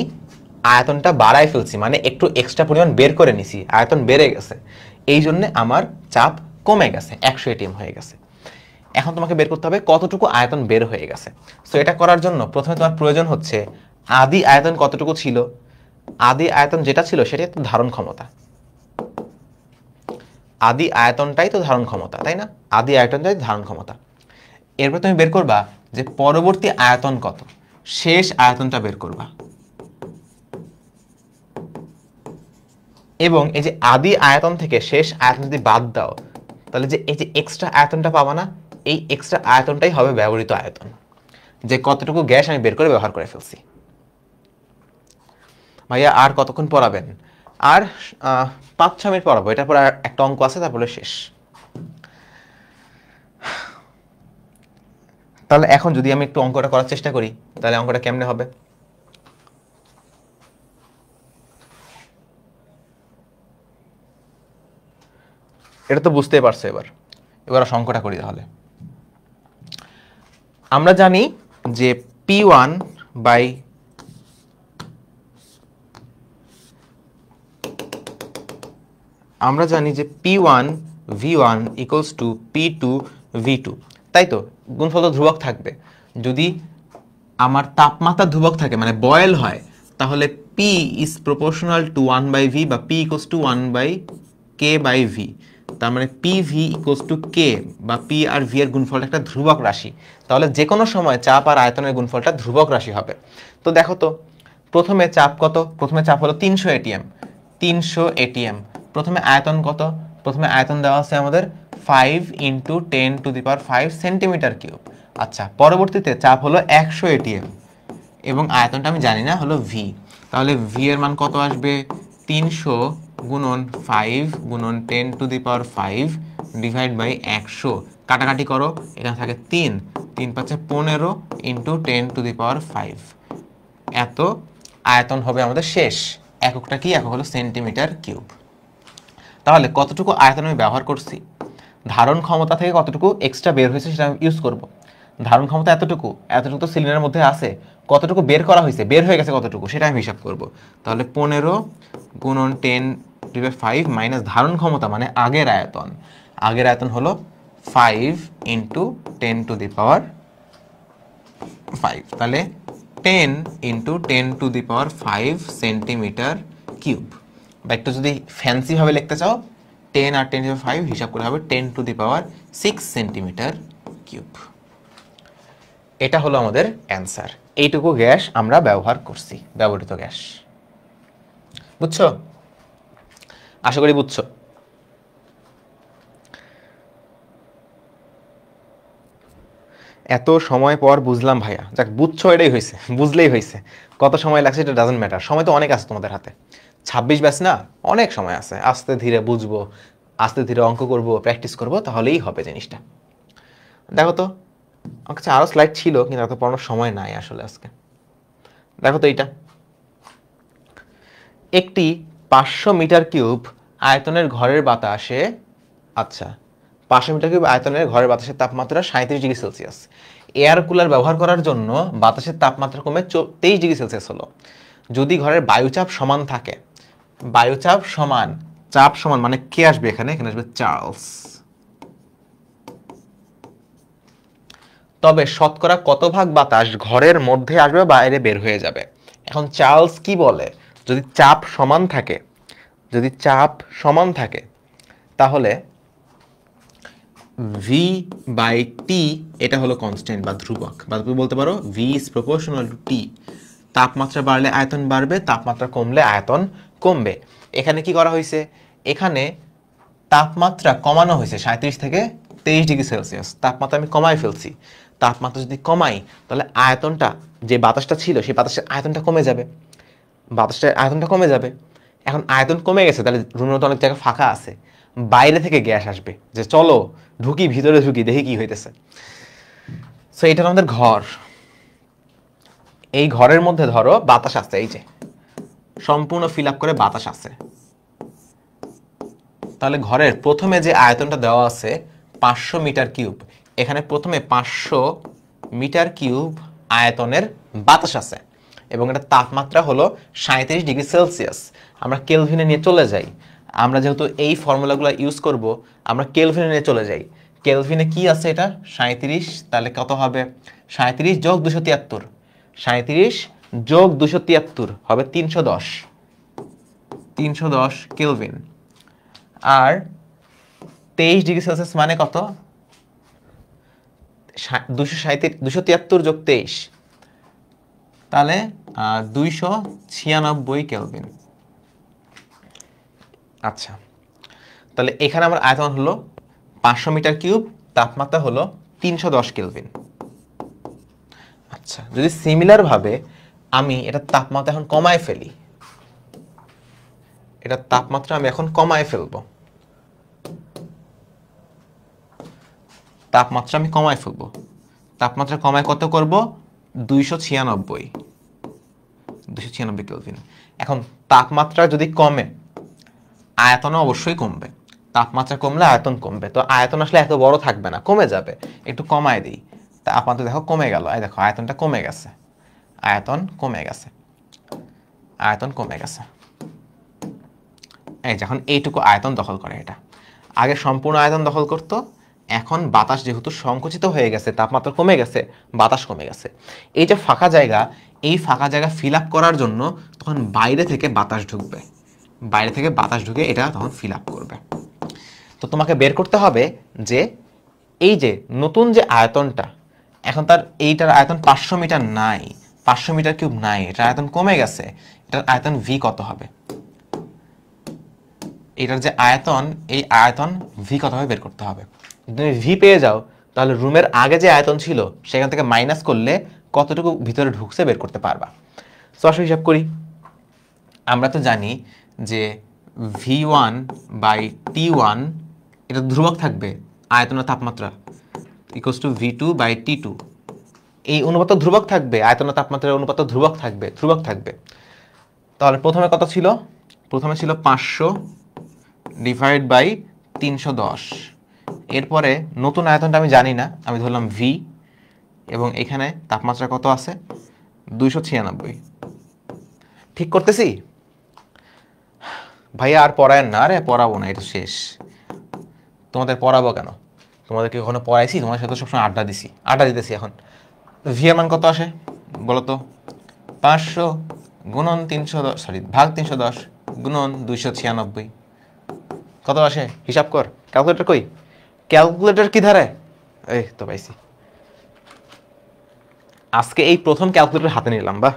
আয়তনটা বাড়ায় ফেলছি, মানে একটু এক্সট্রা পরিমাণ বের করে নিছি, আয়তন বেড়ে গেছে, এই জন্য আমার চাপ কমে গেছে, 100 এটিএম হয়ে গেছে। এখন তোমাকে বের করতে হবে কতটুকু আয়তন বের হয়ে গেছে। সো এটা করার জন্য প্রথমে তোমার প্রয়োজন হচ্ছে আদি আয়তন কতটুকু ছিল। আদি আয়তন যেটা ছিল সেটাই তো ধারণ ক্ষমতা, আদি আয়তনটাই তো ধারণ ক্ষমতা, তাই না? আদি আয়তনটাই ধারণ ক্ষমতা। এরপর তুমি বের করবা যে পরবর্তী আয়তন কত, শেষ আয়তনটা বের করবা। এবং এই যে আদি আয়তন থেকে শেষ আয়তন যদি বাদ দাও, তাহলে যে এই যে এক্সট্রা আয়তনটা পাবা না, এই এক্সট্রা আয়তনটাই হবে ব্যবহৃত আয়তন, যে কতটুকু গ্যাস আমি বের করে ব্যবহার করে ফেলছি। ভাইয়া আর কতক্ষণ পড়াবেন? আর 5-6 মিনিট পড়াবো, এটার পর আর একটা অঙ্ক আছে, তারপরে শেষ। তাহলে এখন যদি আমি একটু অঙ্কটা করার চেষ্টা করি, তাহলে অঙ্কটা কেমনে হবে? এটা তো বুঝতেই পারছো। এবার সংখ্যাটা করি তাহলে। আমরা জানি যে P1 by P1 V1 equals to P2 V2, তাই তো? গুণফল তো ধ্রুবক থাকবে। যদি আমার তাপমাত্রা ধ্রুবক থাকে, মানে বয়েল হয়, তাহলে P is proportional two 1/v, বা P ইকুয়ালস টু 1/k/v। তার মানে PV ইকুয়ালস টু k, বা P আর V এর গুণফলটা একটা ধ্রুবক রাশি। তাহলে যে কোনো সময় চাপ আর আয়তনের গুণফলটা ধ্রুবক রাশি হবে। তো দেখো তো, প্রথমে চাপ কত? প্রথমে চাপ হলো 300 এটিএম। 300 এটিএম। প্রথমে আয়তন কত? প্রথমে আয়তন দেওয়া আছে আমাদের 5 × 10⁵ সেন্টিমিটার কিউব। আচ্ছা, পরবর্তীতে চাপ হলো 100 এটিএম এবং আয়তনটা আমি জানি না, হলো V। তাহলে V এর মান কত আসবে? 300 গুণন 5 গুণন 10⁵ ডিভাইড বাই 100। কাটাকাটি করো, এখানে থাকে 3 3 5 15 ইন্টু 10⁵ এত আয়তন হবে আমাদের শেষ। এককটা কি? একক হলো সেন্টিমিটার কিউব। তাহলে কতটুকু আয়তন আমি ব্যবহার করছি, ধারণ ক্ষমতা থেকে কতটুকু এক্সট্রা বের হয়েছে সেটা আমি ইউজ করব। ধারণ ক্ষমতা এতটুকু, এতটুকু তো সিলিন্ডারের মধ্যে আছে, কতটুকু বের করা হয়েছে, বের হয়ে গেছে কতটুকু সেটা আমি হিসাব করব। তাহলে 15 গুণন 10⁵ মাইনাস ধারণ ক্ষমতা মানে আগের আয়তন, আগের আয়তন হলো 5 ইন্টু 10⁵। তাহলে 10 ইন্টু 10⁵ সেন্টিমিটার কিউব। বা একটু যদি ফ্যান্সিভাবে লিখতে চাও 10 আর 10⁵ হিসাব করে হবে 10⁶ সেন্টিমিটার কিউব। এটা হলো আমাদের অ্যান্সার। এইটুকু গ্যাস আমরা ব্যবহার করছি, ব্যবহৃত গ্যাস। বুঝছো? আশা করি বুঝছো। এত সময় পর বুঝলাম ভাইয়া, যাক বুঝছো এটাই হয়েছে, বুঝলেই হয়েছে। কত সময় লাগছে এটা ডাজন্ট ম্যাটার, সময় তো অনেক আছে তোমাদের হাতে। 26 ব্যাচ না, অনেক সময় আছে, আস্তে ধীরে বুঝবো, আস্তে ধীরে অঙ্ক করব, প্র্যাকটিস করব, তাহলেই হবে জিনিসটা। দেখো তো আমার কাছে আরও স্লাইড ছিল কিন্তু এত পড়ানোর সময় নাই আসলে আজকে। দেখো তো এইটা একটি 500 মিটার কিউব আয়তনের ঘরের বাতাসে, আচ্ছা 500 মিটার কিউব আয়তনের ঘরের বাতাসের তাপমাত্রা 37°C। এয়ার কুলার ব্যবহার করার জন্য বাতাসের তাপমাত্রা কমে 23°C হলো। যদি ঘরের বায়ুচাপ সমান থাকে, বায়ুচাপ সমান, চাপ সমান মানে কে আসবে এখানে? এখানে আসবে চার্লস। তবে শতকরা কত ভাগ বাতাস ঘরের মধ্যে আসবে, বাইরে বের হয়ে যাবে? এখন চার্লস কি বলে, যদি চাপ সমান থাকে, যদি চাপ সমান থাকে তাহলে ভি বাই টি এটা হলো কনস্ট্যান্ট বা ধ্রুবক, বা তুমি বলতে পারো ভি ইজ প্রপোর্শনাল টু টি। তাপমাত্রা বাড়লে আয়তন বাড়বে, তাপমাত্রা কমলে আয়তন কমবে। এখানে কি করা হয়েছে? এখানে তাপমাত্রা কমানো হয়েছে 37 থেকে 23°C। তাপমাত্রা আমি কমাই ফেলছি। তাপমাত্রা যদি কমাই তাহলে আয়তনটা, যে বাতাসটা ছিল সেই বাতাসের আয়তনটা কমে যাবে, বাতাসের আয়তনটা কমে যাবে। এখন আয়তন কমে গেছে, তাহলে রুমের তো অনেক জায়গা ফাঁকা আছে, বাইরে থেকে গ্যাস আসবে, যে চলো ঢুকি, ভিতরে ঢুকি, দেখি কি হইতেছে। সো এটা আমাদের ঘর, এই ঘরের মধ্যে ধরো বাতাস আছে, এই যে সম্পূর্ণ ফিল আপ করে বাতাস আছে। তাহলে ঘরের প্রথমে যে আয়তনটা দেওয়া আছে 500 মিটার কিউব, এখানে প্রথমে 500 মিটার কিউব আয়তনের বাতাস আছে এবং এটা তাপমাত্রা হলো 37°C। আমরা কেলভিনে নিয়ে চলে যাই, আমরা যেহেতু এই ফর্মুলাগুলো ইউজ করব, আমরা কেলভিনে নিয়ে চলে যাই। কেলভিনে কি আছে? এটা 37, তাহলে কত হবে? 37 যোগ 273, 37 যোগ 273 হবে 310 কেলভিন। আর 23°C মানে কত? 273 যোগ 23, তাহলে 296 কেলভিন। আচ্ছা, তাহলে এখানে আমার আয়তন হলো 500 মিটার কিউব, তাপমাত্রা হলো 310 কেলভিন। আচ্ছা, যদি সিমিলার ভাবে আমি এটা তাপমাত্রা এখন কমায় ফেলি, এটা তাপমাত্রা আমি এখন কমায় ফেলবো, তাপমাত্রা আমি কমায় ফেলবো। তাপমাত্রা কমায় কত করব? 296 কেলভিন। এখন তাপমাত্রা যদি কমে আয়তনও অবশ্যই কমবে, তাপমাত্রা কমলে আয়তন কমবে। তো আয়তন আসলে এত বড় থাকবে না, কমে যাবে, একটু কমায় দিই। তাপমাত্রা দেখো কমে গেল, এই দেখো আয়তনটা কমে গেছে, আয়তন কমে গেছে, আয়তন কমে গেছে। এই যখন এইটুকু আয়তন দখল করে, এটা আগে সম্পূর্ণ আয়তন দখল করতো, এখন বাতাস যেহেতু সংকুচিত হয়ে গেছে, তাপমাত্রা কমে গেছে, বাতাস কমে গেছে। এই যে ফাঁকা জায়গা, এই ফাঁকা জায়গা ফিল আপ করার জন্য তখন বাইরে থেকে বাতাস ঢুকবে, বাইরে থেকে বাতাস ঢুকে এটা তখন ফিল আপ করবে। তো তোমাকে বের করতে হবে যে এই যে নতুন যে আয়তনটা, এখন তার এইটার আয়তন 500 মিটার নাই, 500 মিটার কিউব নাই, এটার আয়তন কমে গেছে, এটার আয়তন ভি কত হবে? এটার যে আয়তন, এই আয়তন ভি কত হবে বের করতে হবে। তুমি ভি পেয়ে যাও, তাহলে রুমের আগে যে আয়তন ছিল সেখান থেকে মাইনাস করলে কতটুকু ভিতরে ঢুকছে বের করতে পারবা। সো আসলে হিসাব করি, আমরা তো জানি যে V1 বাই T1 এটা ধ্রুবক থাকবে, আয়তনের তাপমাত্রা equals to V2 by T2, এই অনুপাত ধ্রুবক থাকবে, আয়তন তাপমাত্রার অনুপাত ধ্রুবক থাকবে। তাহলে প্রথমে কত ছিল? প্রথমে ছিল 500 ডিভাইড বাই 310। এরপরে নতুন আয়তনটা আমি জানি না, আমি ধরলাম ভি, এবং এখানে তাপমাত্রা কত আছে? 296। ঠিক করতেছি ভাইয়া? আর পড়ায়েন না? আরে পড়াবো না, এটা শেষ। তোমাদের পড়াবো কেন? তোমাদেরকে কখনো পড়াইছি? তোমাদের সাথে সবসময় আড্ডা দিতেছি। এখন ভি এর মান কত আসে বলো তো? 500 গুণন 310, সরি ভাগ 310 গুণন 296। কত আসে হিসাব কর। ক্যালকুলেটর কই? ক্যালকুলেটর কি ধারে? এই তো পাইছি। আজকে এই প্রথম ক্যালকুলেটর হাতে নিলাম। বাহ।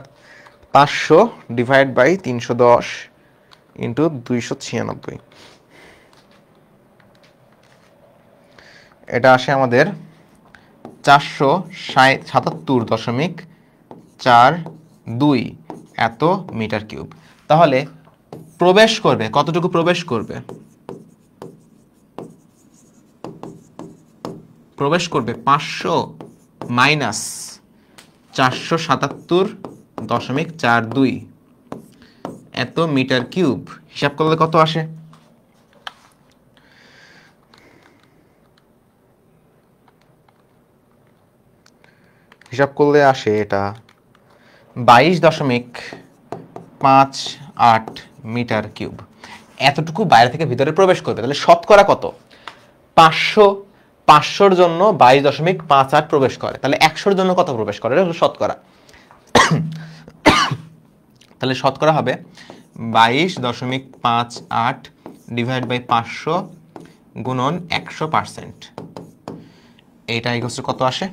500 ডিভাইড বাই 310 ইন্টু 296, এটা আসে আমাদের 477.42 এত মিটার কিউব। তাহলে প্রবেশ করবে কতটুকু? প্রবেশ করবে 500 মাইনাস 477.42 এত মিটার কিউব। হিসাব করলে কত আসে? হিসাব করলে আসে এটা 22.58 মিটার কিউব। এতটুকু বাইরে থেকে ভিতরে প্রবেশ করবে। তাহলে শতকরা কত? 500-500-র জন্য 22.58 প্রবেশ করে। তাহলে 100-র জন্য কত প্রবেশ করে? এটা হলো শতকরা। তাহলে শতকরা হবে 22.58 ডিভাইড বাই 500 গুণন 100%। এইটা ইকুয়াল টু কত আসে?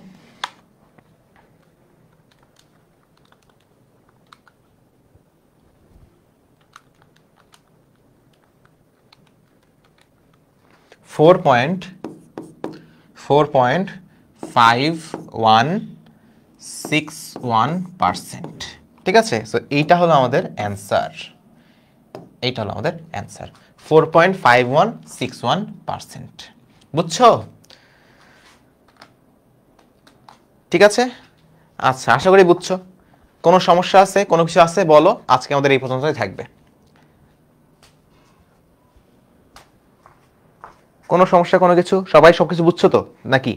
4.5161%। ঠিক আছে? সো এইটা হলো আমাদের অ্যান্সার। 4.5161%। বুঝছো? ঠিক আছে, আচ্ছা, আশা করি বুঝছো। কোনো সমস্যা আছে? কোনো কিছু আছে বলো। আজকে আমাদের এই পর্যন্তই থাকবে। কোনো সমস্যা, কোনো কিছু? সবাই সবকিছু বুঝছো তো নাকি?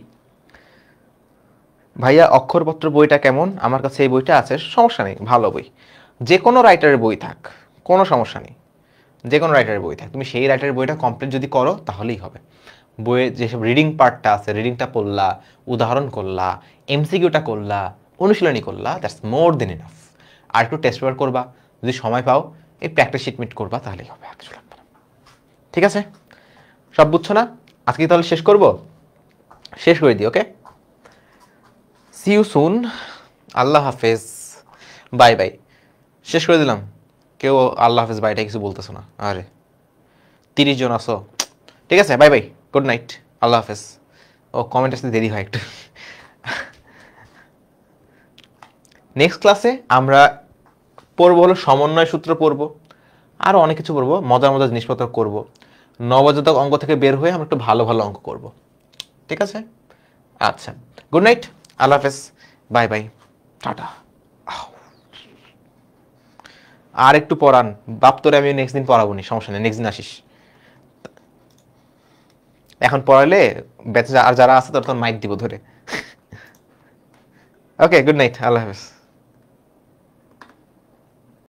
ভাইয়া অক্ষরপত্র বইটা কেমন? আমার কাছে এই বইটা আছে। সমস্যা নেই, ভালো বই। যে কোনো রাইটারের বই থাক, কোনো সমস্যা নেই। যে কোনো রাইটারের বই থাক, তুমি সেই রাইটারের বইটা কমপ্লিট যদি করো তাহলেই হবে। বইয়ে যেসব রিডিং পার্টটা আছে, রিডিংটা পড়লা, উদাহরণ করলা, এমসিকিউটা করলা, অনুশীলনী করলা, দ্যাটস মোর দেন ইনাফ। আর একটু টেস্ট পেপার করবা, যদি সময় পাও এই প্র্যাকটিস শিটমিট করবা, তাহলেই হবে, আর কিছু লাগবে না। ঠিক আছে, সব বুঝছো না? আজকে তাহলে শেষ করব, শেষ করে দিই। ওকে, সি ইউ সুন, আল্লাহ হাফেজ, বাই বাই। শেষ করে দিলাম। কেউ আল্লাহ হাফেজ বাইটা কিছু বলতেছো না। আরে 30 জন আসো। ঠিক আছে, বাই বাই, গুড নাইট, আল্লাহ হাফেজ। ও কমেন্ট আসতে দেরি হয় একটু। নেক্সট ক্লাসে আমরা পড়বো হলো সমন্বয় সূত্র পড়বো, আরও অনেক কিছু পড়বো, মজার মজার জিনিসপত্র করবো। নবজাতক অঙ্ক থেকে বের হয়ে আমরা একটু ভালো ভালো অঙ্ক করবো। ঠিক আছে, আচ্ছা, গুড নাইট, আল্লাহ হাফেজ, বাই বাই, টাটা। আর একটু পড়ান বাপ, তোরে আমি নেক্সট দিন পড়াবো নি, সমস্যা নেই, নেক্সট দিন আসিস। এখন পড়াইলে ব্যাচে আর যারা আছে তারা তোর মাইক দিব ধরে। ওকে, গুড নাইট, আল্লাহ হাফেজ।